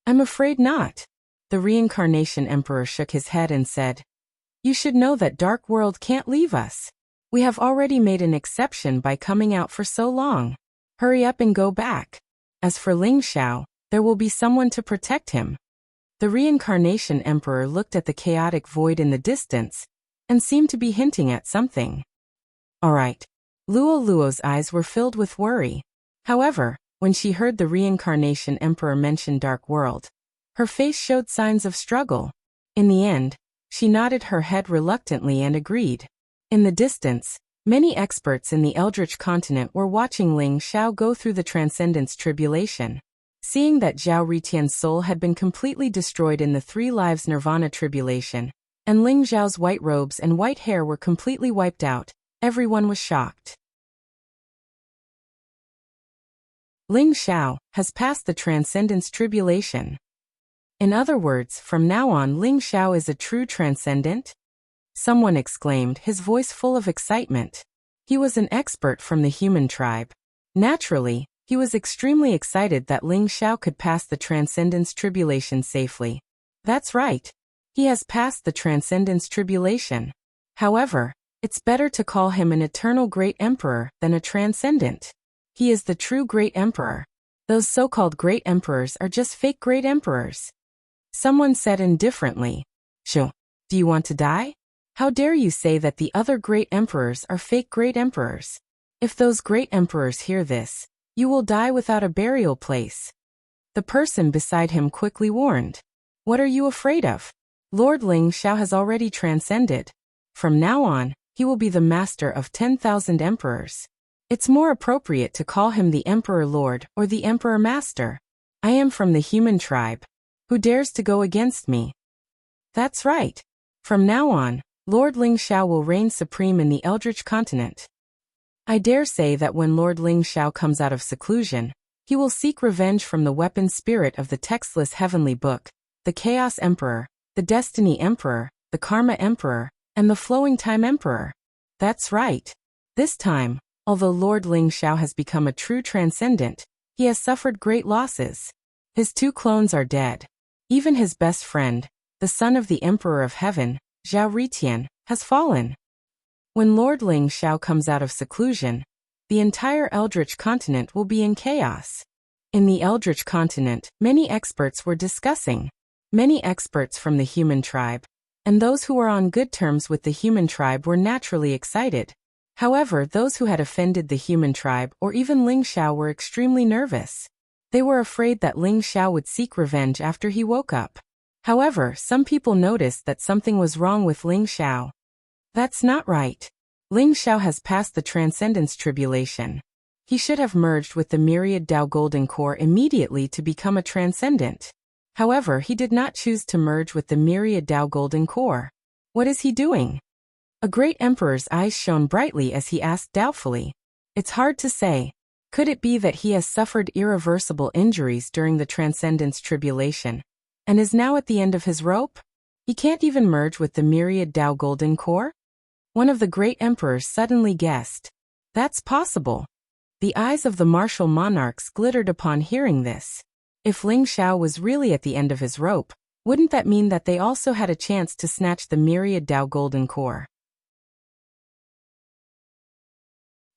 I'm afraid not. The Reincarnation Emperor shook his head and said, You should know that Dark World can't leave us. We have already made an exception by coming out for so long. Hurry up and go back. As for Ling Xiao, there will be someone to protect him. The reincarnation emperor looked at the chaotic void in the distance and seemed to be hinting at something. All right. Luo Luo's eyes were filled with worry. However, when she heard the reincarnation emperor mention Dark World, her face showed signs of struggle. In the end, she nodded her head reluctantly and agreed. In the distance, many experts in the Eldritch continent were watching Ling Xiao go through the Transcendence Tribulation. Seeing that Zhao Ritian's soul had been completely destroyed in the 3 lives Nirvana Tribulation, and Ling Xiao's white robes and white hair were completely wiped out, everyone was shocked. Ling Xiao has passed the Transcendence Tribulation. In other words, from now on Ling Xiao is a true transcendent? Someone exclaimed, his voice full of excitement. He was an expert from the human tribe. Naturally, he was extremely excited that Ling Xiao could pass the Transcendence Tribulation safely. That's right. He has passed the Transcendence Tribulation. However, it's better to call him an eternal great emperor than a transcendent. He is the true great emperor. Those so-called great emperors are just fake great emperors. Someone said indifferently, "Shoo, do you want to die? How dare you say that the other great emperors are fake great emperors? If those great emperors hear this, you will die without a burial place." The person beside him quickly warned, "What are you afraid of? Lord Ling Xiao has already transcended. From now on, he will be the master of 10,000 emperors. It's more appropriate to call him the Emperor Lord or the Emperor Master. I am from the human tribe. Who dares to go against me?" That's right. From now on, Lord Ling Xiao will reign supreme in the Eldritch continent. I dare say that when Lord Ling Xiao comes out of seclusion, he will seek revenge from the weapon spirit of the textless heavenly book, the Chaos Emperor, the Destiny Emperor, the Karma Emperor, and the Flowing Time Emperor. That's right. This time, although Lord Ling Xiao has become a true transcendent, he has suffered great losses. His 2 clones are dead. Even his best friend, the son of the Emperor of Heaven, Zhao Ritian, has fallen. When Lord Ling Xiao comes out of seclusion, the entire Eldritch continent will be in chaos. In the Eldritch continent, many experts were discussing. Many experts from the human tribe, and those who were on good terms with the human tribe were naturally excited. However, those who had offended the human tribe or even Ling Xiao were extremely nervous. They were afraid that Ling Xiao would seek revenge after he woke up. However, some people noticed that something was wrong with Ling Xiao. That's not right. Ling Xiao has passed the Transcendence Tribulation. He should have merged with the Myriad Tao Golden Core immediately to become a transcendent. However, he did not choose to merge with the Myriad Tao Golden Core. What is he doing? A great emperor's eyes shone brightly as he asked doubtfully. It's hard to say. Could it be that he has suffered irreversible injuries during the Transcendence Tribulation and is now at the end of his rope? He can't even merge with the Myriad Tao Golden Core? One of the great emperors suddenly guessed. That's possible. The eyes of the martial monarchs glittered upon hearing this. If Ling Xiao was really at the end of his rope, wouldn't that mean that they also had a chance to snatch the Myriad Tao Golden Core?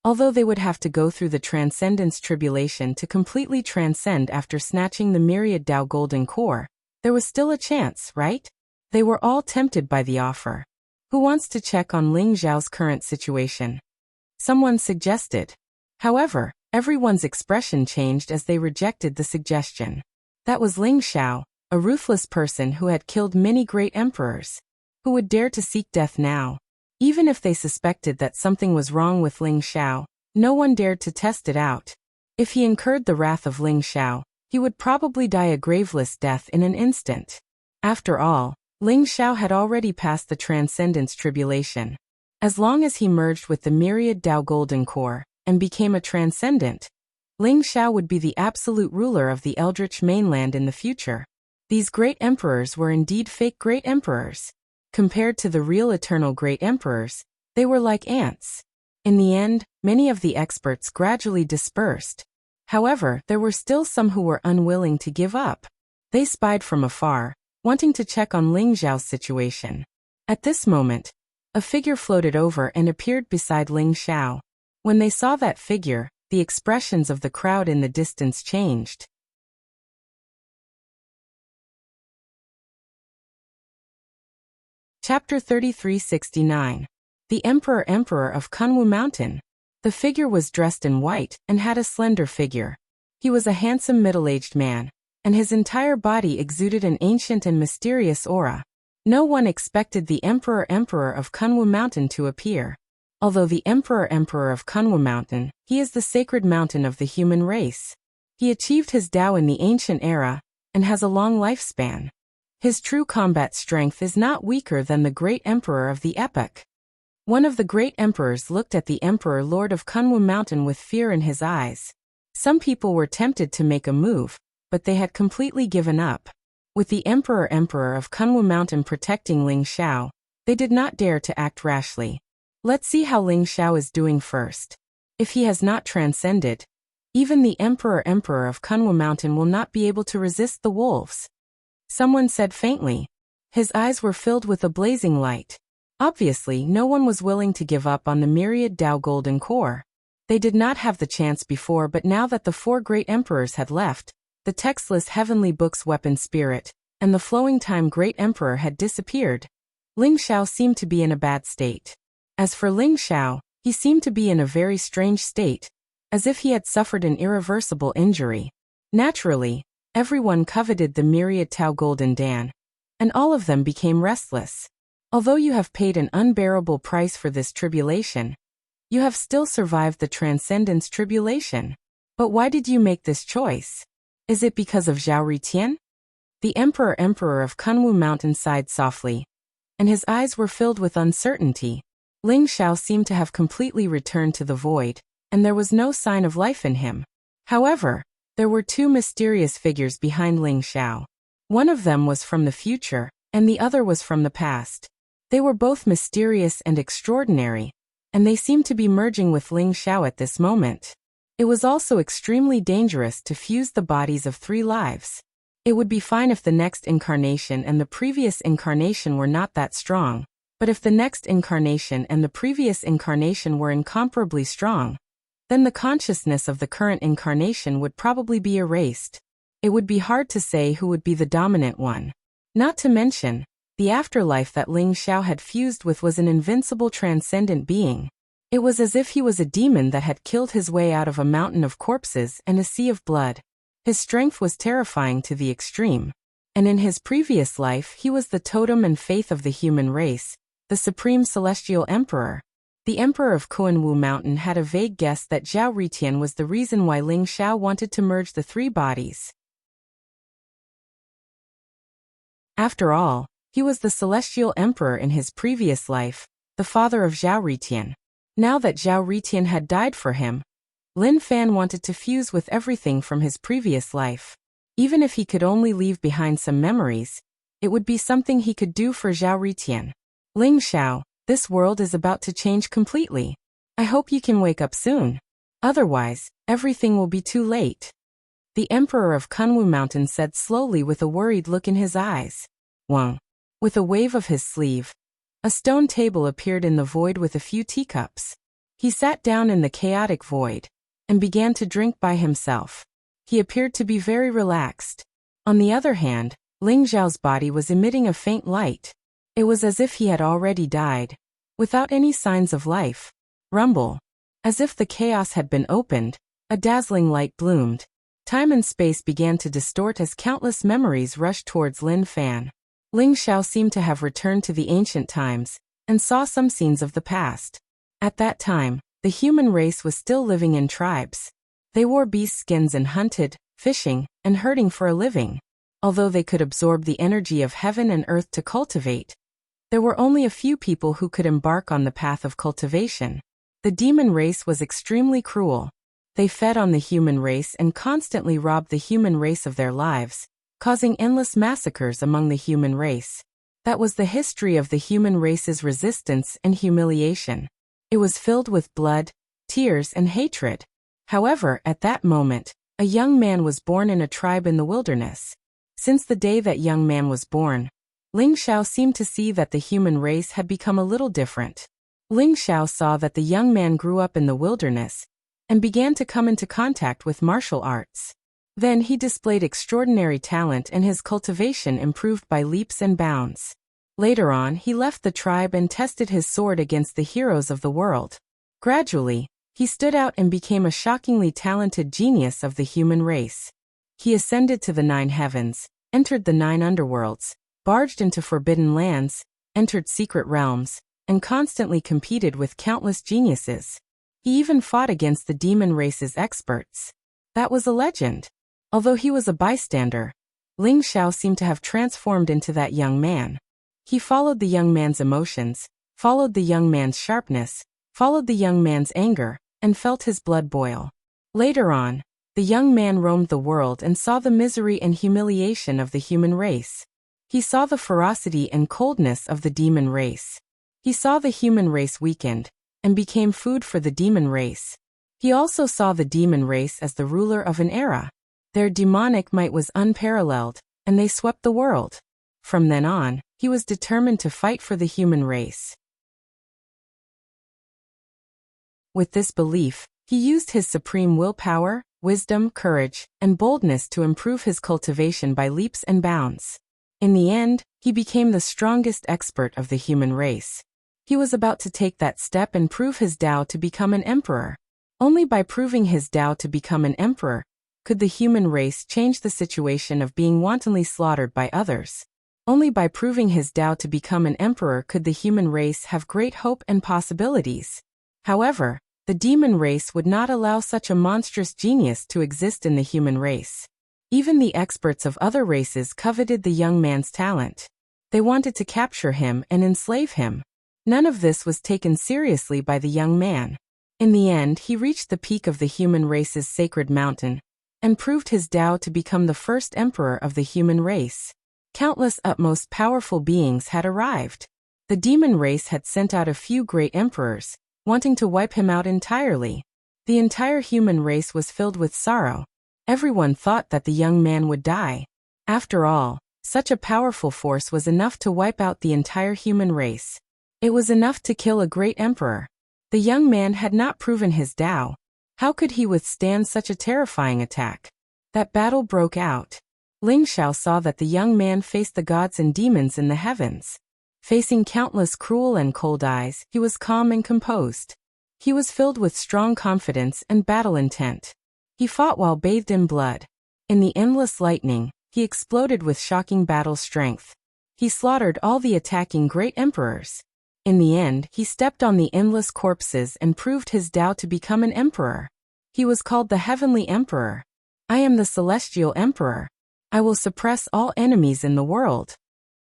Although they would have to go through the Transcendence Tribulation to completely transcend after snatching the Myriad Tao Golden Core, there was still a chance, right? They were all tempted by the offer. Who wants to check on Ling Xiao's current situation? Someone suggested. However, everyone's expression changed as they rejected the suggestion. That was Ling Xiao, a ruthless person who had killed many great emperors. Who would dare to seek death now? Even if they suspected that something was wrong with Ling Xiao, no one dared to test it out. If he incurred the wrath of Ling Xiao, he would probably die a graveless death in an instant. After all, Ling Xiao had already passed the Transcendence Tribulation. As long as he merged with the Myriad Tao Golden Core and became a transcendent, Ling Xiao would be the absolute ruler of the Eldritch mainland in the future. These great emperors were indeed fake great emperors. Compared to the real eternal great emperors, they were like ants. In the end, many of the experts gradually dispersed. However, there were still some who were unwilling to give up. They spied from afar, wanting to check on Ling Xiao's situation. At this moment, a figure floated over and appeared beside Ling Xiao. When they saw that figure, the expressions of the crowd in the distance changed. Chapter 3369. The Emperor of Kunwu Mountain. The figure was dressed in white and had a slender figure. He was a handsome middle-aged man, and his entire body exuded an ancient and mysterious aura. No one expected the Emperor of Kunwu Mountain to appear. Although the Emperor of Kunwu Mountain, he is the sacred mountain of the human race. He achieved his Tao in the ancient era, and has a long lifespan. His true combat strength is not weaker than the great emperor of the epoch. One of the great emperors looked at the Emperor Lord of Kunwu Mountain with fear in his eyes. Some people were tempted to make a move, but they had completely given up. With the Emperor of Kunwu Mountain protecting Ling Xiao, they did not dare to act rashly. Let's see how Ling Xiao is doing first. If he has not transcended, even the Emperor of Kunwu Mountain will not be able to resist the wolves. Someone said faintly. His eyes were filled with a blazing light. Obviously, no one was willing to give up on the myriad Tao golden core. They did not have the chance before, but now that the four great emperors had left, the textless heavenly book's weapon spirit, and the flowing time great emperor had disappeared, Ling Xiao seemed to be in a bad state. As for Ling Xiao, he seemed to be in a very strange state, as if he had suffered an irreversible injury. Naturally, everyone coveted the myriad Tao golden Dan, and all of them became restless. Although you have paid an unbearable price for this tribulation, you have still survived the transcendence tribulation. But why did you make this choice? Is it because of Zhao Ritian? The Emperor of Kunwu Mountain sighed softly, and his eyes were filled with uncertainty. Ling Xiao seemed to have completely returned to the void, and there was no sign of life in him. However, there were two mysterious figures behind Ling Xiao. One of them was from the future, and the other was from the past. They were both mysterious and extraordinary, and they seemed to be merging with Ling Xiao at this moment. It was also extremely dangerous to fuse the bodies of three lives. It would be fine if the next incarnation and the previous incarnation were not that strong, but if the next incarnation and the previous incarnation were incomparably strong, then the consciousness of the current incarnation would probably be erased. It would be hard to say who would be the dominant one. Not to mention, the afterlife that Ling Xiao had fused with was an invincible transcendent being. It was as if he was a demon that had killed his way out of a mountain of corpses and a sea of blood. His strength was terrifying to the extreme. And in his previous life he was the totem and faith of the human race, the supreme celestial emperor. The Emperor of Kunwu Mountain had a vague guess that Zhao Ritian was the reason why Ling Xiao wanted to merge the three bodies. After all, he was the celestial emperor in his previous life, the father of Zhao Ritian. Now that Zhao Ritian had died for him, Lin Fan wanted to fuse with everything from his previous life. Even if he could only leave behind some memories, it would be something he could do for Zhao Ritian. Ling Xiao, this world is about to change completely. I hope you can wake up soon. Otherwise, everything will be too late. The Emperor of Kunwu Mountain said slowly with a worried look in his eyes. Wang. With a wave of his sleeve, a stone table appeared in the void with a few teacups. He sat down in the chaotic void and began to drink by himself. He appeared to be very relaxed. On the other hand, Ling Xiao's body was emitting a faint light. It was as if he had already died, without any signs of life. Rumble. As if the chaos had been opened, a dazzling light bloomed. Time and space began to distort as countless memories rushed towards Lin Fan. Ling Xiao seemed to have returned to the ancient times, and saw some scenes of the past. At that time, the human race was still living in tribes. They wore beast skins and hunted, fishing, and herding for a living. Although they could absorb the energy of heaven and earth to cultivate, there were only a few people who could embark on the path of cultivation. The demon race was extremely cruel. They fed on the human race and constantly robbed the human race of their lives, causing endless massacres among the human race. That was the history of the human race's resistance and humiliation. It was filled with blood, tears, and hatred. However, at that moment, a young man was born in a tribe in the wilderness. Since the day that young man was born, Ling Xiao seemed to see that the human race had become a little different. Ling Xiao saw that the young man grew up in the wilderness, and began to come into contact with martial arts. Then he displayed extraordinary talent and his cultivation improved by leaps and bounds. Later on, he left the tribe and tested his sword against the heroes of the world. Gradually, he stood out and became a shockingly talented genius of the human race. He ascended to the 9 heavens, entered the 9 underworlds, barged into forbidden lands, entered secret realms, and constantly competed with countless geniuses. He even fought against the demon race's experts. That was a legend. Although he was a bystander, Ling Xiao seemed to have transformed into that young man. He followed the young man's emotions, followed the young man's sharpness, followed the young man's anger, and felt his blood boil. Later on, the young man roamed the world and saw the misery and humiliation of the human race. He saw the ferocity and coldness of the demon race. He saw the human race weakened, and became food for the demon race. He also saw the demon race as the ruler of an era. Their demonic might was unparalleled, and they swept the world. From then on, he was determined to fight for the human race. With this belief, he used his supreme willpower, wisdom, courage, and boldness to improve his cultivation by leaps and bounds. In the end, he became the strongest expert of the human race. He was about to take that step and prove his Tao to become an emperor. Only by proving his Tao to become an emperor could the human race change the situation of being wantonly slaughtered by others. Only by proving his Tao to become an emperor could the human race have great hope and possibilities. However, the demon race would not allow such a monstrous genius to exist in the human race. Even the experts of other races coveted the young man's talent. They wanted to capture him and enslave him. None of this was taken seriously by the young man. In the end, he reached the peak of the human race's sacred mountain, and proved his Tao to become the first emperor of the human race. Countless utmost powerful beings had arrived. The demon race had sent out a few great emperors, wanting to wipe him out entirely. The entire human race was filled with sorrow. Everyone thought that the young man would die. After all, such a powerful force was enough to wipe out the entire human race. It was enough to kill a great emperor. The young man had not proven his Tao. How could he withstand such a terrifying attack? That battle broke out. Ling Xiao saw that the young man faced the gods and demons in the heavens. Facing countless cruel and cold eyes, he was calm and composed. He was filled with strong confidence and battle intent. He fought while bathed in blood. In the endless lightning, he exploded with shocking battle strength. He slaughtered all the attacking great emperors. In the end, he stepped on the endless corpses and proved his Tao to become an emperor. He was called the Heavenly Emperor. I am the Celestial Emperor. I will suppress all enemies in the world.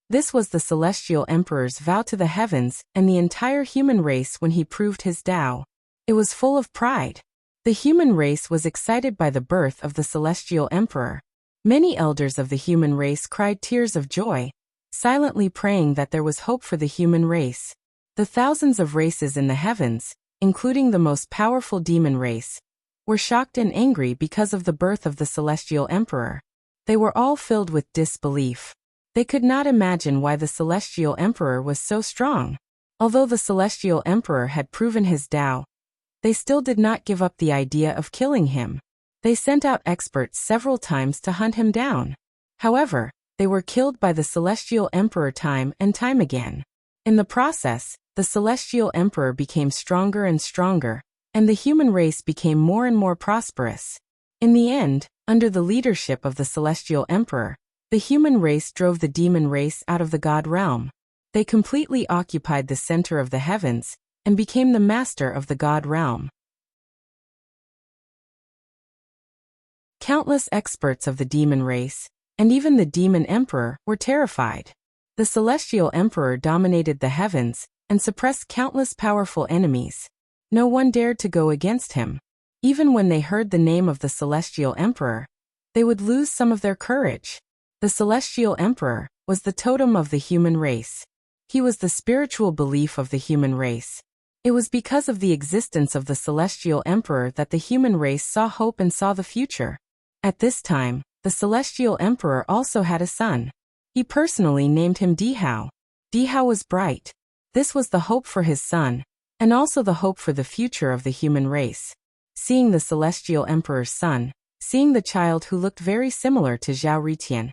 This was the Celestial Emperor's vow to the heavens and the entire human race when he proved his Tao. It was full of pride. The human race was excited by the birth of the Celestial Emperor. Many elders of the human race cried tears of joy, silently praying that there was hope for the human race. The thousands of races in the heavens, including the most powerful demon race, were shocked and angry because of the birth of the Celestial Emperor. They were all filled with disbelief. They could not imagine why the Celestial Emperor was so strong. Although the Celestial Emperor had proven his Tao, they still did not give up the idea of killing him. They sent out experts several times to hunt him down. However, they were killed by the Celestial Emperor time and time again. In the process, the Celestial Emperor became stronger and stronger, and the human race became more and more prosperous. In the end, under the leadership of the Celestial Emperor, the human race drove the demon race out of the god realm. They completely occupied the center of the heavens, and became the master of the god realm. Countless experts of the demon race, and even the demon emperor, were terrified. The Celestial Emperor dominated the heavens, and suppressed countless powerful enemies. No one dared to go against him. Even when they heard the name of the Celestial Emperor, they would lose some of their courage. The Celestial Emperor was the totem of the human race. He was the spiritual belief of the human race. It was because of the existence of the Celestial Emperor that the human race saw hope and saw the future. At this time, the Celestial Emperor also had a son. He personally named him Dihao. Dihao was bright. This was the hope for his son, and also the hope for the future of the human race. seeing the celestial emperor's son, seeing the child who looked very similar to Zhao Ritian.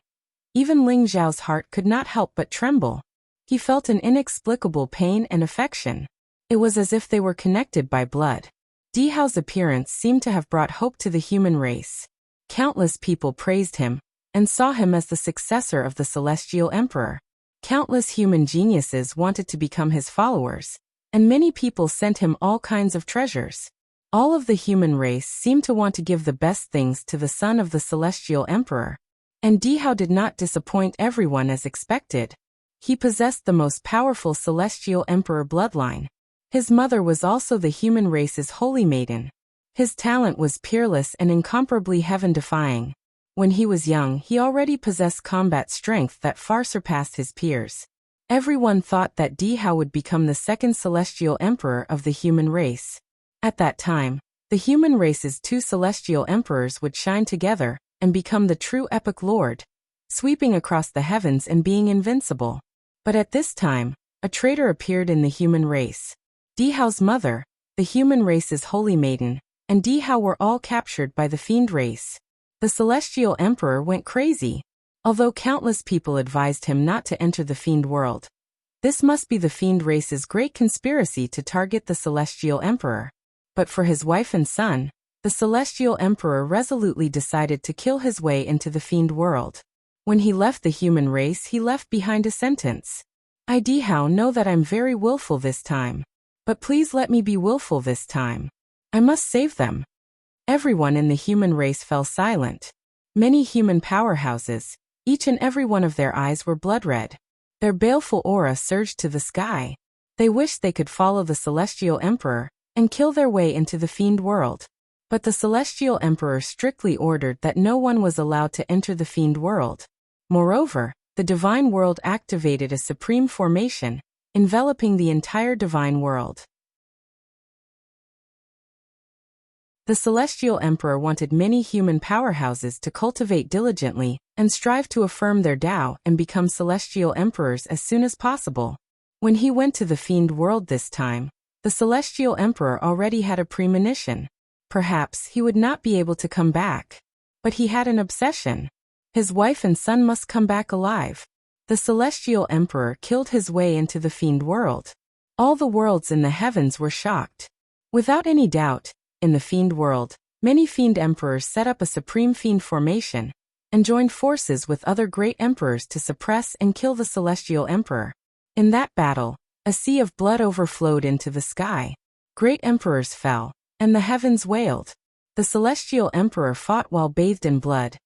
Even Ling Zhao's heart could not help but tremble. He felt an inexplicable pain and affection. It was as if they were connected by blood. Di Hao's appearance seemed to have brought hope to the human race. Countless people praised him, and saw him as the successor of the celestial emperor. Countless human geniuses wanted to become his followers, and many people sent him all kinds of treasures. All of the human race seemed to want to give the best things to the son of the celestial emperor. And Di Hao did not disappoint everyone as expected. He possessed the most powerful celestial emperor bloodline. His mother was also the human race's holy maiden. His talent was peerless and incomparably heaven-defying. When he was young, he already possessed combat strength that far surpassed his peers. Everyone thought that Di Hao would become the second celestial emperor of the human race. At that time, the human race's two celestial emperors would shine together and become the true epic lord, sweeping across the heavens and being invincible. But at this time, a traitor appeared in the human race. Di Hao's mother, the human race's holy maiden, and Di Hao were all captured by the fiend race. The celestial emperor went crazy. Although countless people advised him not to enter the fiend world. This must be the fiend race's great conspiracy to target the celestial emperor. But for his wife and son, the celestial emperor resolutely decided to kill his way into the fiend world. When he left the human race, he left behind a sentence. I, Di Hao, know that I'm very willful this time. But please let me be willful this time. I must save them. Everyone in the human race fell silent. Many human powerhouses, each and every one of their eyes were blood red. Their baleful aura surged to the sky. They wished they could follow the celestial emperor and kill their way into the fiend world. But the celestial emperor strictly ordered that no one was allowed to enter the fiend world. Moreover, the divine world activated a supreme formation, enveloping the entire divine world. The celestial emperor wanted many human powerhouses to cultivate diligently and strive to affirm their Tao and become celestial emperors as soon as possible. When he went to the fiend world this time, the celestial emperor already had a premonition. Perhaps he would not be able to come back. But he had an obsession. His wife and son must come back alive. The celestial emperor killed his way into the fiend world. All the worlds in the heavens were shocked. Without any doubt, in the fiend world, many fiend emperors set up a supreme fiend formation and joined forces with other great emperors to suppress and kill the celestial emperor. In that battle, a sea of blood overflowed into the sky. Great emperors fell, and the heavens wailed. The celestial emperor fought while bathed in blood,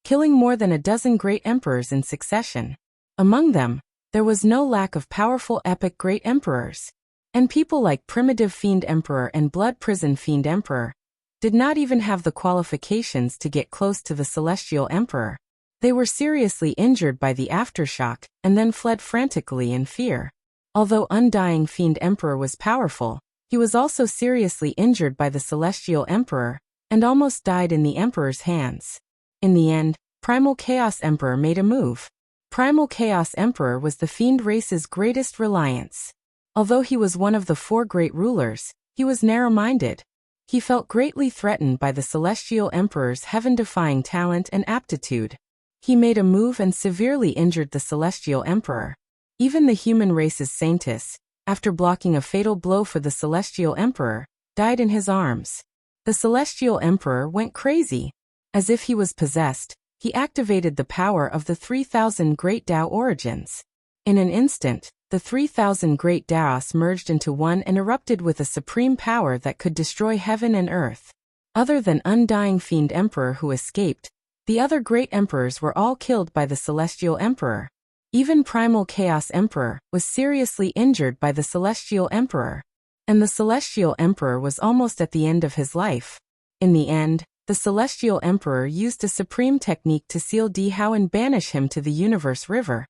killing more than a dozen great emperors in succession. Among them, there was no lack of powerful epic great emperors. And people like Primitive Fiend Emperor and Blood Prison Fiend Emperor did not even have the qualifications to get close to the Celestial Emperor. They were seriously injured by the aftershock and then fled frantically in fear. Although Undying Fiend Emperor was powerful, he was also seriously injured by the Celestial Emperor and almost died in the Emperor's hands. In the end, Primal Chaos Emperor made a move. Primal Chaos Emperor was the fiend race's greatest reliance. Although he was one of the four great rulers, he was narrow-minded. He felt greatly threatened by the Celestial Emperor's heaven-defying talent and aptitude. He made a move and severely injured the Celestial Emperor. Even the human race's Saintess, after blocking a fatal blow for the Celestial Emperor, died in his arms. The Celestial Emperor went crazy. As if he was possessed, he activated the power of the 3,000 Great Tao Origins. In an instant, the 3,000 Great Taos merged into one and erupted with a supreme power that could destroy heaven and earth. Other than Undying Fiend Emperor who escaped, the other great emperors were all killed by the Celestial Emperor. Even Primal Chaos Emperor was seriously injured by the Celestial Emperor. And the Celestial Emperor was almost at the end of his life. In the end, the Celestial Emperor used a supreme technique to seal Di Hao and banish him to the Universe River,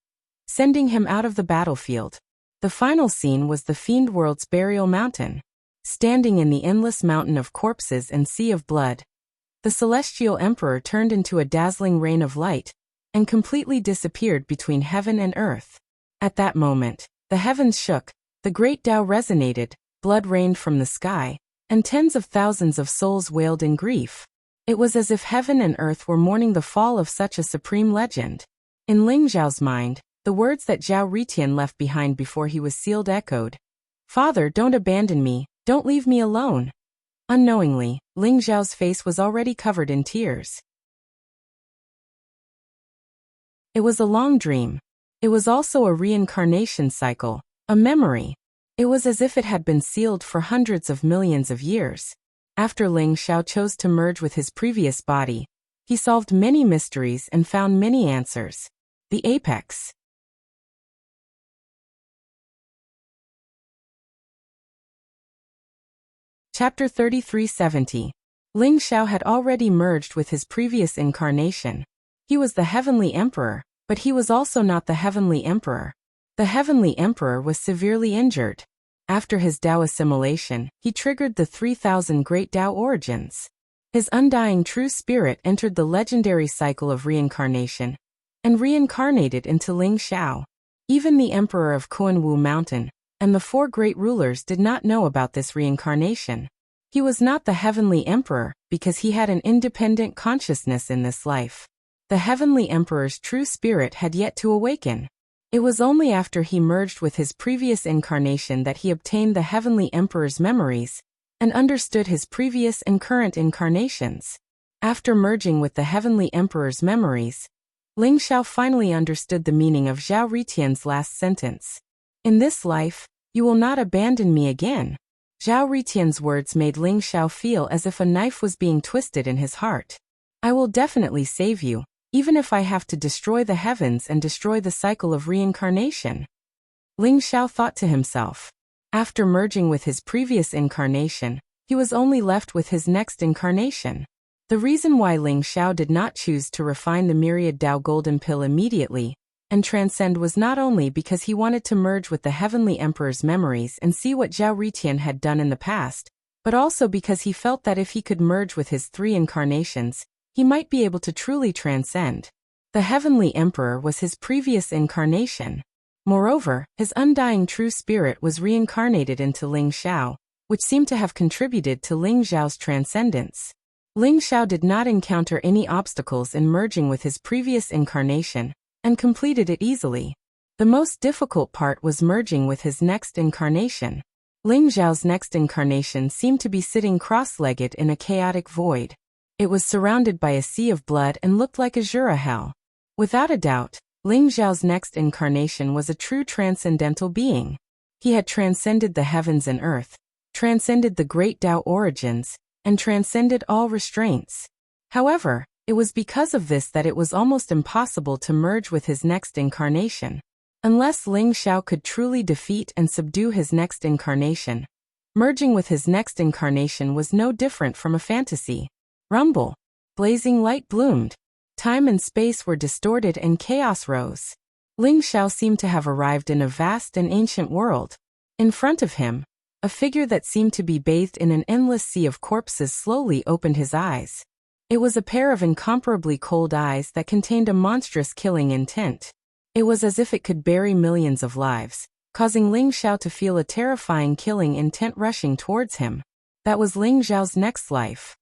sending him out of the battlefield. The final scene was the Fiend World's Burial Mountain. Standing in the endless mountain of corpses and sea of blood, the Celestial Emperor turned into a dazzling rain of light and completely disappeared between heaven and earth. At that moment, the heavens shook, the great Tao resonated, blood rained from the sky, and tens of thousands of souls wailed in grief. It was as if heaven and earth were mourning the fall of such a supreme legend. In Ling Zhao's mind, the words that Zhao Ritian left behind before he was sealed echoed, "Father, don't abandon me, don't leave me alone." Unknowingly, Ling Zhao's face was already covered in tears. It was a long dream. It was also a reincarnation cycle, a memory. It was as if it had been sealed for hundreds of millions of years. After Ling Xiao chose to merge with his previous body, he solved many mysteries and found many answers. The apex. Chapter 3370. Ling Xiao had already merged with his previous incarnation. He was the Heavenly Emperor, but he was also not the Heavenly Emperor. The Heavenly Emperor was severely injured. After his Tao assimilation, he triggered the 3,000 Great Tao origins. His undying true spirit entered the legendary cycle of reincarnation and reincarnated into Ling Xiao. Even the Emperor of Kuanwu Mountain and the 4 great rulers did not know about this reincarnation. He was not the Heavenly Emperor because he had an independent consciousness in this life. The Heavenly Emperor's true spirit had yet to awaken. It was only after he merged with his previous incarnation that he obtained the Heavenly Emperor's memories and understood his previous and current incarnations. After merging with the Heavenly Emperor's memories, Ling Xiao finally understood the meaning of Zhao Ritian's last sentence. "In this life, you will not abandon me again." Zhao Ritian's words made Ling Xiao feel as if a knife was being twisted in his heart. "I will definitely save you, even if I have to destroy the heavens and destroy the cycle of reincarnation." Ling Xiao thought to himself. After merging with his previous incarnation, he was only left with his next incarnation. The reason why Ling Xiao did not choose to refine the myriad Tao Golden Pill immediately and transcend was not only because he wanted to merge with the Heavenly Emperor's memories and see what Zhao Ritian had done in the past, but also because he felt that if he could merge with his 3 incarnations, he might be able to truly transcend. The Heavenly Emperor was his previous incarnation. Moreover, his undying true spirit was reincarnated into Ling Xiao, which seemed to have contributed to Ling Xiao's transcendence. Ling Xiao did not encounter any obstacles in merging with his previous incarnation, and completed it easily. The most difficult part was merging with his next incarnation. Ling Xiao's next incarnation seemed to be sitting cross-legged in a chaotic void. It was surrounded by a sea of blood and looked like Azura hell. Without a doubt, Ling Xiao's next incarnation was a true transcendental being. He had transcended the heavens and earth, transcended the great Tao origins, and transcended all restraints. However, it was because of this that it was almost impossible to merge with his next incarnation. Unless Ling Xiao could truly defeat and subdue his next incarnation, merging with his next incarnation was no different from a fantasy. Rumble. Blazing light bloomed. Time and space were distorted and chaos rose. Ling Xiao seemed to have arrived in a vast and ancient world. In front of him, a figure that seemed to be bathed in an endless sea of corpses slowly opened his eyes. It was a pair of incomparably cold eyes that contained a monstrous killing intent. It was as if it could bury millions of lives, causing Ling Xiao to feel a terrifying killing intent rushing towards him. That was Ling Xiao's next life.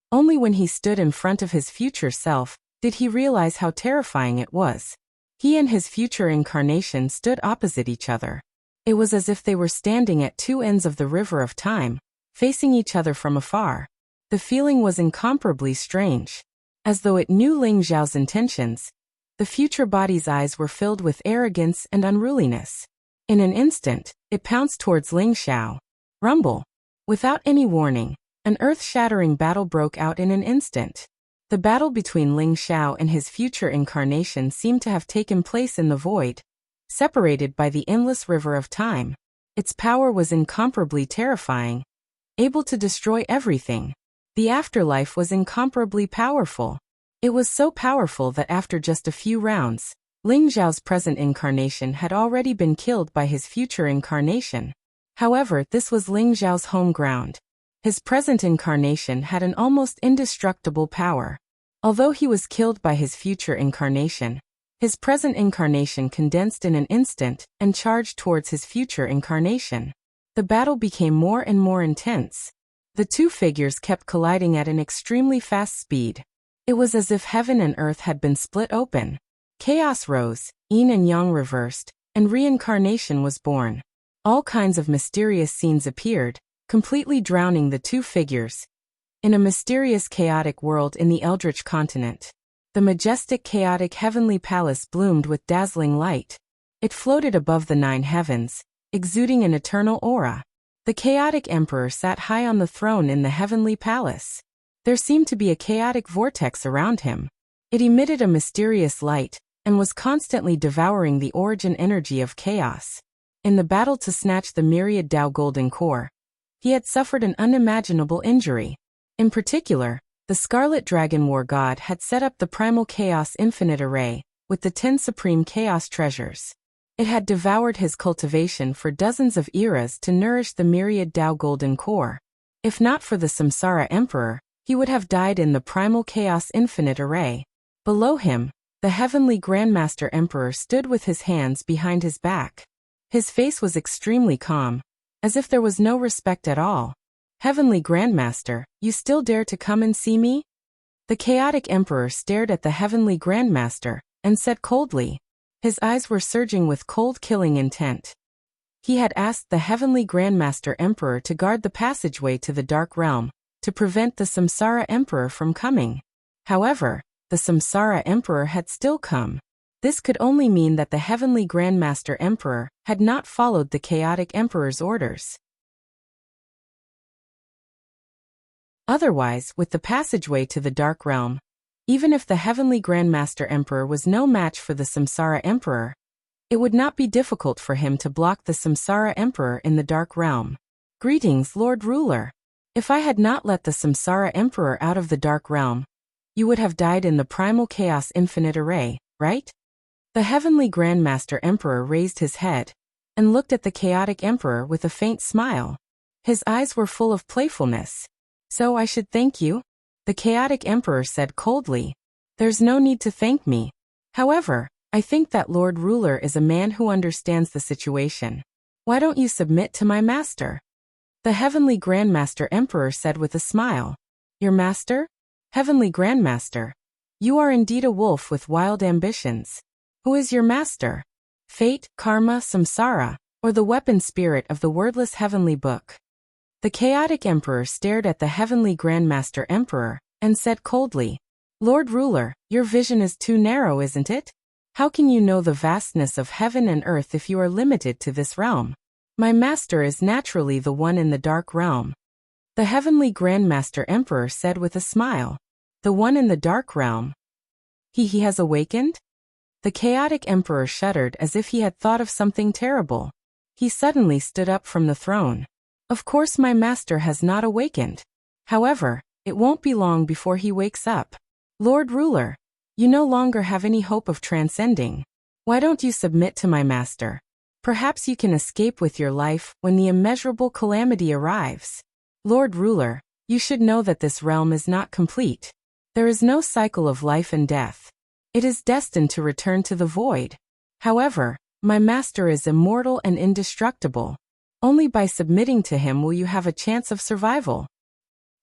Only when he stood in front of his future self did he realize how terrifying it was. He and his future incarnation stood opposite each other. It was as if they were standing at 2 ends of the river of time, facing each other from afar. The feeling was incomparably strange. As though it knew Ling Xiao's intentions, the future body's eyes were filled with arrogance and unruliness. In an instant, it pounced towards Ling Xiao. Rumble. Without any warning, an earth-shattering battle broke out in an instant. The battle between Ling Xiao and his future incarnation seemed to have taken place in the void, separated by the endless river of time. Its power was incomparably terrifying, able to destroy everything. The afterlife was incomparably powerful. It was so powerful that after just a few rounds, Ling Xiao's present incarnation had already been killed by his future incarnation. However, this was Ling Xiao's home ground. His present incarnation had an almost indestructible power. Although he was killed by his future incarnation, His present incarnation condensed in an instant and charged towards his future incarnation. The battle became more and more intense. The two figures kept colliding at an extremely fast speed. It was as if heaven and earth had been split open. Chaos rose, yin and yang reversed, and reincarnation was born. All kinds of mysterious scenes appeared, completely drowning the two figures. In a mysterious chaotic world in the Eldritch continent, the majestic chaotic heavenly palace bloomed with dazzling light. It floated above the 9 heavens, exuding an eternal aura. The chaotic emperor sat high on the throne in the heavenly palace. There seemed to be a chaotic vortex around him. It emitted a mysterious light, and was constantly devouring the origin energy of chaos. In the battle to snatch the myriad Tao golden core, he had suffered an unimaginable injury. In particular, the Scarlet Dragon War God had set up the Primal Chaos Infinite Array, with the 10 supreme chaos treasures. It had devoured his cultivation for dozens of eras to nourish the myriad Tao golden core. If not for the Samsara Emperor, he would have died in the Primal Chaos Infinite Array. Below him, the Heavenly Grandmaster Emperor stood with his hands behind his back. His face was extremely calm, as if there was no respect at all. Heavenly Grandmaster, you still dare to come and see me? The chaotic emperor stared at the Heavenly Grandmaster, and said coldly. His eyes were surging with cold killing intent. He had asked the Heavenly Grandmaster Emperor to guard the passageway to the Dark Realm, to prevent the Samsara Emperor from coming. However, the Samsara Emperor had still come. This could only mean that the Heavenly Grandmaster Emperor had not followed the chaotic emperor's orders. Otherwise, with the passageway to the Dark Realm, even if the Heavenly Grandmaster Emperor was no match for the Samsara Emperor, it would not be difficult for him to block the Samsara Emperor in the Dark Realm. Greetings, Lord Ruler. If I had not let the Samsara Emperor out of the Dark Realm, you would have died in the Primal Chaos Infinite Array, right? The Heavenly Grandmaster Emperor raised his head and looked at the chaotic emperor with a faint smile. His eyes were full of playfulness. So I should thank you? The chaotic emperor said coldly. There's no need to thank me. However, I think that Lord Ruler is a man who understands the situation. Why don't you submit to my master? The Heavenly Grandmaster Emperor said with a smile. Your master? Heavenly Grandmaster, you are indeed a wolf with wild ambitions. Who is your master? Fate, karma, samsara, or the weapon spirit of the wordless heavenly book? The chaotic emperor stared at the Heavenly Grandmaster Emperor, and said coldly, Lord Ruler, your vision is too narrow, isn't it? How can you know the vastness of heaven and earth if you are limited to this realm? My master is naturally the one in the Dark Realm. The Heavenly Grandmaster Emperor said with a smile. The one in the Dark Realm? He has awakened? The chaotic emperor shuddered as if he had thought of something terrible. He suddenly stood up from the throne. Of course my master has not awakened. However, it won't be long before he wakes up. Lord Ruler, you no longer have any hope of transcending. Why don't you submit to my master? Perhaps you can escape with your life when the immeasurable calamity arrives. Lord Ruler, you should know that this realm is not complete. There is no cycle of life and death. It is destined to return to the void. However, my master is immortal and indestructible. Only by submitting to him will you have a chance of survival.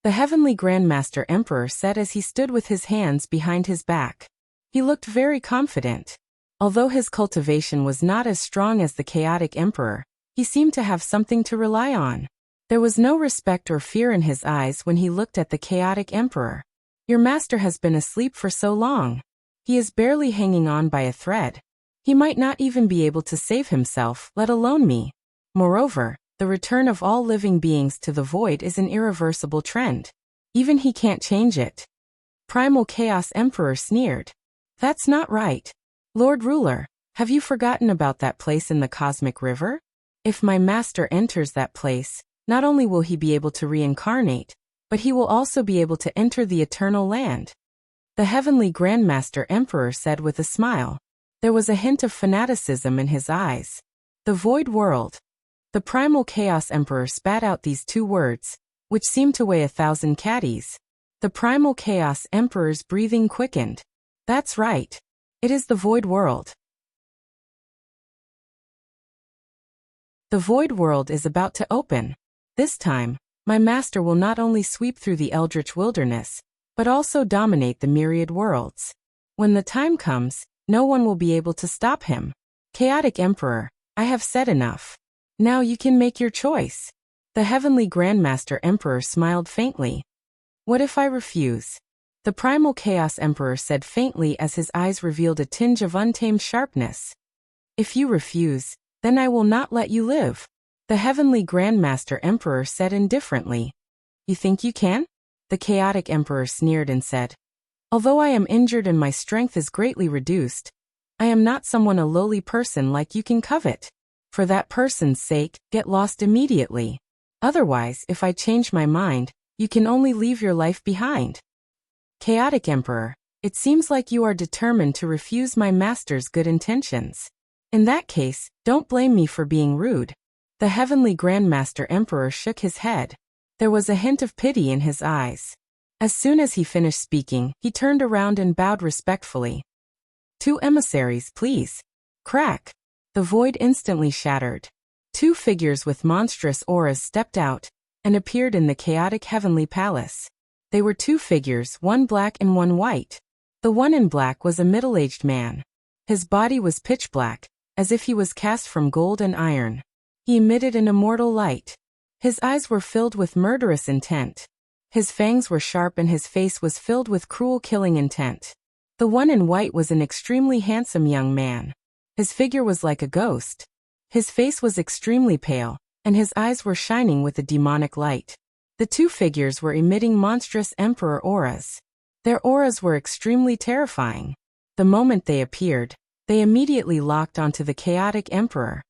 The Heavenly Grandmaster Emperor said as he stood with his hands behind his back. He looked very confident. Although his cultivation was not as strong as the chaotic emperor, he seemed to have something to rely on. There was no respect or fear in his eyes when he looked at the chaotic emperor. Your master has been asleep for so long. He is barely hanging on by a thread. He might not even be able to save himself, let alone me. Moreover, the return of all living beings to the void is an irreversible trend. Even he can't change it. Primal Chaos Emperor sneered. That's not right. Lord Ruler, have you forgotten about that place in the cosmic river? If my master enters that place, not only will he be able to reincarnate, but he will also be able to enter the eternal land. The Heavenly Grandmaster Emperor said with a smile. There was a hint of fanaticism in his eyes. The void world. The Primal Chaos Emperor spat out these two words, which seemed to weigh 1,000 caddies. The Primal Chaos Emperor's breathing quickened. That's right. It is the void world. The void world is about to open. This time, my master will not only sweep through the eldritch wilderness, but also dominate the myriad worlds. When the time comes, no one will be able to stop him. Chaotic Emperor, I have said enough. Now you can make your choice. The Heavenly Grandmaster Emperor smiled faintly. What if I refuse? The Primal Chaos Emperor said faintly as his eyes revealed a tinge of untamed sharpness. If you refuse, then I will not let you live. The Heavenly Grandmaster Emperor said indifferently. You think you can? The Chaotic Emperor sneered and said, although I am injured and my strength is greatly reduced, I am not someone a lowly person like you can covet. For that person's sake, get lost immediately. Otherwise, if I change my mind, you can only leave your life behind. Chaotic Emperor, it seems like you are determined to refuse my master's good intentions. In that case, don't blame me for being rude. The Heavenly Grandmaster Emperor shook his head. There was a hint of pity in his eyes. As soon as he finished speaking, he turned around and bowed respectfully. 2 emissaries, please. Crack. The void instantly shattered. 2 figures with monstrous auras stepped out and appeared in the chaotic heavenly palace. They were 2 figures, one black and one white. The one in black was a middle-aged man. His body was pitch black, as if he was cast from gold and iron. He emitted an immortal light. His eyes were filled with murderous intent. His fangs were sharp and his face was filled with cruel killing intent. The one in white was an extremely handsome young man. His figure was like a ghost. His face was extremely pale, and his eyes were shining with a demonic light. The 2 figures were emitting monstrous emperor auras. Their auras were extremely terrifying. The moment they appeared, they immediately locked onto the chaotic emperor.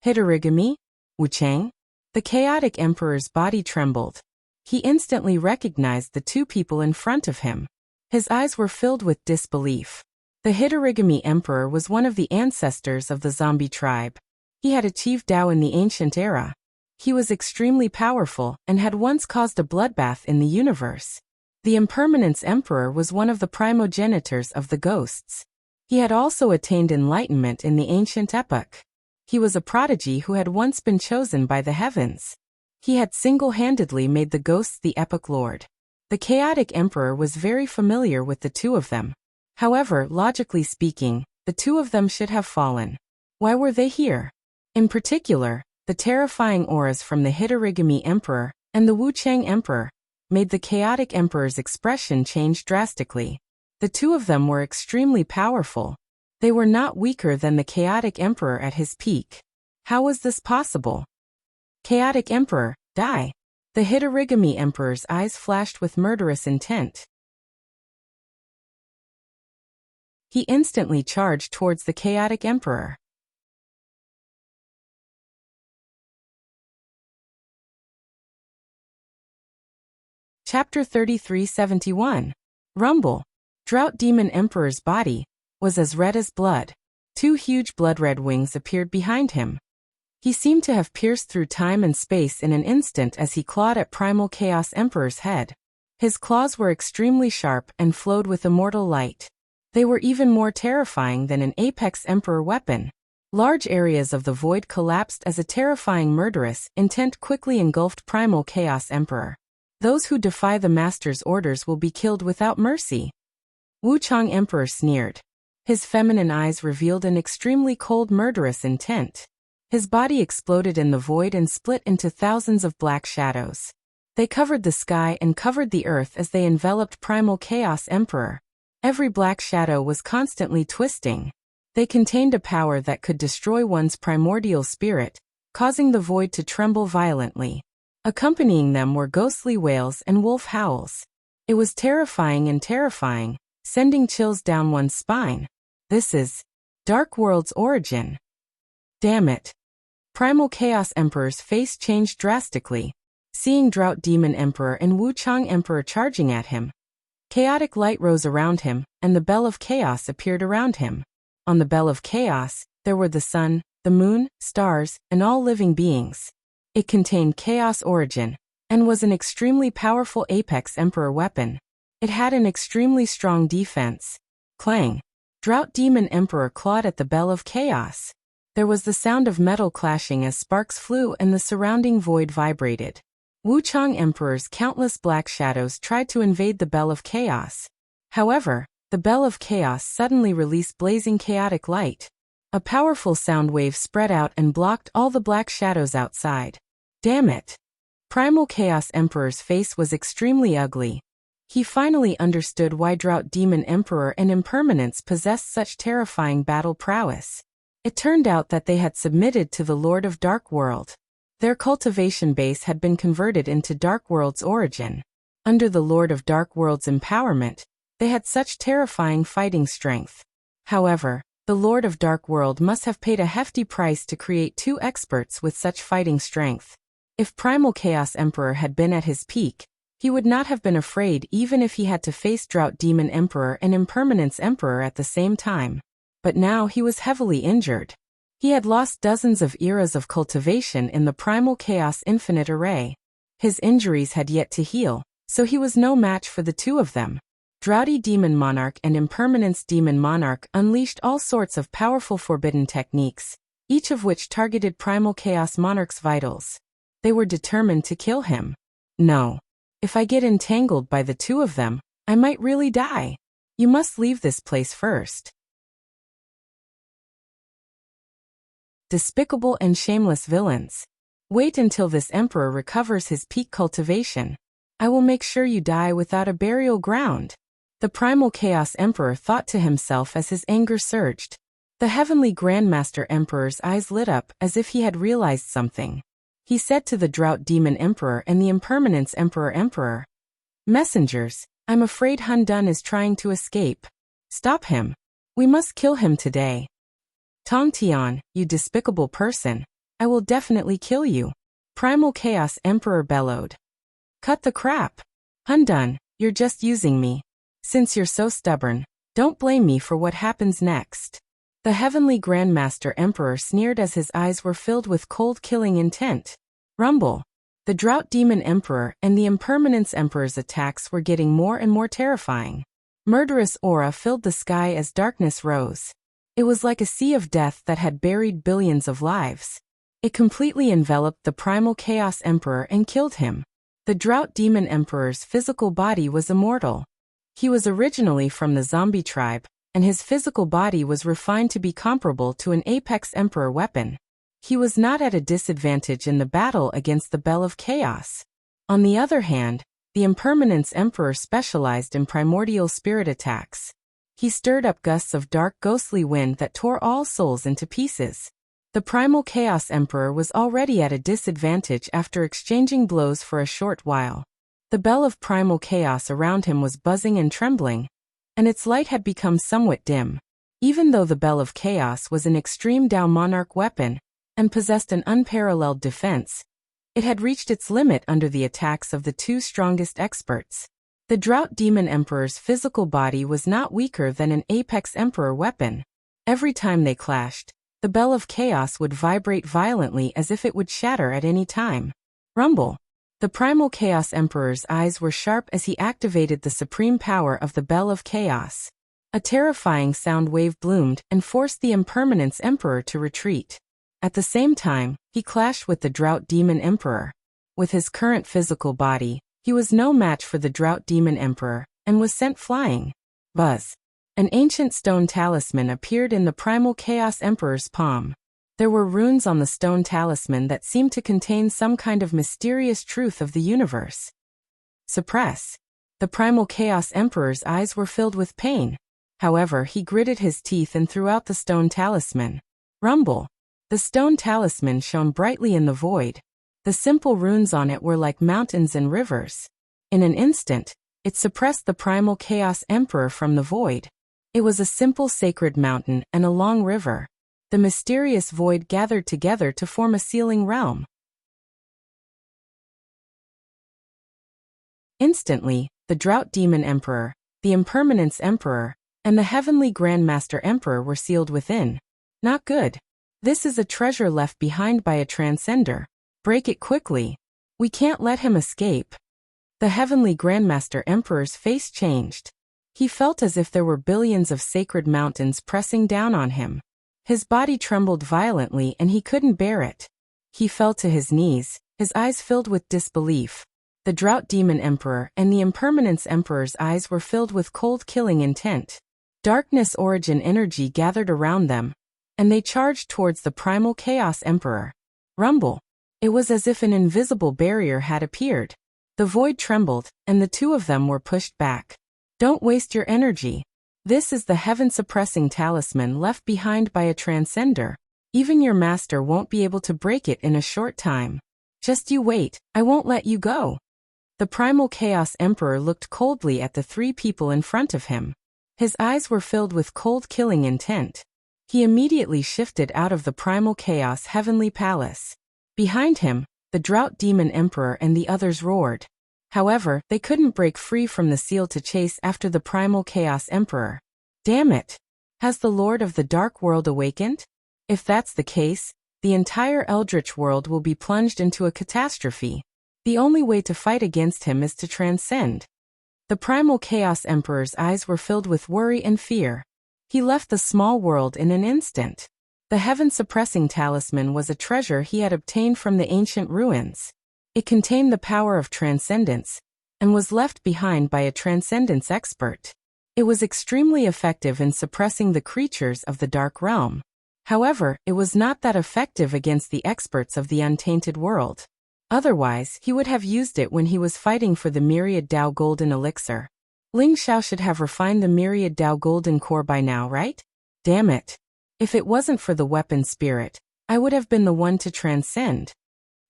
Hitorigami? Wuchang? The chaotic emperor's body trembled. He instantly recognized the 2 people in front of him. His eyes were filled with disbelief. The Hitorigami Emperor was one of the ancestors of the zombie tribe. He had achieved Tao in the ancient era. He was extremely powerful and had once caused a bloodbath in the universe. The Impermanence Emperor was one of the primogenitors of the ghosts. He had also attained enlightenment in the ancient epoch. He was a prodigy who had once been chosen by the heavens. He had single-handedly made the ghosts the epoch lord. The chaotic emperor was very familiar with the 2 of them. However, logically speaking, the 2 of them should have fallen. Why were they here? In particular, the terrifying auras from the Hitorigami Emperor and the Wuchang Emperor made the chaotic emperor's expression change drastically. The 2 of them were extremely powerful. They were not weaker than the chaotic emperor at his peak. How was this possible? Chaotic Emperor, die! The Hitorigami Emperor's eyes flashed with murderous intent. He instantly charged towards the chaotic emperor. Chapter 3371. Rumble. Drought Demon Emperor's body was as red as blood. 2 huge blood-red wings appeared behind him. He seemed to have pierced through time and space in an instant as he clawed at Primal Chaos Emperor's head. His claws were extremely sharp and flowed with immortal light. They were even more terrifying than an Apex Emperor weapon. Large areas of the void collapsed as a terrifying murderous intent quickly engulfed Primal Chaos Emperor. Those who defy the Master's orders will be killed without mercy. Wuchang Emperor sneered. His feminine eyes revealed an extremely cold murderous intent. His body exploded in the void and split into thousands of black shadows. They covered the sky and covered the earth as they enveloped Primal Chaos Emperor. Every black shadow was constantly twisting. They contained a power that could destroy one's primordial spirit, causing the void to tremble violently. Accompanying them were ghostly wails and wolf howls. It was terrifying and terrifying, sending chills down one's spine. This is Dark World's origin. Damn it. Primal Chaos Emperor's face changed drastically. Seeing Drought Demon Emperor and Wuchang Emperor charging at him, chaotic light rose around him, and the Bell of Chaos appeared around him. On the Bell of Chaos, there were the sun, the moon, stars, and all living beings. It contained Chaos Origin, and was an extremely powerful Apex Emperor weapon. It had an extremely strong defense. Clang. Drought Demon Emperor clawed at the bell of chaos. There was the sound of metal clashing as sparks flew and the surrounding void vibrated. Wuchang Emperor's countless black shadows tried to invade the bell of chaos. However, the bell of chaos suddenly released blazing chaotic light. A powerful sound wave spread out and blocked all the black shadows outside. Damn it! Primal Chaos Emperor's face was extremely ugly. He finally understood why Drought Demon Emperor and Impermanence possessed such terrifying battle prowess. It turned out that they had submitted to the Lord of Dark World. Their cultivation base had been converted into Dark World's origin. Under the Lord of Dark World's empowerment, they had such terrifying fighting strength. However, the Lord of Dark World must have paid a hefty price to create two experts with such fighting strength. If Primal Chaos Emperor had been at his peak, he would not have been afraid even if he had to face Drought Demon Emperor and Impermanence Emperor at the same time. But now he was heavily injured. He had lost dozens of eras of cultivation in the Primal Chaos Infinite Array. His injuries had yet to heal, so he was no match for the two of them. Droughty Demon Monarch and Impermanence Demon Monarch unleashed all sorts of powerful forbidden techniques, each of which targeted Primal Chaos Monarch's vitals. They were determined to kill him. No. If I get entangled by the two of them, I might really die. You must leave this place first. Despicable and shameless villains. Wait until this emperor recovers his peak cultivation. I will make sure you die without a burial ground. The Primal Chaos Emperor thought to himself as his anger surged. The Heavenly Grandmaster Emperor's eyes lit up as if he had realized something. He said to the Drought Demon Emperor and the Impermanence Emperor, "Messengers, I'm afraid Hun Dun is trying to escape. Stop him. We must kill him today. Tong Tian, you despicable person. I will definitely kill you." Primal Chaos Emperor bellowed. "Cut the crap. Hun Dun, you're just using me. Since you're so stubborn, don't blame me for what happens next." The Heavenly Grandmaster Emperor sneered as his eyes were filled with cold killing intent. Rumble. The Drought Demon Emperor and the Impermanence Emperor's attacks were getting more and more terrifying. Murderous aura filled the sky as darkness rose. It was like a sea of death that had buried billions of lives. It completely enveloped the Primal Chaos Emperor and killed him. The Drought Demon Emperor's physical body was immortal. He was originally from the zombie tribe, and his physical body was refined to be comparable to an Apex Emperor weapon. He was not at a disadvantage in the battle against the Bell of Chaos. On the other hand, the Impermanence Emperor specialized in primordial spirit attacks. He stirred up gusts of dark ghostly wind that tore all souls into pieces. The Primal Chaos Emperor was already at a disadvantage after exchanging blows for a short while. The bell of primal chaos around him was buzzing and trembling, and its light had become somewhat dim. Even though the bell of chaos was an extreme Dao Monarch weapon, and possessed an unparalleled defense, it had reached its limit under the attacks of the two strongest experts. The Drought Demon Emperor's physical body was not weaker than an Apex Emperor weapon. Every time they clashed, the bell of chaos would vibrate violently as if it would shatter at any time. Rumble. The Primal Chaos Emperor's eyes were sharp as he activated the supreme power of the Bell of Chaos. A terrifying sound wave bloomed and forced the Impermanence Emperor to retreat. At the same time, he clashed with the Drought Demon Emperor. With his current physical body, he was no match for the Drought Demon Emperor, and was sent flying. Buzz. An ancient stone talisman appeared in the Primal Chaos Emperor's palm. There were runes on the stone talisman that seemed to contain some kind of mysterious truth of the universe. Suppress. The Primal Chaos Emperor's eyes were filled with pain. However, he gritted his teeth and threw out the stone talisman. Rumble. The stone talisman shone brightly in the void. The simple runes on it were like mountains and rivers. In an instant, it suppressed the Primal Chaos Emperor from the void. It was a simple sacred mountain and a long river. The mysterious void gathered together to form a sealing realm. Instantly, the Drought Demon Emperor, the Impermanence Emperor, and the Heavenly Grandmaster Emperor were sealed within. Not good. This is a treasure left behind by a transcender. Break it quickly. We can't let him escape. The Heavenly Grandmaster Emperor's face changed. He felt as if there were billions of sacred mountains pressing down on him. His body trembled violently and he couldn't bear it. He fell to his knees, his eyes filled with disbelief. The Drought Demon Emperor and the Impermanence Emperor's eyes were filled with cold killing intent. Darkness origin energy gathered around them, and they charged towards the Primal Chaos Emperor. Rumble. It was as if an invisible barrier had appeared. The void trembled, and the two of them were pushed back. Don't waste your energy. This is the heaven-suppressing talisman left behind by a transcender. Even your master won't be able to break it in a short time. Just you wait, I won't let you go. The Primal Chaos Emperor looked coldly at the three people in front of him. His eyes were filled with cold killing intent. He immediately shifted out of the Primal Chaos Heavenly Palace. Behind him, the Drought Demon Emperor and the others roared. However, they couldn't break free from the seal to chase after the Primal Chaos Emperor. Damn it! Has the Lord of the Dark World awakened? If that's the case, the entire Eldritch world will be plunged into a catastrophe. The only way to fight against him is to transcend. The Primal Chaos Emperor's eyes were filled with worry and fear. He left the small world in an instant. The heaven-suppressing talisman was a treasure he had obtained from the ancient ruins. It contained the power of transcendence, and was left behind by a transcendence expert. It was extremely effective in suppressing the creatures of the Dark Realm. However, it was not that effective against the experts of the untainted world. Otherwise, he would have used it when he was fighting for the Myriad Dao Golden Elixir. Ling Xiao should have refined the Myriad Dao Golden Core by now, right? Damn it. If it wasn't for the weapon spirit, I would have been the one to transcend.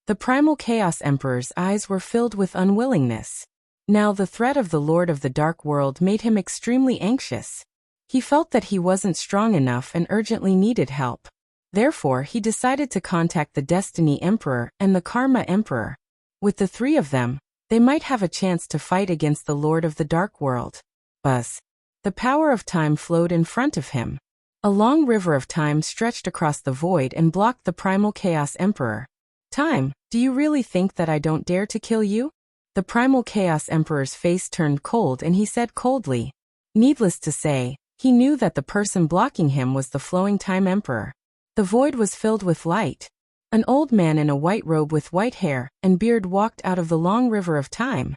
The Primal Chaos Emperor's eyes were filled with unwillingness. Now the threat of the Lord of the Dark World made him extremely anxious. He felt that he wasn't strong enough and urgently needed help. Therefore, he decided to contact the Destiny Emperor and the Karma Emperor. With the three of them, they might have a chance to fight against the Lord of the Dark World. Buzz. The power of time flowed in front of him. A long river of time stretched across the void and blocked the Primal Chaos Emperor. Time, do you really think that I don't dare to kill you? The Primal Chaos Emperor's face turned cold and he said coldly. Needless to say, he knew that the person blocking him was the Flowing Time Emperor. The void was filled with light. An old man in a white robe with white hair and beard walked out of the long river of time.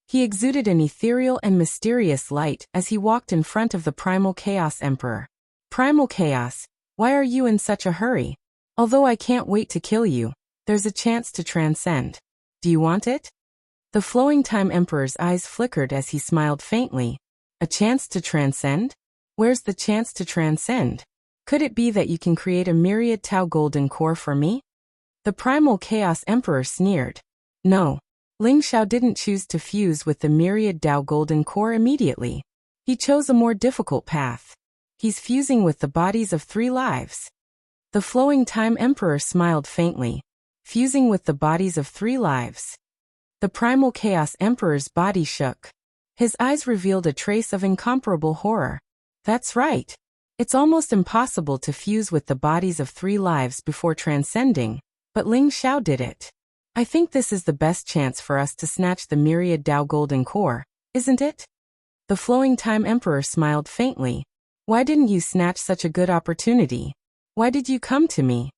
He exuded an ethereal and mysterious light as he walked in front of the Primal Chaos Emperor. Primal Chaos, why are you in such a hurry? Although I can't wait to kill you, there's a chance to transcend. Do you want it? The Flowing Time Emperor's eyes flickered as he smiled faintly. A chance to transcend? Where's the chance to transcend? Could it be that you can create a Myriad Tau Golden Core for me? The Primal Chaos Emperor sneered. No. Ling Xiao didn't choose to fuse with the Myriad Dao Golden Core immediately. He chose a more difficult path. He's fusing with the bodies of 3 lives. The Flowing Time Emperor smiled faintly. Fusing with the bodies of 3 lives. The Primal Chaos Emperor's body shook. His eyes revealed a trace of incomparable horror. That's right. It's almost impossible to fuse with the bodies of 3 lives before transcending, but Ling Xiao did it. I think this is the best chance for us to snatch the Myriad Dao Golden Core, isn't it? The Flowing Time Emperor smiled faintly. Why didn't you snatch such a good opportunity? Why did you come to me?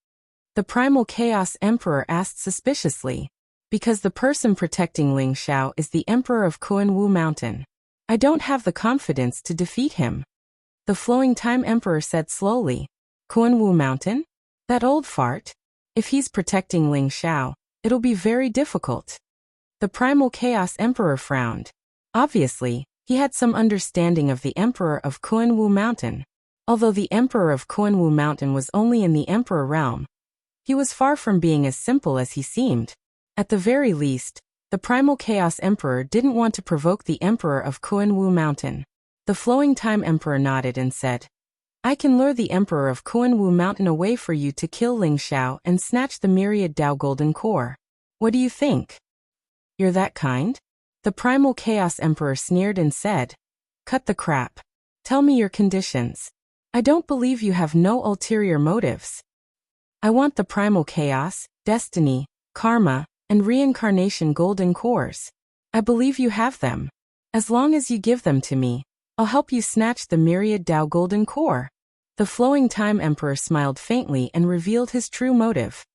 The Primal Chaos Emperor asked suspiciously. Because the person protecting Ling Xiao is the Emperor of Kuan-Wu Mountain. I don't have the confidence to defeat him. The Flowing Time Emperor said slowly. Kuan-Wu Mountain? That old fart? If he's protecting Ling Xiao, it'll be very difficult. The Primal Chaos Emperor frowned. Obviously, he had some understanding of the Emperor of Kuan-Wu Mountain. Although the Emperor of Kuan-Wu Mountain was only in the Emperor realm, he was far from being as simple as he seemed. At the very least, the Primal Chaos Emperor didn't want to provoke the Emperor of Kuan-Wu Mountain. The Flowing Time Emperor nodded and said, I can lure the Emperor of Kuan-Wu Mountain away for you to kill Ling Xiao and snatch the Myriad Dao Golden Core. What do you think? You're that kind? The Primal Chaos Emperor sneered and said, Cut the crap. Tell me your conditions. I don't believe you have no ulterior motives. I want the Primal Chaos, Destiny, Karma, and Reincarnation Golden Cores. I believe you have them. As long as you give them to me, I'll help you snatch the myriad Tao golden core. The flowing time emperor smiled faintly and revealed his true motive.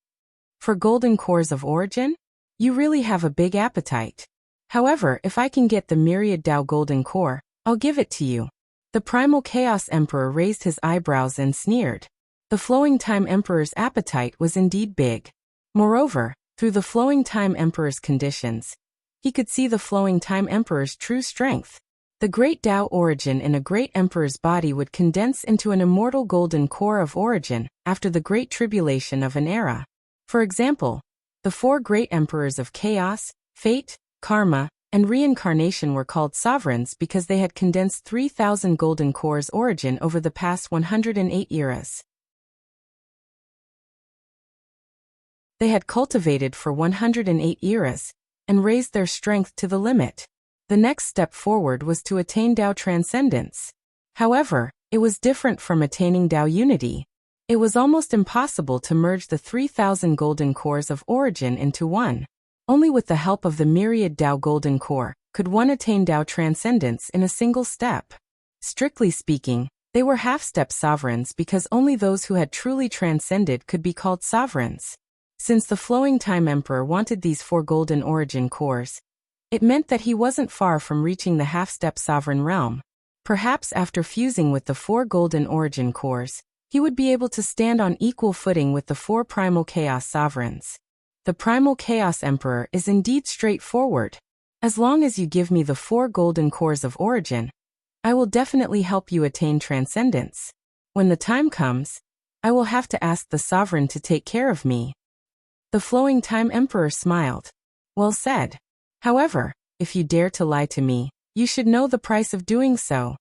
For golden cores of origin? You really have a big appetite. However, if I can get the myriad Tao golden core, I'll give it to you. The primal chaos emperor raised his eyebrows and sneered. The flowing time emperor's appetite was indeed big. Moreover, through the flowing time emperor's conditions, he could see the flowing time emperor's true strength. The great Tao origin in a great emperor's body would condense into an immortal golden core of origin after the great tribulation of an era. For example, the 4 great emperors of chaos, fate, karma, and reincarnation were called sovereigns because they had condensed 3,000 golden cores origin over the past 108 eras. They had cultivated for 108 eras and raised their strength to the limit. The next step forward was to attain Tao transcendence. However, it was different from attaining Tao unity. It was almost impossible to merge the 3,000 golden cores of origin into one. Only with the help of the myriad Tao golden core could one attain Tao transcendence in a single step. Strictly speaking, they were half-step sovereigns because only those who had truly transcended could be called sovereigns. Since the flowing time emperor wanted these 4 golden origin cores, it meant that he wasn't far from reaching the half-step sovereign realm. Perhaps after fusing with the 4 golden origin cores, he would be able to stand on equal footing with the 4 primal chaos sovereigns. The primal chaos emperor is indeed straightforward. As long as you give me the 4 golden cores of origin, I will definitely help you attain transcendence. When the time comes, I will have to ask the sovereign to take care of me. The flowing time emperor smiled. Well said. However, if you dare to lie to me, you should know the price of doing so.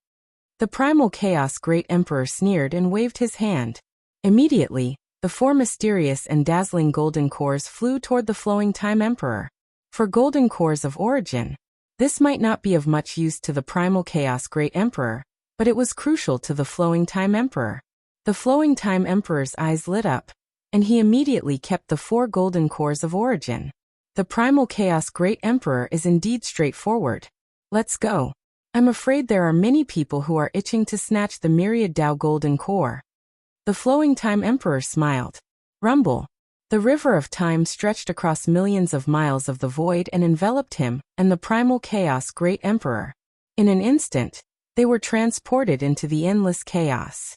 The primal chaos great emperor sneered and waved his hand. Immediately, the 4 mysterious and dazzling golden cores flew toward the flowing time emperor. For golden cores of origin, this might not be of much use to the primal chaos great emperor, but it was crucial to the flowing time emperor. The flowing time emperor's eyes lit up, and he immediately kept the 4 golden cores of origin. The primal chaos great emperor is indeed straightforward. Let's go. I'm afraid there are many people who are itching to snatch the myriad Tao golden core. The flowing time emperor smiled. Rumble. The river of time stretched across millions of miles of the void and enveloped him and the primal chaos great emperor. In an instant, they were transported into the endless chaos.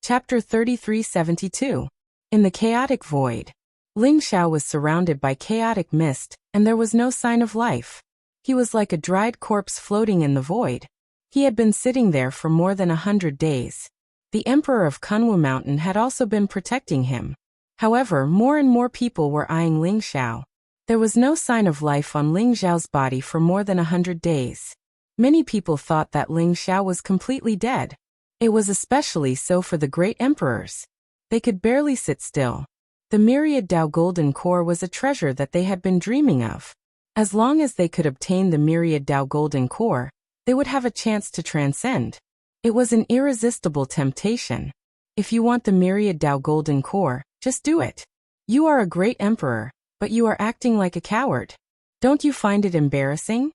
Chapter 3372. In the chaotic void. Ling Xiao was surrounded by chaotic mist, and there was no sign of life. He was like a dried corpse floating in the void. He had been sitting there for more than 100 days. The Emperor of Kunwu Mountain had also been protecting him. However, more and more people were eyeing Ling Xiao. There was no sign of life on Ling Xiao's body for more than 100 days. Many people thought that Ling Xiao was completely dead. It was especially so for the great emperors. They could barely sit still. The myriad Tao golden core was a treasure that they had been dreaming of. As long as they could obtain the myriad Tao golden core, they would have a chance to transcend. It was an irresistible temptation. If you want the myriad Tao golden core, just do it. You are a great emperor, but you are acting like a coward. Don't you find it embarrassing?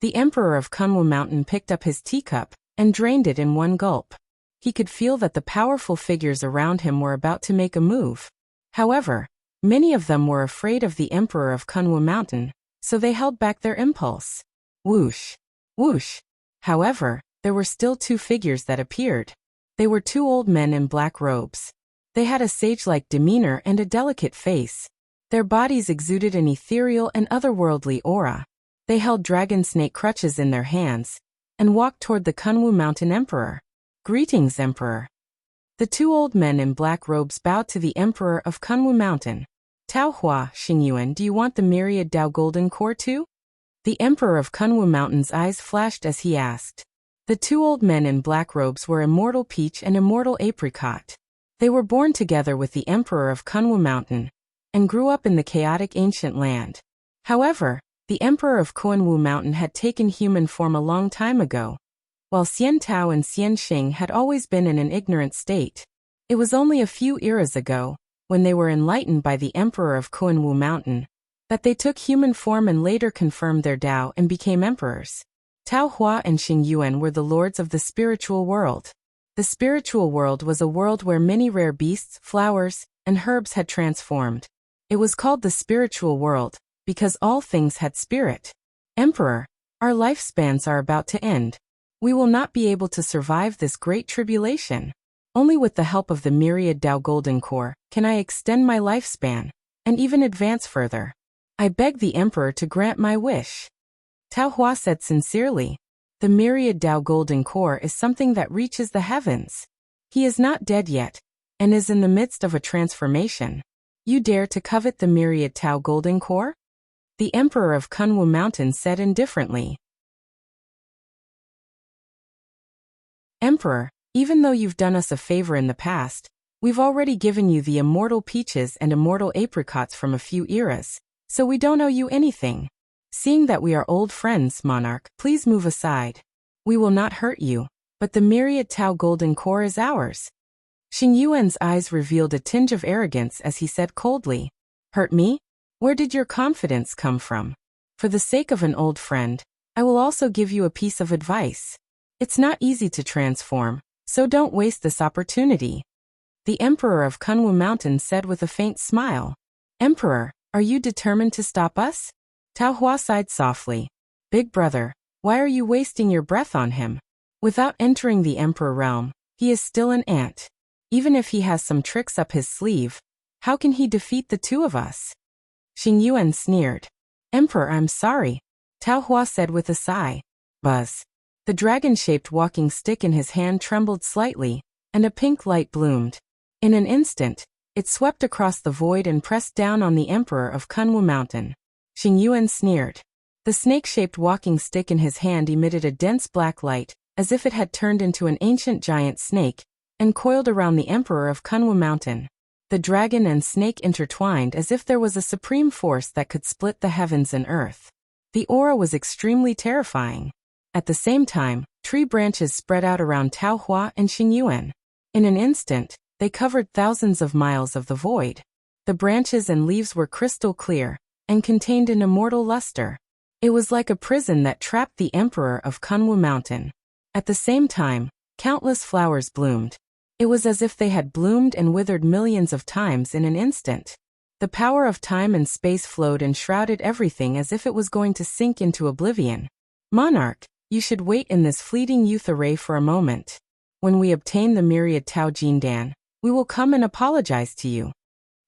The Emperor of Kunwu Mountain picked up his teacup and drained it in one gulp. He could feel that the powerful figures around him were about to make a move. However, many of them were afraid of the Emperor of Kunwu Mountain, so they held back their impulse. Whoosh! Whoosh! However, there were still 2 figures that appeared. They were 2 old men in black robes. They had a sage-like demeanor and a delicate face. Their bodies exuded an ethereal and otherworldly aura. They held dragon snake crutches in their hands and walked toward the Kunwu Mountain Emperor. Greetings, Emperor. The 2 old men in black robes bowed to the Emperor of Kunwu Mountain. Tao Hua, Xingyuan, do you want the myriad Tao golden core too? The Emperor of Kunwu Mountain's eyes flashed as he asked. The 2 old men in black robes were Immortal Peach and Immortal Apricot. They were born together with the Emperor of Kunwu Mountain and grew up in the chaotic ancient land. However, the Emperor of Kunwu Mountain had taken human form a long time ago, while Xian Tao and Xian Xing had always been in an ignorant state. It was only a few eras ago when they were enlightened by the Emperor of Kuan-Wu Mountain, that they took human form and later confirmed their Tao and became emperors. Tao Hua and Xing Yuan were the lords of the spiritual world. The spiritual world was a world where many rare beasts, flowers, and herbs had transformed. It was called the spiritual world, because all things had spirit. Emperor, our lifespans are about to end. We will not be able to survive this great tribulation. Only with the help of the myriad Tao Golden Core can I extend my lifespan, and even advance further. I beg the Emperor to grant my wish. Tao Hua said sincerely. The myriad Tao Golden Core is something that reaches the heavens. He is not dead yet, and is in the midst of a transformation. You dare to covet the myriad Tao Golden Core? The Emperor of Kunwu Mountain said indifferently. Emperor, even though you've done us a favor in the past, we've already given you the immortal peaches and immortal apricots from a few eras, so we don't owe you anything. Seeing that we are old friends, monarch, please move aside. We will not hurt you, but the myriad Tao Golden Core is ours. Xing Yuan's eyes revealed a tinge of arrogance as he said coldly, Hurt me? Where did your confidence come from? For the sake of an old friend, I will also give you a piece of advice. It's not easy to transform, so don't waste this opportunity. The Emperor of Kunwu Mountain said with a faint smile. Emperor, are you determined to stop us? Tao Hua sighed softly. Big brother, why are you wasting your breath on him? Without entering the Emperor realm, he is still an ant. Even if he has some tricks up his sleeve, how can he defeat the two of us? Xing Yuan sneered. Emperor, I'm sorry. Tao Hua said with a sigh. Buzz. The dragon-shaped walking stick in his hand trembled slightly, and a pink light bloomed. In an instant, it swept across the void and pressed down on the Emperor of Kunwu Mountain. Xing Yuan sneered. The snake-shaped walking stick in his hand emitted a dense black light, as if it had turned into an ancient giant snake, and coiled around the Emperor of Kunwu Mountain. The dragon and snake intertwined as if there was a supreme force that could split the heavens and earth. The aura was extremely terrifying. At the same time, tree branches spread out around Tao Hua and Xing Yuan. In an instant, they covered thousands of miles of the void. The branches and leaves were crystal clear, and contained an immortal luster. It was like a prison that trapped the Emperor of Kunwu Mountain. At the same time, countless flowers bloomed. It was as if they had bloomed and withered millions of times in an instant. The power of time and space flowed and shrouded everything as if it was going to sink into oblivion. Monarch, you should wait in this fleeting youth array for a moment. When we obtain the myriad Tao Jindan, we will come and apologize to you.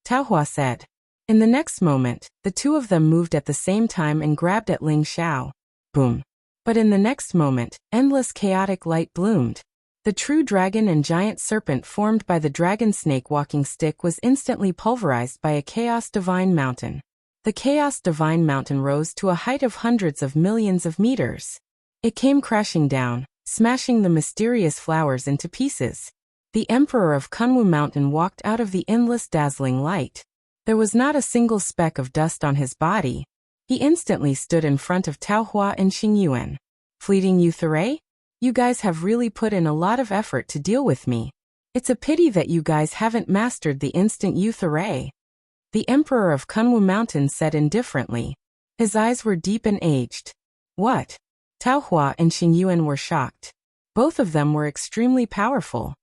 Tao Hua said. In the next moment, the two of them moved at the same time and grabbed at Ling Xiao. Boom. But in the next moment, endless chaotic light bloomed. The true dragon and giant serpent formed by the dragon snake walking stick was instantly pulverized by a chaos divine mountain. The chaos divine mountain rose to a height of hundreds of millions of meters. It came crashing down, smashing the mysterious flowers into pieces. The Emperor of Kunwu Mountain walked out of the endless dazzling light. There was not a single speck of dust on his body. He instantly stood in front of Tao Hua and Xing Yuan. Fleeting youth array? You guys have really put in a lot of effort to deal with me. It's a pity that you guys haven't mastered the instant youth array. The Emperor of Kunwu Mountain said indifferently. His eyes were deep and aged. What? Tao Hua and Xing Yuan were shocked. Both of them were extremely powerful.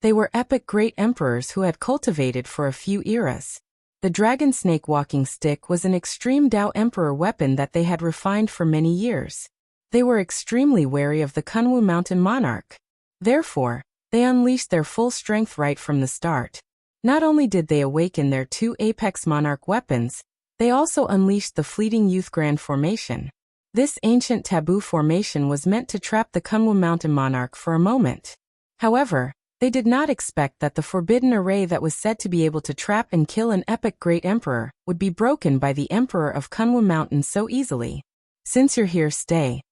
They were epic great emperors who had cultivated for a few eras. The dragon snake walking stick was an extreme Tao emperor weapon that they had refined for many years. They were extremely wary of the Kunwu Mountain monarch. Therefore, they unleashed their full strength right from the start. Not only did they awaken their two apex monarch weapons, they also unleashed the fleeting youth grand formation. This ancient taboo formation was meant to trap the Kunwu Mountain monarch for a moment. However, they did not expect that the forbidden array that was said to be able to trap and kill an epic great emperor would be broken by the Emperor of Kunwu Mountain so easily. Since you're here, stay.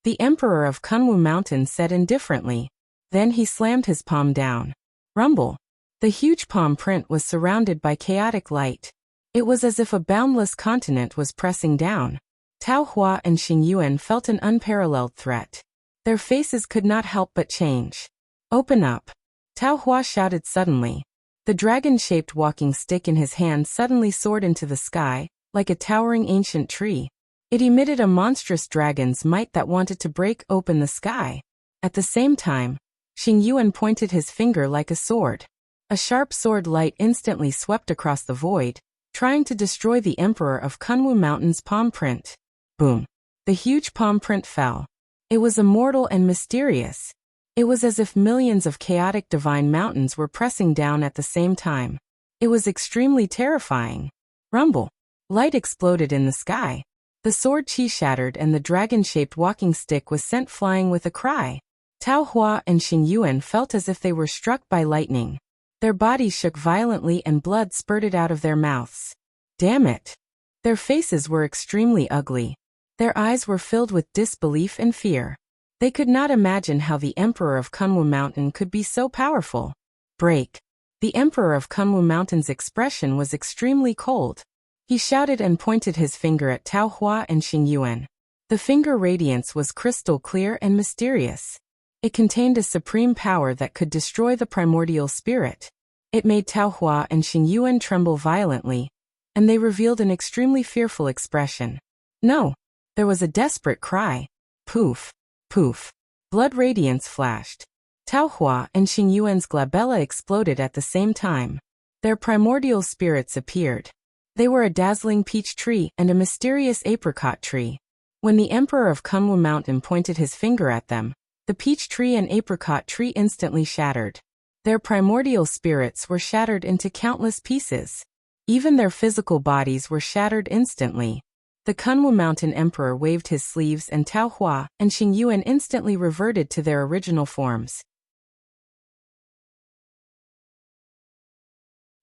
The Emperor of Kunwu Mountain said indifferently. Then he slammed his palm down. Rumble. The huge palm print was surrounded by chaotic light. It was as if a boundless continent was pressing down. Tao Hua and Xing Yuan felt an unparalleled threat. Their faces could not help but change. Open up. Tao Hua shouted suddenly. The dragon-shaped walking stick in his hand suddenly soared into the sky, like a towering ancient tree. It emitted a monstrous dragon's might that wanted to break open the sky. At the same time, Xing Yuan pointed his finger like a sword. A sharp sword light instantly swept across the void, trying to destroy the Emperor of Kunwu Mountain's palm print. Boom! The huge palm print fell. It was immortal and mysterious. It was as if millions of chaotic divine mountains were pressing down at the same time. It was extremely terrifying. Rumble! Light exploded in the sky. The sword chi shattered and the dragon-shaped walking stick was sent flying with a cry. Tao Hua and Xing Yuan felt as if they were struck by lightning. Their bodies shook violently and blood spurted out of their mouths. Damn it! Their faces were extremely ugly. Their eyes were filled with disbelief and fear. They could not imagine how the Emperor of Kunwu Mountain could be so powerful. Break! The Emperor of Kunwu Mountain's expression was extremely cold. He shouted and pointed his finger at Tao Hua and Xing Yuan. The finger radiance was crystal clear and mysterious. It contained a supreme power that could destroy the primordial spirit. It made Tao Hua and Xing Yuan tremble violently, and they revealed an extremely fearful expression. No! There was a desperate cry. Poof! Poof! Blood radiance flashed. Tao Hua and Xing Yuan's glabella exploded at the same time. Their primordial spirits appeared. They were a dazzling peach tree and a mysterious apricot tree. When the Emperor of Kunwu Mountain pointed his finger at them, the peach tree and apricot tree instantly shattered. Their primordial spirits were shattered into countless pieces. Even their physical bodies were shattered instantly. The Kunwu Mountain Emperor waved his sleeves and Tao Hua and Xing Yuan instantly reverted to their original forms.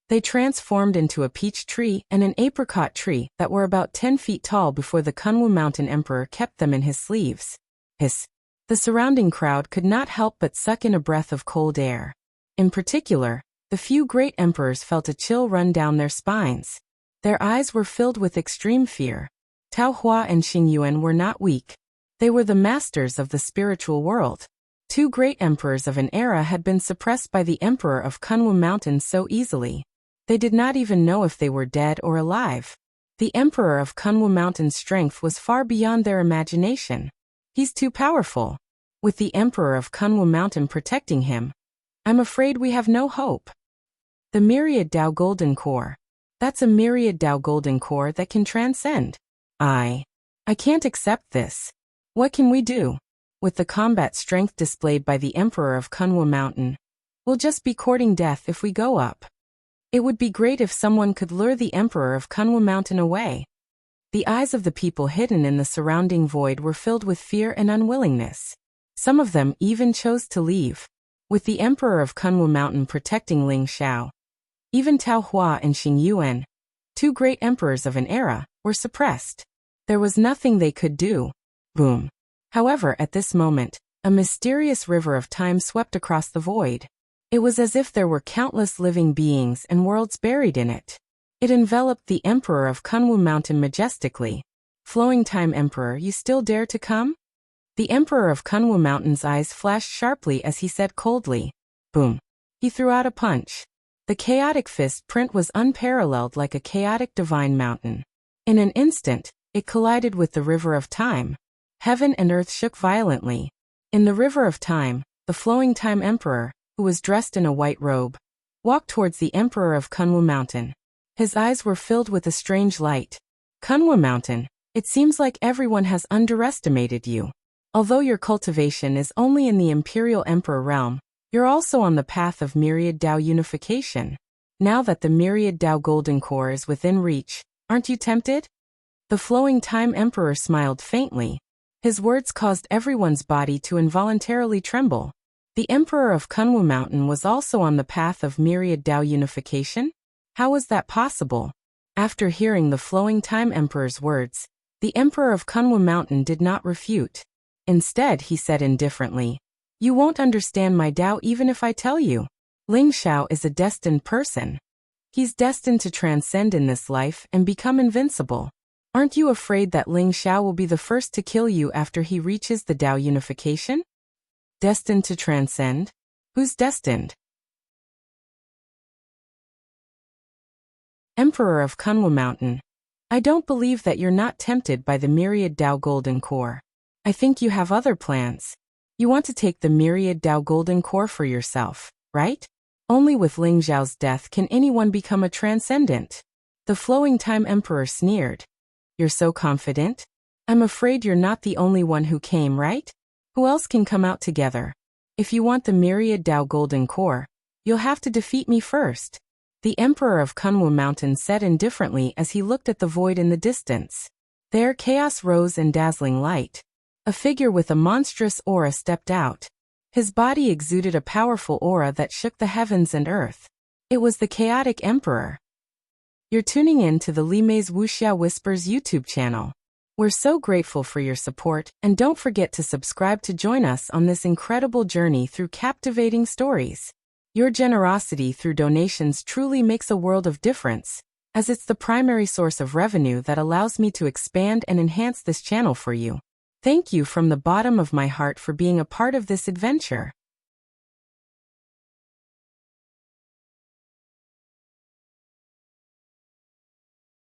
They transformed into a peach tree and an apricot tree that were about 10 feet tall before the Kunwu Mountain Emperor kept them in his sleeves. Hiss! The surrounding crowd could not help but suck in a breath of cold air. In particular, the few great emperors felt a chill run down their spines. Their eyes were filled with extreme fear. Tao Hua and Xing Yuan were not weak. They were the masters of the spiritual world. Two great emperors of an era had been suppressed by the Emperor of Kunwu Mountain so easily. They did not even know if they were dead or alive. The Emperor of Kunwu Mountain's strength was far beyond their imagination. He's too powerful. With the Emperor of Kunwu Mountain protecting him, I'm afraid we have no hope. The Myriad Dao Golden Core. That's a Myriad Dao Golden Core that can transcend. I can't accept this. What can we do? With the combat strength displayed by the Emperor of Kunwu Mountain, we'll just be courting death if we go up. It would be great if someone could lure the Emperor of Kunwu Mountain away. The eyes of the people hidden in the surrounding void were filled with fear and unwillingness. Some of them even chose to leave. With the Emperor of Kunwu Mountain protecting Ling Xiao, even Tao Hua and Xing Yuan, two great emperors of an era, were suppressed. There was nothing they could do. Boom. However, at this moment, a mysterious river of time swept across the void. It was as if there were countless living beings and worlds buried in it. It enveloped the Emperor of Kunwu Mountain majestically. Flowing Time Emperor, you still dare to come? The Emperor of Kunwu Mountain's eyes flashed sharply as he said coldly. Boom. He threw out a punch. The chaotic fist print was unparalleled like a chaotic divine mountain. In an instant, it collided with the river of time. Heaven and earth shook violently. In the river of time, the Flowing Time Emperor, who was dressed in a white robe, walked towards the Emperor of Kunwu Mountain. His eyes were filled with a strange light. Kunwu Mountain, it seems like everyone has underestimated you. Although your cultivation is only in the Imperial Emperor realm, you're also on the path of Myriad Dao unification. Now that the Myriad Dao Golden Core is within reach, aren't you tempted? The Flowing Time Emperor smiled faintly. His words caused everyone's body to involuntarily tremble. The Emperor of Kunwu Mountain was also on the path of Myriad Dao unification? How was that possible? After hearing the Flowing Time Emperor's words, the Emperor of Kunwu Mountain did not refute. Instead, he said indifferently, "You won't understand my Dao even if I tell you. Ling Xiao is a destined person. He's destined to transcend in this life and become invincible. Aren't you afraid that Ling Xiao will be the first to kill you after he reaches the Dao unification?" Destined to transcend? Who's destined? Emperor of Kunwu Mountain. I don't believe that you're not tempted by the myriad Dao Golden Core. I think you have other plans. You want to take the myriad Dao Golden Core for yourself, right? Only with Ling Zhao's death can anyone become a transcendent. The Flowing Time Emperor sneered. You're so confident? I'm afraid you're not the only one who came, right? Who else can come out together? If you want the myriad Dao Golden Core, you'll have to defeat me first. The Emperor of Kunwu Mountain said indifferently as he looked at the void in the distance. There chaos rose in dazzling light. A figure with a monstrous aura stepped out. His body exuded a powerful aura that shook the heavens and earth. It was the Chaotic Emperor. You're tuning in to the Li Mei's Wuxia Whispers YouTube channel. We're so grateful for your support, and don't forget to subscribe to join us on this incredible journey through captivating stories. Your generosity through donations truly makes a world of difference, as it's the primary source of revenue that allows me to expand and enhance this channel for you. Thank you from the bottom of my heart for being a part of this adventure.